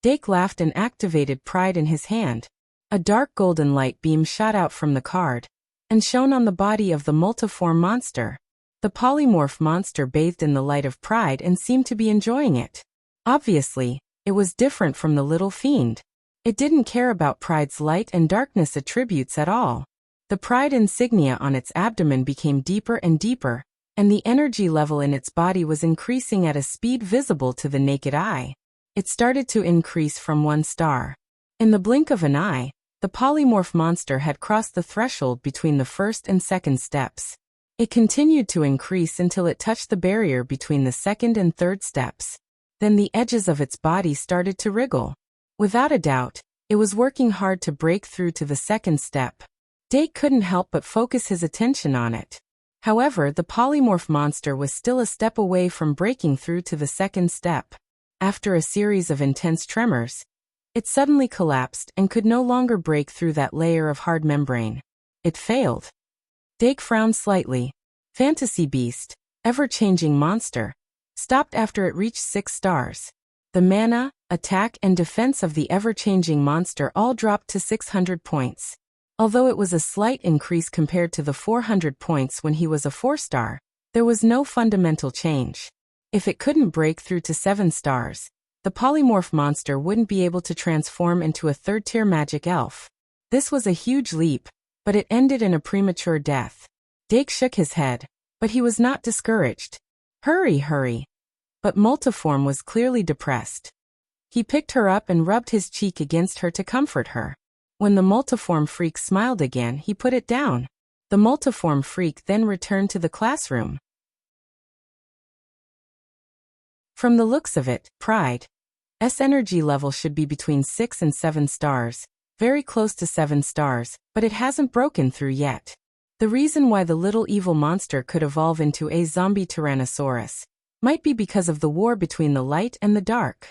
Dake laughed and activated pride in his hand. A dark golden light beam shot out from the card and shone on the body of the multiform monster. The polymorph monster bathed in the light of pride and seemed to be enjoying it. Obviously, it was different from the little fiend. It didn't care about pride's light and darkness attributes at all. The pride insignia on its abdomen became deeper and deeper, and the energy level in its body was increasing at a speed visible to the naked eye. It started to increase from 1 star. In the blink of an eye, the polymorph monster had crossed the threshold between the first and second steps. It continued to increase until it touched the barrier between the second and third steps. Then the edges of its body started to wriggle. Without a doubt, it was working hard to break through to the second step. Dake couldn't help but focus his attention on it. However, the polymorph monster was still a step away from breaking through to the second step. After a series of intense tremors, it suddenly collapsed and could no longer break through that layer of hard membrane. It failed. Dake frowned slightly. Fantasy beast, ever-changing monster, stopped after it reached 6 stars. The mana, attack, and defense of the ever-changing monster all dropped to 600 points. Although it was a slight increase compared to the 400 points when he was a 4-star, there was no fundamental change. If it couldn't break through to 7 stars, the polymorph monster wouldn't be able to transform into a 3rd-tier magic elf. This was a huge leap, but it ended in a premature death. Dake shook his head, but he was not discouraged. Hurry. But Multiform was clearly depressed. He picked her up and rubbed his cheek against her to comfort her. When the Multiform freak smiled again, he put it down. The Multiform freak then returned to the classroom. From the looks of it, Pride's energy level should be between 6 and 7 stars, very close to 7 stars, but it hasn't broken through yet. The reason why the little evil monster could evolve into a zombie Tyrannosaurus might be because of the war between the light and the dark.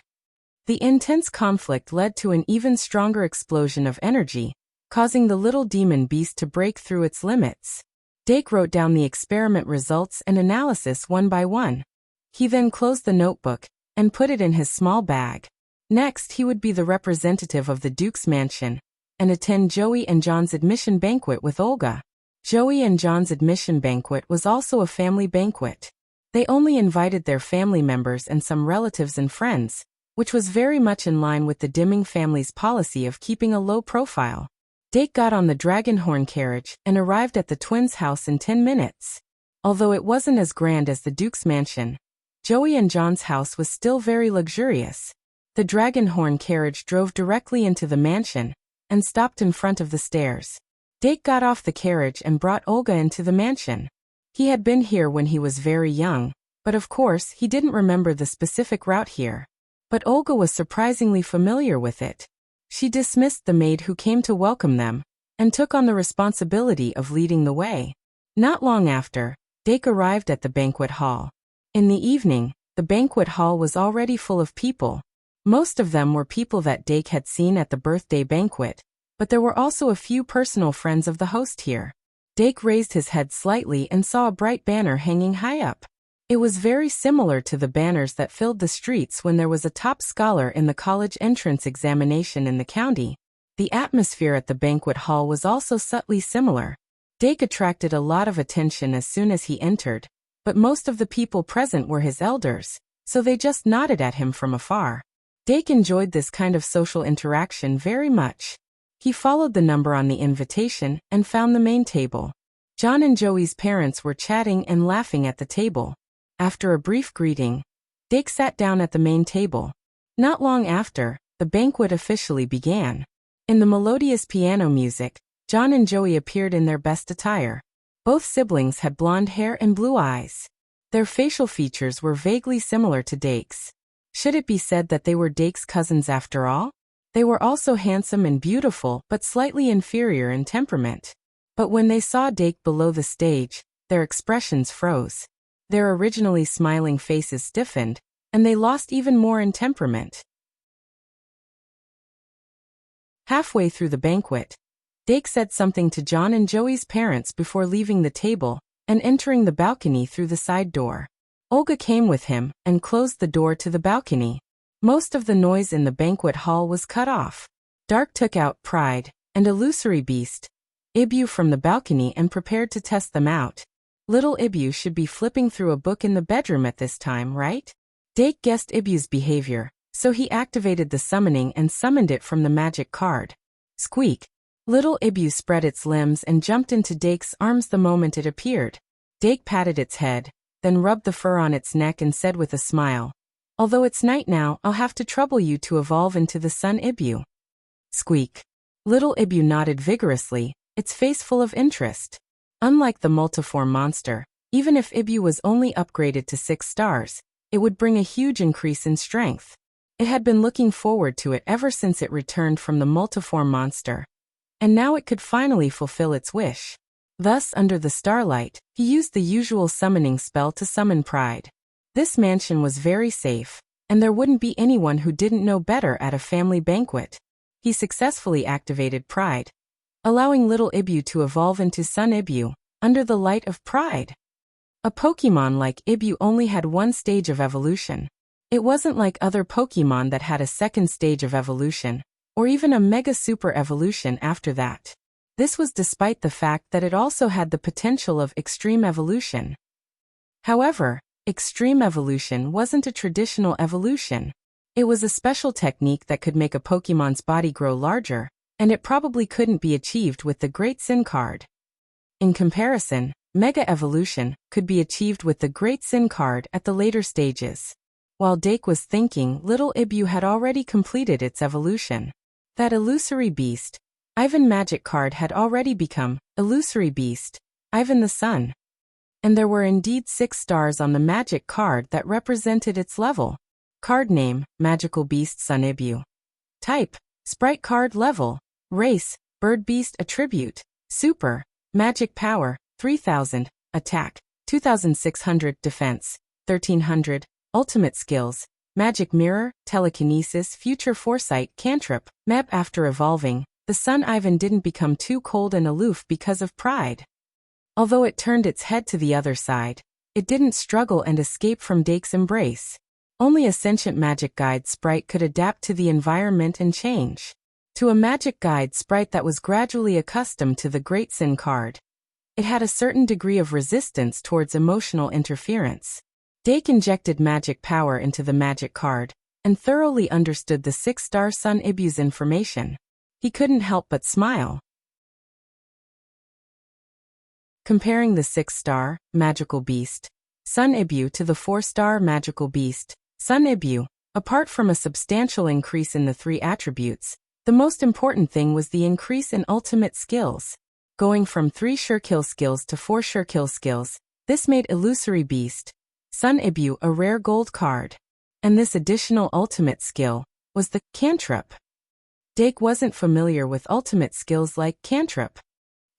The intense conflict led to an even stronger explosion of energy, causing the little demon beast to break through its limits. Dake wrote down the experiment results and analysis one by one. He then closed the notebook and put it in his small bag. Next, he would be the representative of the Duke's mansion and attend Joey and John's admission banquet with Olga. Joey and John's admission banquet was also a family banquet. They only invited their family members and some relatives and friends, which was very much in line with the Dimming family's policy of keeping a low profile. Dake got on the Dragonhorn carriage and arrived at the twins' house in 10 minutes. Although it wasn't as grand as the Duke's mansion, Joey and John's house was still very luxurious. The Dragonhorn carriage drove directly into the mansion and stopped in front of the stairs. Dake got off the carriage and brought Olga into the mansion. He had been here when he was very young, but of course he didn't remember the specific route here. But Olga was surprisingly familiar with it. She dismissed the maid who came to welcome them and took on the responsibility of leading the way. Not long after, Dake arrived at the banquet hall. In the evening, the banquet hall was already full of people. Most of them were people that Dake had seen at the birthday banquet, but there were also a few personal friends of the host here. Dake raised his head slightly and saw a bright banner hanging high up. It was very similar to the banners that filled the streets when there was a top scholar in the college entrance examination in the county. The atmosphere at the banquet hall was also subtly similar. Dake attracted a lot of attention as soon as he entered, but most of the people present were his elders, so they just nodded at him from afar. Dake enjoyed this kind of social interaction very much. He followed the number on the invitation and found the main table. John and Joey's parents were chatting and laughing at the table. After a brief greeting, Dake sat down at the main table. Not long after, the banquet officially began. In the melodious piano music, John and Joey appeared in their best attire. Both siblings had blonde hair and blue eyes. Their facial features were vaguely similar to Dake's. Should it be said that they were Dake's cousins after all? They were also handsome and beautiful, but slightly inferior in temperament. But when they saw Dake below the stage, their expressions froze. Their originally smiling faces stiffened, and they lost even more in temperament. Halfway through the banquet, Dake said something to John and Joey's parents before leaving the table and entering the balcony through the side door. Olga came with him and closed the door to the balcony. Most of the noise in the banquet hall was cut off. Dark took out Pride, and Illusory Beast, Ibu from the balcony and prepared to test them out. Little Ibu should be flipping through a book in the bedroom at this time, right? Dake guessed Ibu's behavior, so he activated the summoning and summoned it from the magic card. Squeak! Little Ibu spread its limbs and jumped into Dake's arms the moment it appeared. Dake patted its head, then rubbed the fur on its neck and said with a smile, "Although it's night now, I'll have to trouble you to evolve into the sun Ibu." Squeak! Little Ibu nodded vigorously, its face full of interest. Unlike the multiform monster, even if Ibu was only upgraded to 6 stars, it would bring a huge increase in strength. It had been looking forward to it ever since it returned from the multiform monster. And now it could finally fulfill its wish. Thus, under the starlight, he used the usual summoning spell to summon Pride. This mansion was very safe, and there wouldn't be anyone who didn't know better at a family banquet. He successfully activated Pride, allowing little Ibu to evolve into Sun Ibu, under the light of Pride. A Pokemon like Ibu only had one stage of evolution. It wasn't like other Pokemon that had a second stage of evolution, or even a Mega Super Evolution after that. This was despite the fact that it also had the potential of Extreme Evolution. However, Extreme Evolution wasn't a traditional evolution. It was a special technique that could make a Pokemon's body grow larger, and it probably couldn't be achieved with the Great Sin card. In comparison, Mega Evolution could be achieved with the Great Sin card at the later stages. While Dake was thinking, little Ibu had already completed its evolution. That Illusory Beast, Ivan Magic card had already become Illusory Beast, Ivan the Sun. And there were indeed 6 stars on the Magic card that represented its level. Card name, Magical Beast Sun Ibu. Type, Sprite card level. Race, Bird Beast Attribute. Super, Magic Power, 3000, Attack, 2600, Defense, 1300, Ultimate Skills, Magic Mirror, Telekinesis, Future Foresight, Cantrip, Map. After evolving, the Sun Ivan didn't become too cold and aloof because of Pride. Although it turned its head to the other side, it didn't struggle and escape from Dake's embrace. Only a sentient Magic Guide sprite could adapt to the environment and change. To a Magic Guide sprite that was gradually accustomed to the Great Sin card, it had a certain degree of resistance towards emotional interference. Dake injected magic power into the Magic card, and thoroughly understood the 6-star Sun Ibu's information. He couldn't help but smile. Comparing the 6-star, Magical Beast, Sun Ibu to the 4-star Magical Beast, Sun Ibu, apart from a substantial increase in the 3 attributes, the most important thing was the increase in ultimate skills. Going from 3 Sure-Kill skills to 4 Sure-Kill skills, this made Illusory Beast, Sun Ibu a rare gold card. And this additional ultimate skill was the Cantrip. Dake wasn't familiar with ultimate skills like Cantrip.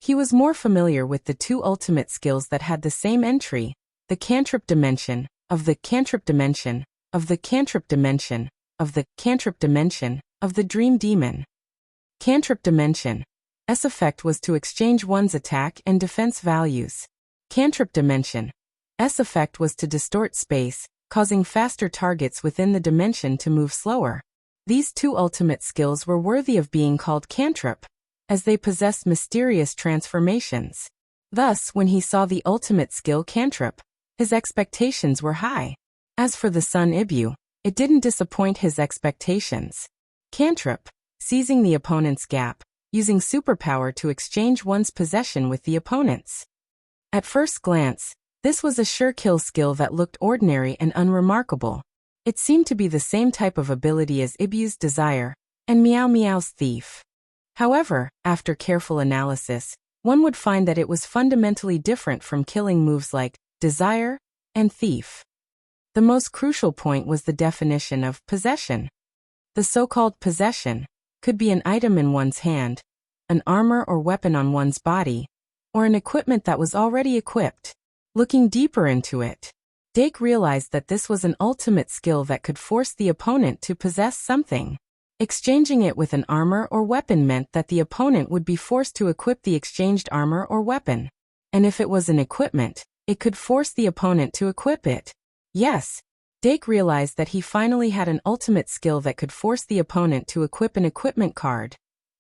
He was more familiar with the 2 ultimate skills that had the same entry, the Cantrip Dimension, of the Cantrip Dimension, of the Cantrip Dimension, of the Cantrip Dimension, of the Dream Demon. Cantrip Dimension. S effect was to exchange one's attack and defense values. Cantrip Dimension. effect was to distort space, causing faster targets within the dimension to move slower. These two ultimate skills were worthy of being called cantrip, as they possessed mysterious transformations. Thus, when he saw the ultimate skill cantrip, his expectations were high. As for the son Ibu, it didn't disappoint his expectations. Cantrip, seizing the opponent's gap, using superpower to exchange one's possession with the opponent's. At first glance, this was a sure kill skill that looked ordinary and unremarkable. It seemed to be the same type of ability as Ibu's desire and Meow Meow's thief. However, after careful analysis, one would find that it was fundamentally different from killing moves like desire and thief. The most crucial point was the definition of possession. The so-called possession could be an item in one's hand, an armor or weapon on one's body, or an equipment that was already equipped. Looking deeper into it, Dake realized that this was an ultimate skill that could force the opponent to possess something. Exchanging it with an armor or weapon meant that the opponent would be forced to equip the exchanged armor or weapon. And if it was an equipment, it could force the opponent to equip it. Yes, Dake realized that he finally had an ultimate skill that could force the opponent to equip an equipment card.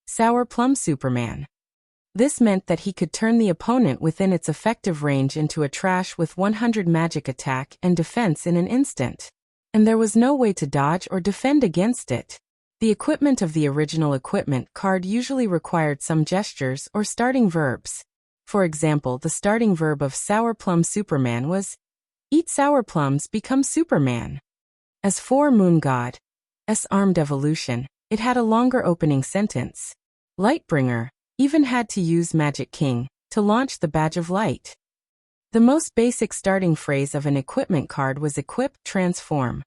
Sour Plum Superman. This meant that he could turn the opponent within its effective range into a trash with 100 magic attack and defense in an instant. And there was no way to dodge or defend against it. The equipment of the original equipment card usually required some gestures or starting verbs. For example, the starting verb of Sour Plum Superman was, "Eat sour plums, become Superman." As for Moon God's armed evolution, it had a longer opening sentence. Lightbringer even had to use Magic King to launch the Badge of Light. The most basic starting phrase of an equipment card was equip, transform.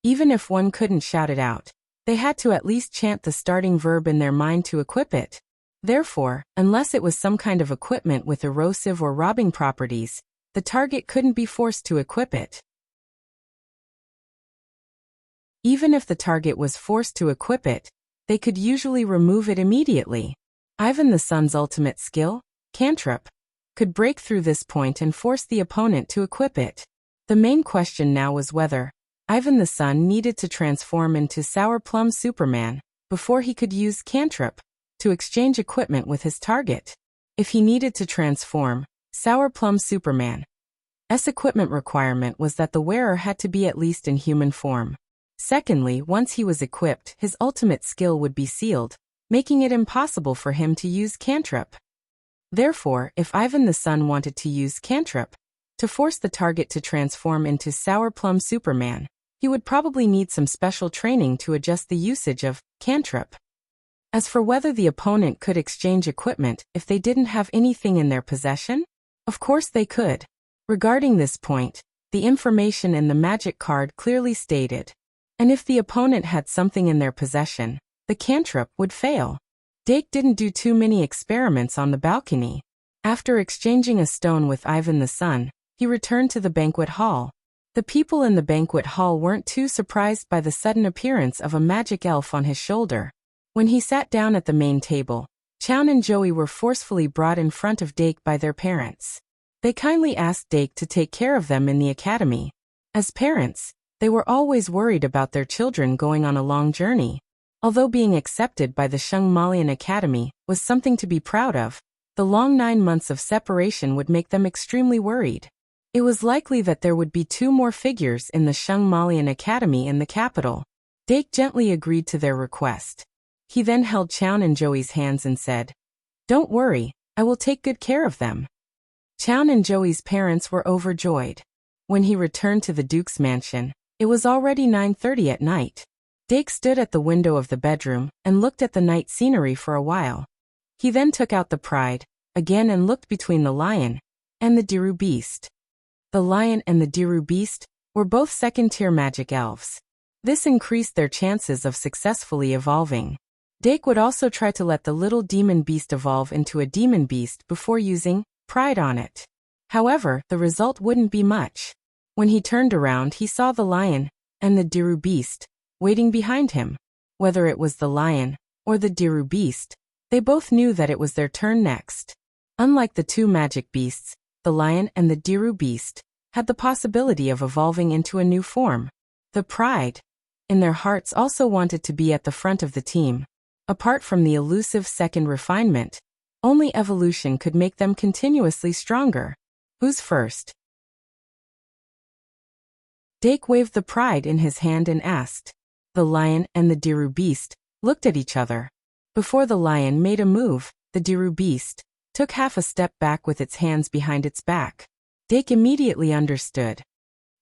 Even if one couldn't shout it out, they had to at least chant the starting verb in their mind to equip it. Therefore, unless it was some kind of equipment with erosive or robbing properties, the target couldn't be forced to equip it. Even if the target was forced to equip it, they could usually remove it immediately. Ivan the Sun's ultimate skill, cantrip, could break through this point and force the opponent to equip it. The main question now was whether Ivan the Sun needed to transform into Sour Plum Superman before he could use cantrip to exchange equipment with his target. If he needed to transform, Sour Plum Superman's equipment requirement was that the wearer had to be at least in human form. Secondly, once he was equipped, his ultimate skill would be sealed, making it impossible for him to use cantrip. Therefore, if Ivan the Sun wanted to use cantrip to force the target to transform into Sour Plum Superman, he would probably need some special training to adjust the usage of cantrip. As for whether the opponent could exchange equipment if they didn't have anything in their possession, of course they could. Regarding this point, the information in the magic card clearly stated, and if the opponent had something in their possession, the cantrip would fail. Dake didn't do too many experiments on the balcony. After exchanging a stone with Ivan the Sun, he returned to the banquet hall. The people in the banquet hall weren't too surprised by the sudden appearance of a magic elf on his shoulder. When he sat down at the main table, Chown and Joey were forcefully brought in front of Dake by their parents. They kindly asked Dake to take care of them in the academy. As parents, they were always worried about their children going on a long journey. Although being accepted by the Shungmalian Academy was something to be proud of, the long 9 months of separation would make them extremely worried. It was likely that there would be 2 more figures in the Shungmalian Academy in the capital. Dake gently agreed to their request. He then held Chown and Joey's hands and said, "Don't worry, I will take good care of them." Chown and Joey's parents were overjoyed. When he returned to the Duke's mansion, it was already 9:30 at night. Dake stood at the window of the bedroom and looked at the night scenery for a while. He then took out the pride again and looked between the lion and the Diru beast. The lion and the Diru beast were both second-tier magic elves. This increased their chances of successfully evolving. Dake would also try to let the little demon beast evolve into a demon beast before using pride on it. However, the result wouldn't be much. When he turned around, he saw the lion and the Diru beast waiting behind him. Whether it was the lion or the Diru beast, they both knew that it was their turn next. Unlike the 2 magic beasts, the lion and the Diru beast had the possibility of evolving into a new form. The pride in their hearts also wanted to be at the front of the team. Apart from the elusive second refinement, only evolution could make them continuously stronger. Who's first? Dake waved the pride in his hand and asked. The lion and the Diru beast looked at each other. Before the lion made a move, the Diru beast took half a step back with its hands behind its back. Dake immediately understood.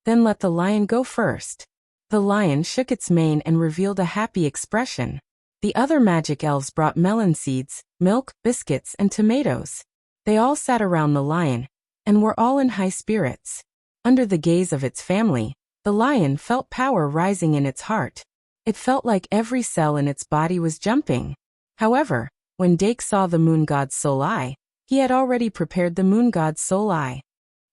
Then let the lion go first. The lion shook its mane and revealed a happy expression. The other magic elves brought melon seeds, milk, biscuits, and tomatoes. They all sat around the lion, and were all in high spirits. Under the gaze of its family, the lion felt power rising in its heart. It felt like every cell in its body was jumping. However, when Dake saw the moon god's soul eye, he had already prepared the moon god's soul eye.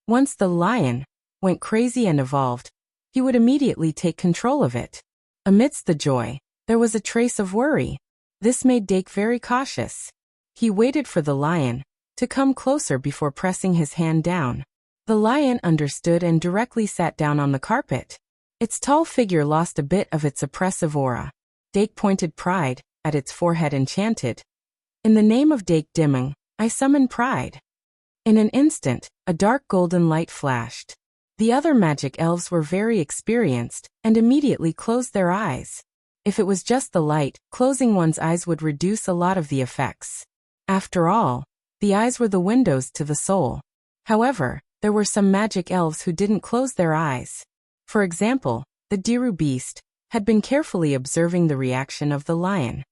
Once the lion went crazy and evolved, he would immediately take control of it. Amidst the joy, there was a trace of worry. This made Dake very cautious. He waited for the lion to come closer before pressing his hand down. The lion understood and directly sat down on the carpet. Its tall figure lost a bit of its oppressive aura. Dake pointed pride at its forehead and chanted, "In the name of Dake Dimming, I summon pride." In an instant, a dark golden light flashed. The other magic elves were very experienced and immediately closed their eyes. If it was just the light, closing one's eyes would reduce a lot of the effects. After all, the eyes were the windows to the soul. However, there were some magic elves who didn't close their eyes. For example, the Diru beast had been carefully observing the reaction of the lion.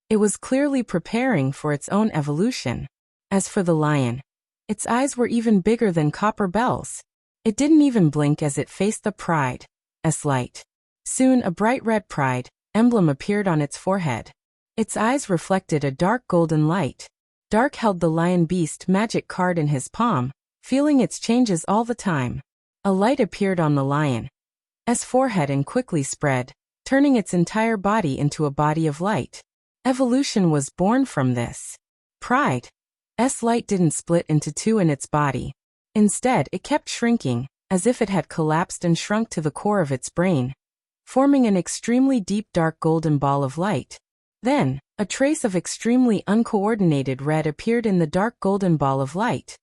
It was clearly preparing for its own evolution. As for the lion, its eyes were even bigger than copper bells. It didn't even blink as it faced the pride's light. Soon a bright red pride emblem appeared on its forehead. Its eyes reflected a dark golden light. Dark held the lion beast magic card in his palm, feeling its changes all the time. A light appeared on the lion's forehead and quickly spread, turning its entire body into a body of light. Evolution was born from this. Pride's light didn't split into two in its body. Instead, it kept shrinking, as if it had collapsed and shrunk to the core of its brain, forming an extremely deep dark golden ball of light. Then, a trace of extremely uncoordinated red appeared in the dark golden ball of light.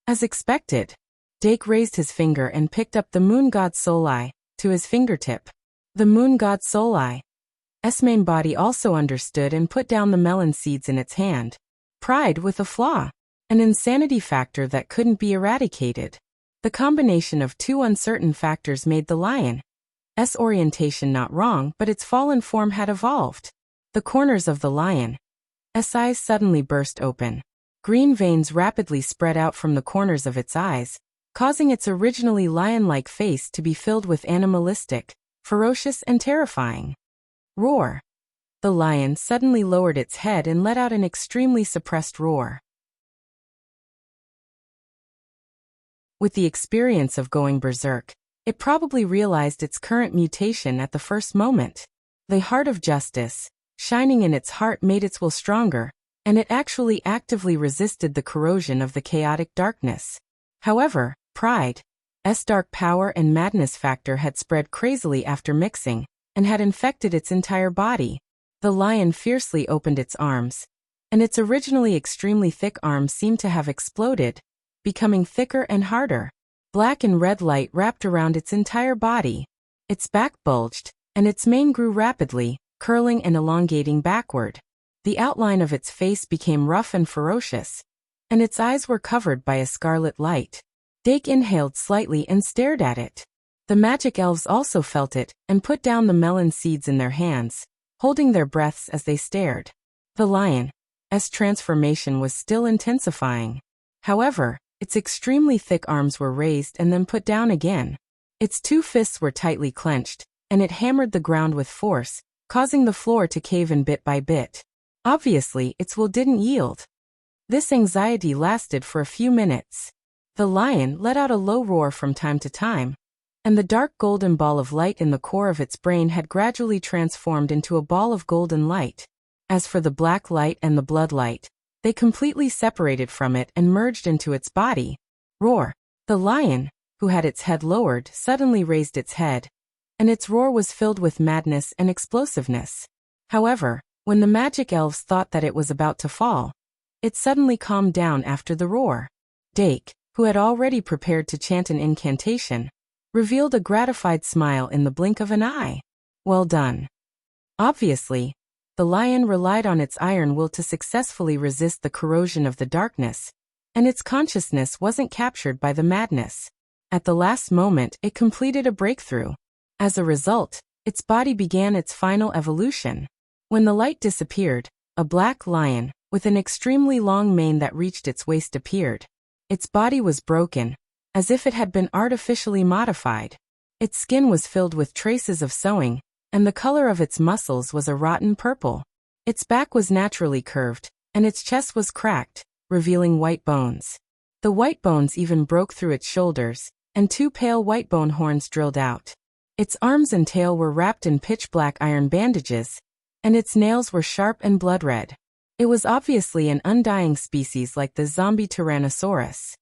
As expected, Dake raised his finger and picked up the moon god's soul eye to his fingertip. The moon god's soul eye's main body also understood and put down the melon seeds in its hand. Pride with a flaw. An insanity factor that couldn't be eradicated. The combination of two uncertain factors made the lion's orientation not wrong, but its fallen form had evolved. The corners of the lion's eyes suddenly burst open. Green veins rapidly spread out from the corners of its eyes, causing its originally lion-like face to be filled with animalistic, ferocious and terrifying. Roar. The lion suddenly lowered its head and let out an extremely suppressed roar. With the experience of going berserk, it probably realized its current mutation at the first moment. The heart of justice, shining in its heart, made its will stronger, and it actually actively resisted the corrosion of the chaotic darkness. However, pride's dark power and madness factor had spread crazily after mixing, and had infected its entire body. The lion fiercely opened its arms, and its originally extremely thick arms seemed to have exploded, becoming thicker and harder. Black and red light wrapped around its entire body. Its back bulged, and its mane grew rapidly, curling and elongating backward. The outline of its face became rough and ferocious, and its eyes were covered by a scarlet light. Dake inhaled slightly and stared at it. The magic elves also felt it, and put down the melon seeds in their hands, holding their breaths as they stared. The lion's transformation was still intensifying. However, its extremely thick arms were raised and then put down again. Its two fists were tightly clenched, and it hammered the ground with force, causing the floor to cave in bit by bit. Obviously, its will didn't yield. This anxiety lasted for a few minutes. The lion let out a low roar from time to time, and the dark golden ball of light in the core of its brain had gradually transformed into a ball of golden light. As for the black light and the blood light, they completely separated from it and merged into its body. Roar. The lion, who who had its head lowered, suddenly raised its head, and its roar was filled with madness and explosiveness. However, when the magic elves thought that it was about to fall, it suddenly calmed down after the roar. Dake, who had already prepared to chant an incantation, revealed a gratified smile in the blink of an eye. Well done. Obviously, the lion relied on its iron will to successfully resist the corrosion of the darkness, and its consciousness wasn't captured by the madness. At the last moment, it completed a breakthrough. As a result, its body began its final evolution. When the light disappeared, a black lion, with an extremely long mane that reached its waist appeared. Its body was broken, as if it had been artificially modified. Its skin was filled with traces of sewing, and the color of its muscles was a rotten purple. Its back was naturally curved, and its chest was cracked, revealing white bones. The white bones even broke through its shoulders, and two pale white bone horns drilled out. Its arms and tail were wrapped in pitch-black iron bandages, and its nails were sharp and blood-red. It was obviously an undying species like the zombie Tyrannosaurus.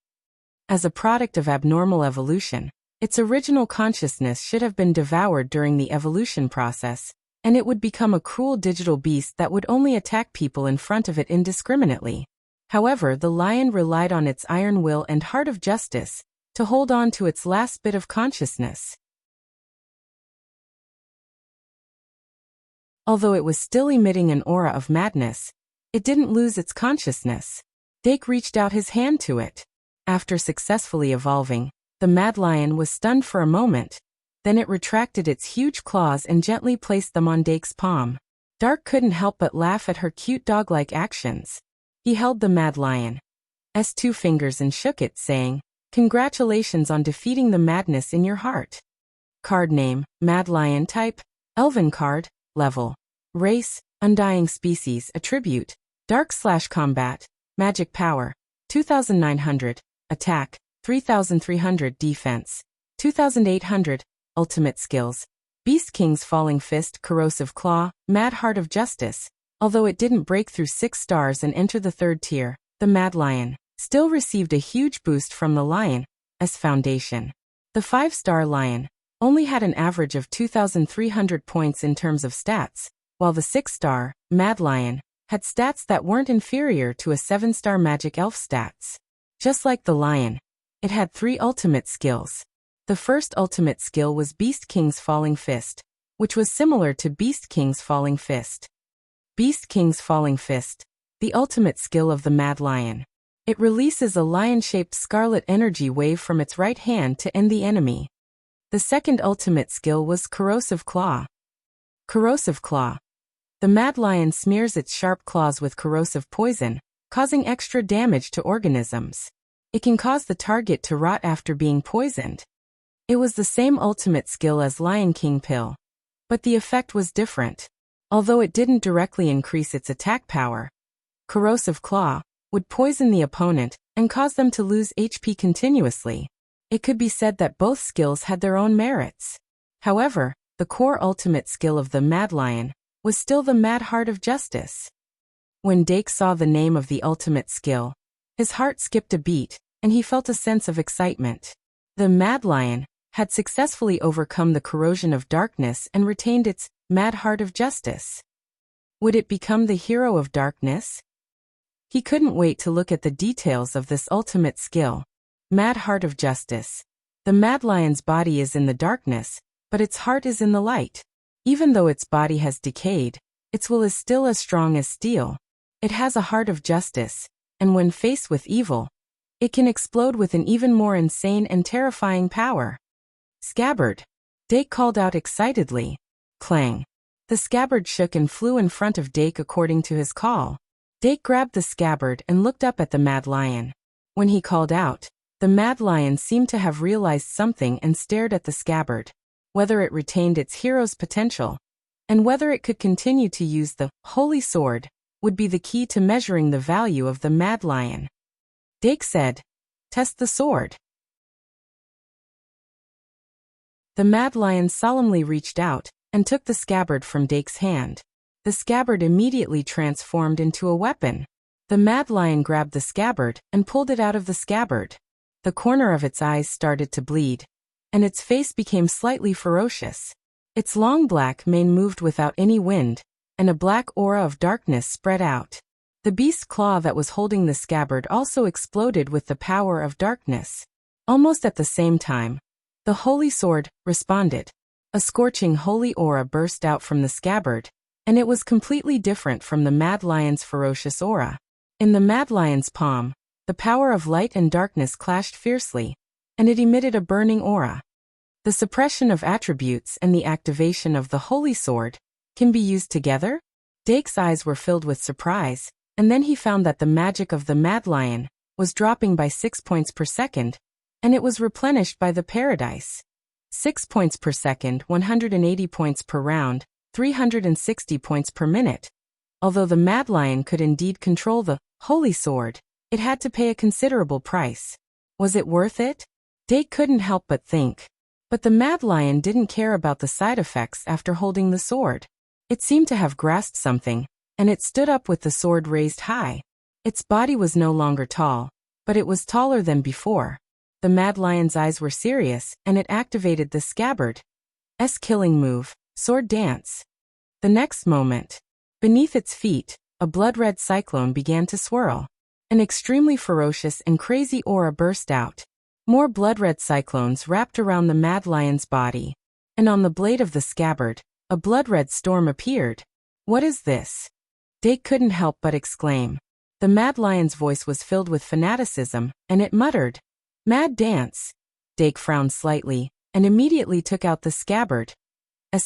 As a product of abnormal evolution, its original consciousness should have been devoured during the evolution process, and it would become a cruel digital beast that would only attack people in front of it indiscriminately. However, the lion relied on its iron will and heart of justice to hold on to its last bit of consciousness. Although it was still emitting an aura of madness, it didn't lose its consciousness. Dake reached out his hand to it. After successfully evolving, the mad lion was stunned for a moment. Then it retracted its huge claws and gently placed them on Dake's palm. Dark couldn't help but laugh at her cute dog-like actions. He held the mad lion's two fingers and shook it, saying, "Congratulations on defeating the madness in your heart." Card name, Mad Lion. Type, Elven card. Level, race, undying species. Attribute, dark/combat. Magic power, 2900. Attack, 3300. Defense, 2800. Ultimate skills, Beast King's Falling Fist, Corrosive Claw, Mad Heart of Justice. Although it didn't break through 6 stars and enter the 3rd tier, the Mad Lion still received a huge boost from the Lion's Foundation. The 5-star Lion only had an average of 2,300 points in terms of stats, while the 6-star Mad Lion had stats that weren't inferior to a 7-star Magic Elf stats. Just like the Lion, it had 3 ultimate skills. The first ultimate skill was Beast King's Falling Fist, which was similar to Beast King's Falling Fist. Beast King's Falling Fist, the ultimate skill of the Mad Lion. It releases a lion-shaped scarlet energy wave from its right hand to end the enemy. The second ultimate skill was Corrosive Claw. Corrosive Claw. The Mad Lion smears its sharp claws with corrosive poison, causing extra damage to organisms. It can cause the target to rot after being poisoned. It was the same ultimate skill as Lion King Pill, but the effect was different. Although it didn't directly increase its attack power, Corrosive Claw would poison the opponent and cause them to lose HP continuously. It could be said that both skills had their own merits. However, the core ultimate skill of the Mad Lion was still the Mad Heart of Justice. When Dake saw the name of the ultimate skill, his heart skipped a beat, and he felt a sense of excitement. The Mad Lion had successfully overcome the corrosion of darkness and retained its Mad Heart of Justice. Would it become the hero of darkness? He couldn't wait to look at the details of this ultimate skill. Mad Heart of Justice. The Mad Lion's body is in the darkness, but its heart is in the light. Even though its body has decayed, its will is still as strong as steel. It has a heart of justice, and when faced with evil, it can explode with an even more insane and terrifying power. Scabbard. Dake called out excitedly. Clang. The scabbard shook and flew in front of Dake according to his call. Dake grabbed the scabbard and looked up at the Mad Lion. When he called out, the Mad Lion seemed to have realized something and stared at the scabbard. Whether it retained its hero's potential, and whether it could continue to use the Holy Sword, would be the key to measuring the value of the Mad Lion. Dake said, "Test the sword." The Mad Lion solemnly reached out and took the scabbard from Dake's hand. The scabbard immediately transformed into a weapon. The Mad Lion grabbed the scabbard and pulled it out of the scabbard. The corner of its eyes started to bleed, and its face became slightly ferocious. Its long black mane moved without any wind, and a black aura of darkness spread out. The beast's claw that was holding the scabbard also exploded with the power of darkness. Almost at the same time, the holy sword responded. A scorching holy aura burst out from the scabbard, and it was completely different from the mad lion's ferocious aura. In the mad lion's palm, the power of light and darkness clashed fiercely, and it emitted a burning aura. The suppression of attributes and the activation of the holy sword can be used together? Dake's eyes were filled with surprise, and then he found that the magic of the mad lion was dropping by 6 points per second, and it was replenished by the paradise. 6 points per second, 180 points per round, 360 points per minute. Although the mad lion could indeed control the holy sword, it had to pay a considerable price. Was it worth it? Dake couldn't help but think. But the mad lion didn't care about the side effects after holding the sword. It seemed to have grasped something, and it stood up with the sword raised high. Its body was no longer tall, but it was taller than before. The mad lion's eyes were serious, and it activated the scabbard's killing move, Sword Dance. The next moment, beneath its feet, a blood-red cyclone began to swirl. An extremely ferocious and crazy aura burst out. More blood-red cyclones wrapped around the mad lion's body, and on the blade of the scabbard, a blood-red storm appeared. What is this? Dake couldn't help but exclaim. The mad lion's voice was filled with fanaticism, and it muttered, "Mad dance." Dake frowned slightly, and immediately took out the scabbard's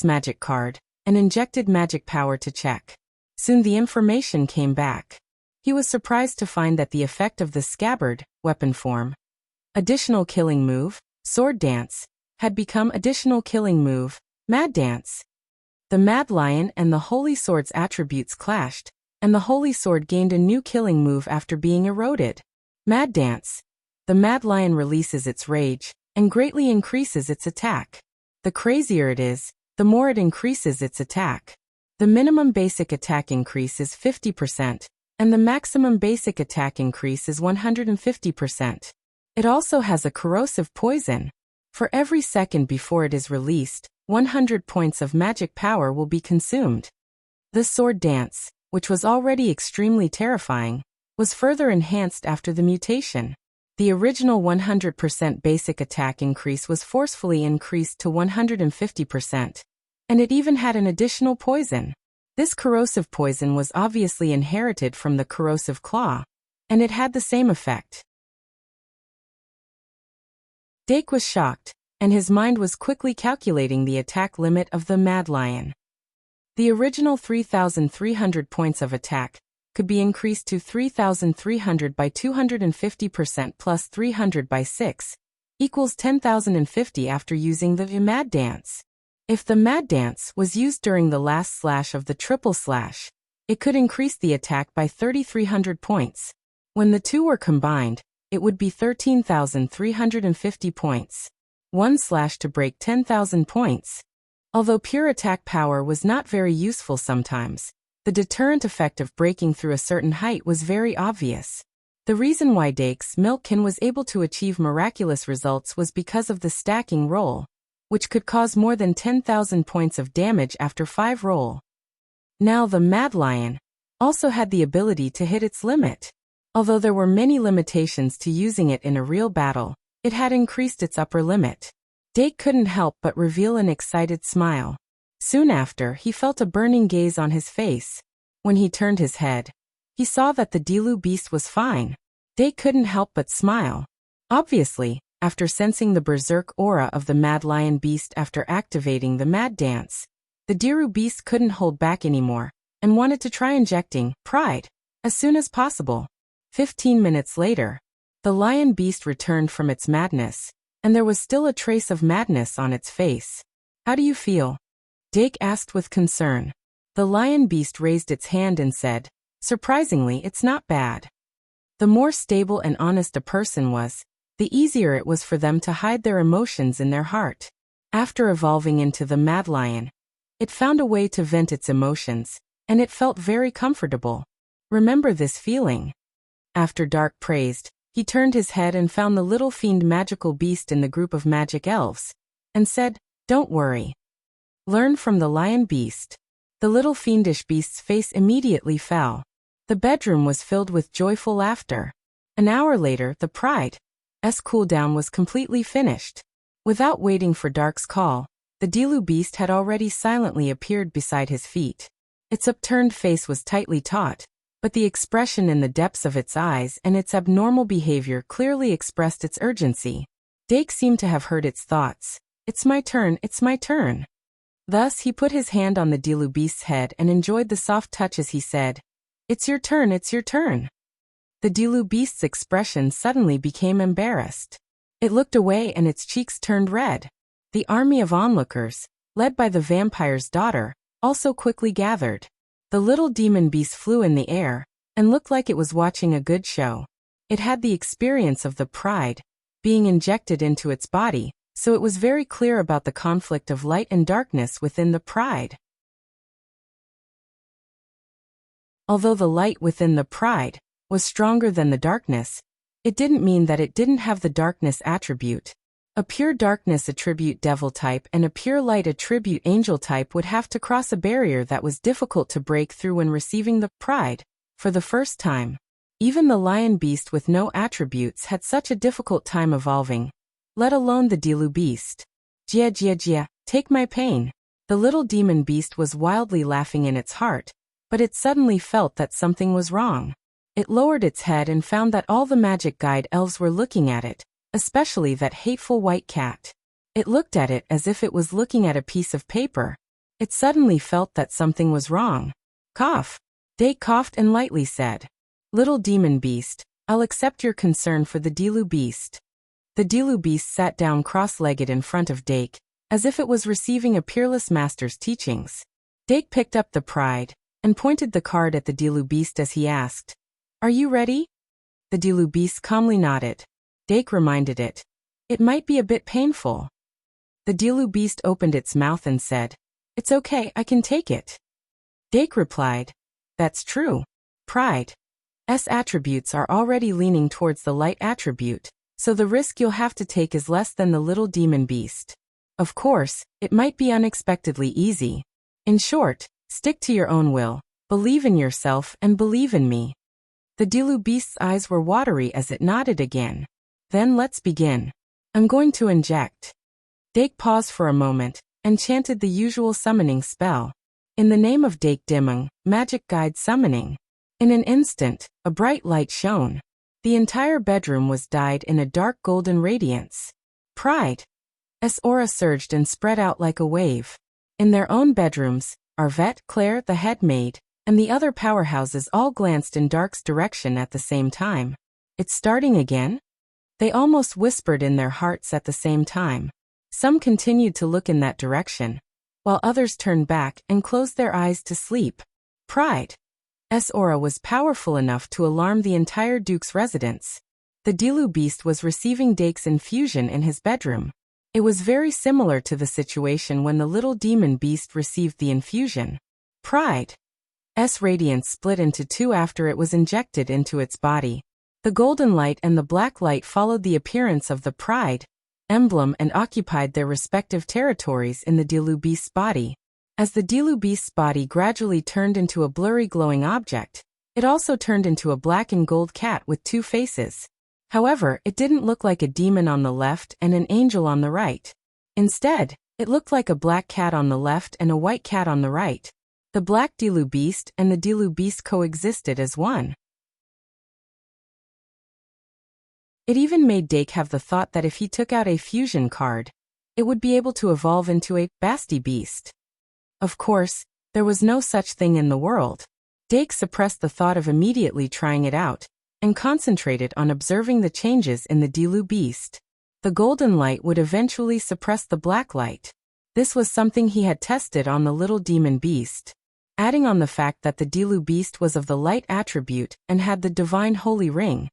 magic card, and injected magic power to check. Soon the information came back. He was surprised to find that the effect of the scabbard, weapon form, additional killing move, Sword Dance, had become additional killing move, Mad Dance. The mad lion and the holy sword's attributes clashed, and the holy sword gained a new killing move after being eroded. Mad Dance. The mad lion releases its rage, and greatly increases its attack. The crazier it is, the more it increases its attack. The minimum basic attack increase is 50%, and the maximum basic attack increase is 150%. It also has a corrosive poison. For every second before it is released, 100 points of magic power will be consumed. The Sword Dance, which was already extremely terrifying, was further enhanced after the mutation. The original 100% basic attack increase was forcefully increased to 150%, and it even had an additional poison. This corrosive poison was obviously inherited from the corrosive claw, and it had the same effect. Dake was shocked, and his mind was quickly calculating the attack limit of the mad lion. The original 3,300 points of attack could be increased to 3,300 by 250% plus 300 by 6, equals 10,050 after using the Mad Dance. If the Mad Dance was used during the last slash of the triple slash, it could increase the attack by 3,300 points. When the two were combined, it would be 13,350 points. One slash to break 10,000 points. Although pure attack power was not very useful sometimes, the deterrent effect of breaking through a certain height was very obvious. The reason why Dake's Milkkin was able to achieve miraculous results was because of the stacking roll, which could cause more than 10,000 points of damage after 5 roll. Now the Mad Lion also had the ability to hit its limit. Although there were many limitations to using it in a real battle, it had increased its upper limit. Dake couldn't help but reveal an excited smile. Soon after, he felt a burning gaze on his face. When he turned his head, he saw that the Dilu beast was fine. Dake couldn't help but smile. Obviously, after sensing the berserk aura of the Mad Lion beast after activating the Mad Dance, the Diru beast couldn't hold back anymore, and wanted to try injecting pride as soon as possible. 15 minutes later, the lion beast returned from its madness, and there was still a trace of madness on its face. "How do you feel?" Dake asked with concern. The lion beast raised its hand and said, "Surprisingly, it's not bad." The more stable and honest a person was, the easier it was for them to hide their emotions in their heart. After evolving into the Mad Lion, it found a way to vent its emotions, and it felt very comfortable. Remember this feeling. After Dark praised, He turned his head and found the little fiend magical beast in the group of magic elves, and said, "Don't worry. Learn from the lion beast." The little fiendish beast's face immediately fell. The bedroom was filled with joyful laughter. An hour later, the pride's cooldown was completely finished. Without waiting for Dark's call, the Dilu beast had already silently appeared beside his feet. Its upturned face was tightly taut, but the expression in the depths of its eyes and its abnormal behavior clearly expressed its urgency. Dake seemed to have heard its thoughts. "It's my turn, it's my turn." Thus he put his hand on the Dilu beast's head and enjoyed the soft touch as he said, "It's your turn, it's your turn." The Dilu beast's expression suddenly became embarrassed. It looked away and its cheeks turned red. The army of onlookers, led by the vampire's daughter, also quickly gathered. The little demon beast flew in the air, and looked like it was watching a good show. It had the experience of the pride being injected into its body, so it was very clear about the conflict of light and darkness within the pride. Although the light within the pride was stronger than the darkness, it didn't mean that it didn't have the darkness attribute. A pure darkness attribute devil type and a pure light attribute angel type would have to cross a barrier that was difficult to break through when receiving the pride for the first time. Even the lion beast with no attributes had such a difficult time evolving, let alone the Dilu beast. "Jia jia jia, take my pain." The little demon beast was wildly laughing in its heart, but it suddenly felt that something was wrong. It lowered its head and found that all the magic guide elves were looking at it, especially that hateful white cat. It looked at it as if it was looking at a piece of paper. It suddenly felt that something was wrong. "Cough." Dake coughed and lightly said, "Little demon beast, I'll accept your concern for the Dilu beast." The Dilu beast sat down cross-legged in front of Dake, as if it was receiving a peerless master's teachings. Dake picked up the pride and pointed the card at the Dilu beast as he asked, "Are you ready?" The Dilu beast calmly nodded. Dake reminded it, "It might be a bit painful." The Dilu beast opened its mouth and said, "It's okay, I can take it." Dake replied, "That's true. Pride's attributes are already leaning towards the light attribute, so the risk you'll have to take is less than the little demon beast. Of course, it might be unexpectedly easy. In short, stick to your own will, believe in yourself and believe in me." The Dilu beast's eyes were watery as it nodded again. "Then let's begin. I'm going to inject." Dake paused for a moment and chanted the usual summoning spell. "In the name of Dake Dimung, magic guide summoning." In an instant, a bright light shone. The entire bedroom was dyed in a dark golden radiance. Pride's aura surged and spread out like a wave. In their own bedrooms, Arvette, Claire, the head maid, and the other powerhouses all glanced in Dark's direction at the same time. "It's starting again?" They almost whispered in their hearts at the same time. Some continued to look in that direction, while others turned back and closed their eyes to sleep. Pride's aura was powerful enough to alarm the entire Duke's residence. The Dilu beast was receiving Dake's infusion in his bedroom. It was very similar to the situation when the little demon beast received the infusion. Pride's radiance split into two after it was injected into its body. The golden light and the black light followed the appearance of the pride emblem and occupied their respective territories in the Dilu beast's body. As the Dilu beast's body gradually turned into a blurry glowing object, it also turned into a black and gold cat with two faces. However, it didn't look like a demon on the left and an angel on the right. Instead, it looked like a black cat on the left and a white cat on the right. The black Dilu beast and the Dilu beast coexisted as one. It even made Dake have the thought that if he took out a fusion card, it would be able to evolve into a Basti beast. Of course, there was no such thing in the world. Dake suppressed the thought of immediately trying it out, and concentrated on observing the changes in the Dilu beast. The golden light would eventually suppress the black light. This was something he had tested on the little demon beast. Adding on the fact that the Dilu beast was of the light attribute and had the divine holy ring,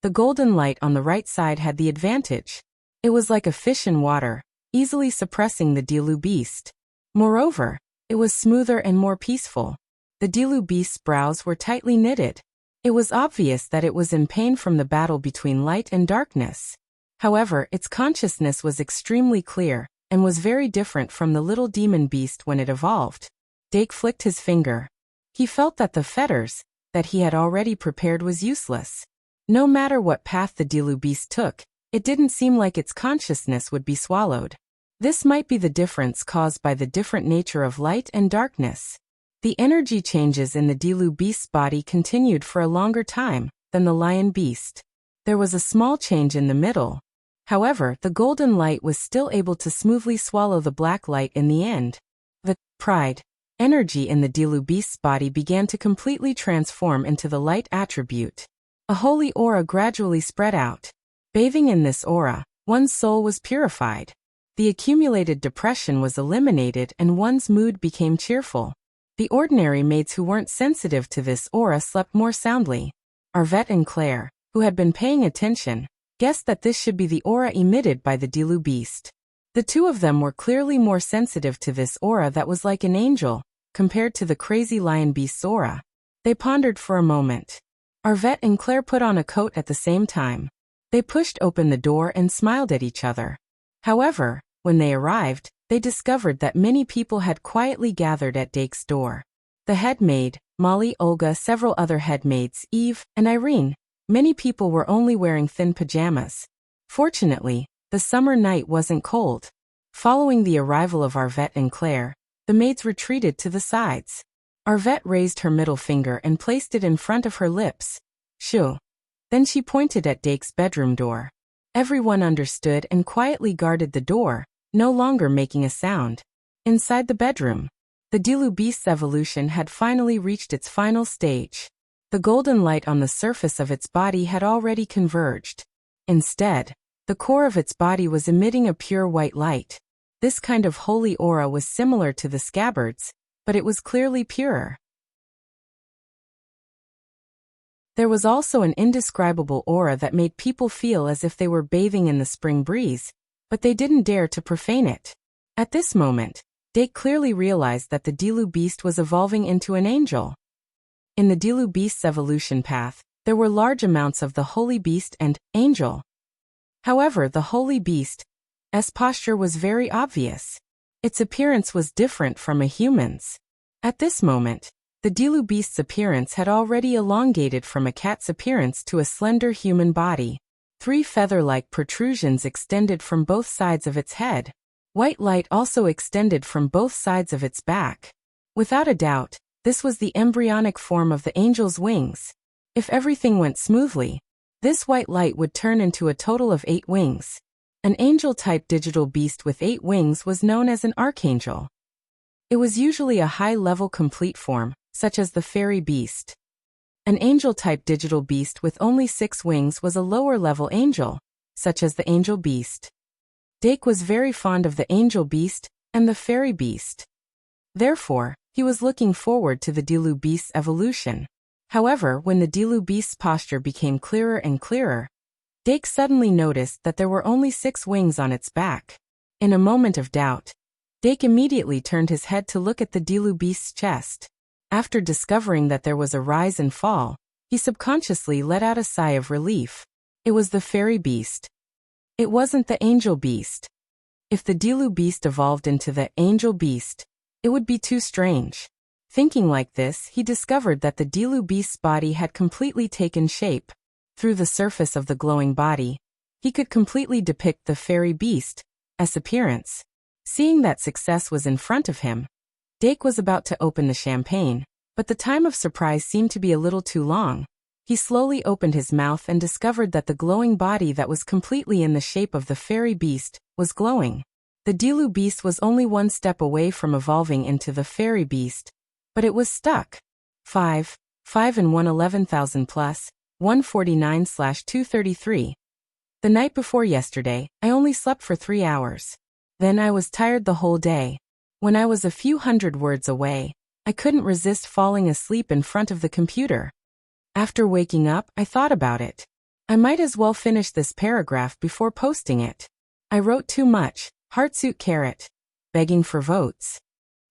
the golden light on the right side had the advantage. It was like a fish in water, easily suppressing the Dilu beast. Moreover, it was smoother and more peaceful. The Dilu beast's brows were tightly knitted. It was obvious that it was in pain from the battle between light and darkness. However, its consciousness was extremely clear, and was very different from the little demon beast when it evolved. Dake flicked his finger. He felt that the fetters that he had already prepared was useless. No matter what path the Dilu beast took, it didn't seem like its consciousness would be swallowed. This might be the difference caused by the different nature of light and darkness. The energy changes in the Dilu beast's body continued for a longer time than the lion beast. There was a small change in the middle. However, the golden light was still able to smoothly swallow the black light in the end. The pride energy in the Dilu beast's body began to completely transform into the light attribute. A holy aura gradually spread out. Bathing in this aura, one's soul was purified. The accumulated depression was eliminated and one's mood became cheerful. The ordinary maids who weren't sensitive to this aura slept more soundly. Arvette and Claire, who had been paying attention, guessed that this should be the aura emitted by the Dilu beast. The two of them were clearly more sensitive to this aura that was like an angel, compared to the crazy lion beast's aura. They pondered for a moment. Arvette and Claire put on a coat at the same time. They pushed open the door and smiled at each other. However, when they arrived, they discovered that many people had quietly gathered at Dake's door. The head maid, Molly, Olga, several other head maids, Eve, and Irene. Many people were only wearing thin pajamas. Fortunately, the summer night wasn't cold. Following the arrival of Arvette and Claire, the maids retreated to the sides. Arvette raised her middle finger and placed it in front of her lips. Shoo. Then she pointed at Dake's bedroom door. Everyone understood and quietly guarded the door, no longer making a sound. Inside the bedroom, the Dilu beast's evolution had finally reached its final stage. The golden light on the surface of its body had already converged. Instead, the core of its body was emitting a pure white light. This kind of holy aura was similar to the scabbards, but it was clearly purer. There was also an indescribable aura that made people feel as if they were bathing in the spring breeze, but they didn't dare to profane it. At this moment, Dake clearly realized that the Dilu beast was evolving into an angel. In the Dilu beast's evolution path, there were large amounts of the holy beast and angel. However, the holy beast's posture was very obvious. Its appearance was different from a human's. At this moment, the Dilu beast's appearance had already elongated from a cat's appearance to a slender human body. 3 feather-like protrusions extended from both sides of its head. White light also extended from both sides of its back. Without a doubt, this was the embryonic form of the angel's wings. If everything went smoothly, this white light would turn into a total of 8 wings. An angel-type digital beast with 8 wings was known as an archangel. It was usually a high-level complete form, such as the fairy beast. An angel-type digital beast with only 6 wings was a lower-level angel, such as the angel beast. Dake was very fond of the angel beast and the fairy beast. Therefore, he was looking forward to the Dilu beast's evolution. However, when the Dilu beast's posture became clearer and clearer, Dake suddenly noticed that there were only 6 wings on its back. In a moment of doubt, Dake immediately turned his head to look at the Dilu beast's chest. After discovering that there was a rise and fall, he subconsciously let out a sigh of relief. It was the fairy beast. It wasn't the angel beast. If the Dilu beast evolved into the angel beast, it would be too strange. Thinking like this, he discovered that the Dilu beast's body had completely taken shape. Through the surface of the glowing body, he could completely depict the fairy beast's appearance. Seeing that success was in front of him, Dake was about to open the champagne, but the time of surprise seemed to be a little too long. He slowly opened his mouth and discovered that the glowing body that was completely in the shape of the fairy beast was glowing. The Dilu beast was only 1 step away from evolving into the fairy beast, but it was stuck. 5 and 111,000 plus 149/233. The night before yesterday, I only slept for 3 hours. Then I was tired the whole day. When I was a few hundred words away, I couldn't resist falling asleep in front of the computer. After waking up, I thought about it. I might as well finish this paragraph before posting it. I wrote too much. Heartsuit carrot. Begging for votes.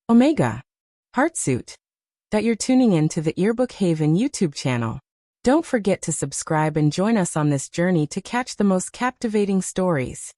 Omega. Heartsuit. That you're tuning in to the Earbook Haven YouTube channel. Don't forget to subscribe and join us on this journey to catch the most captivating stories.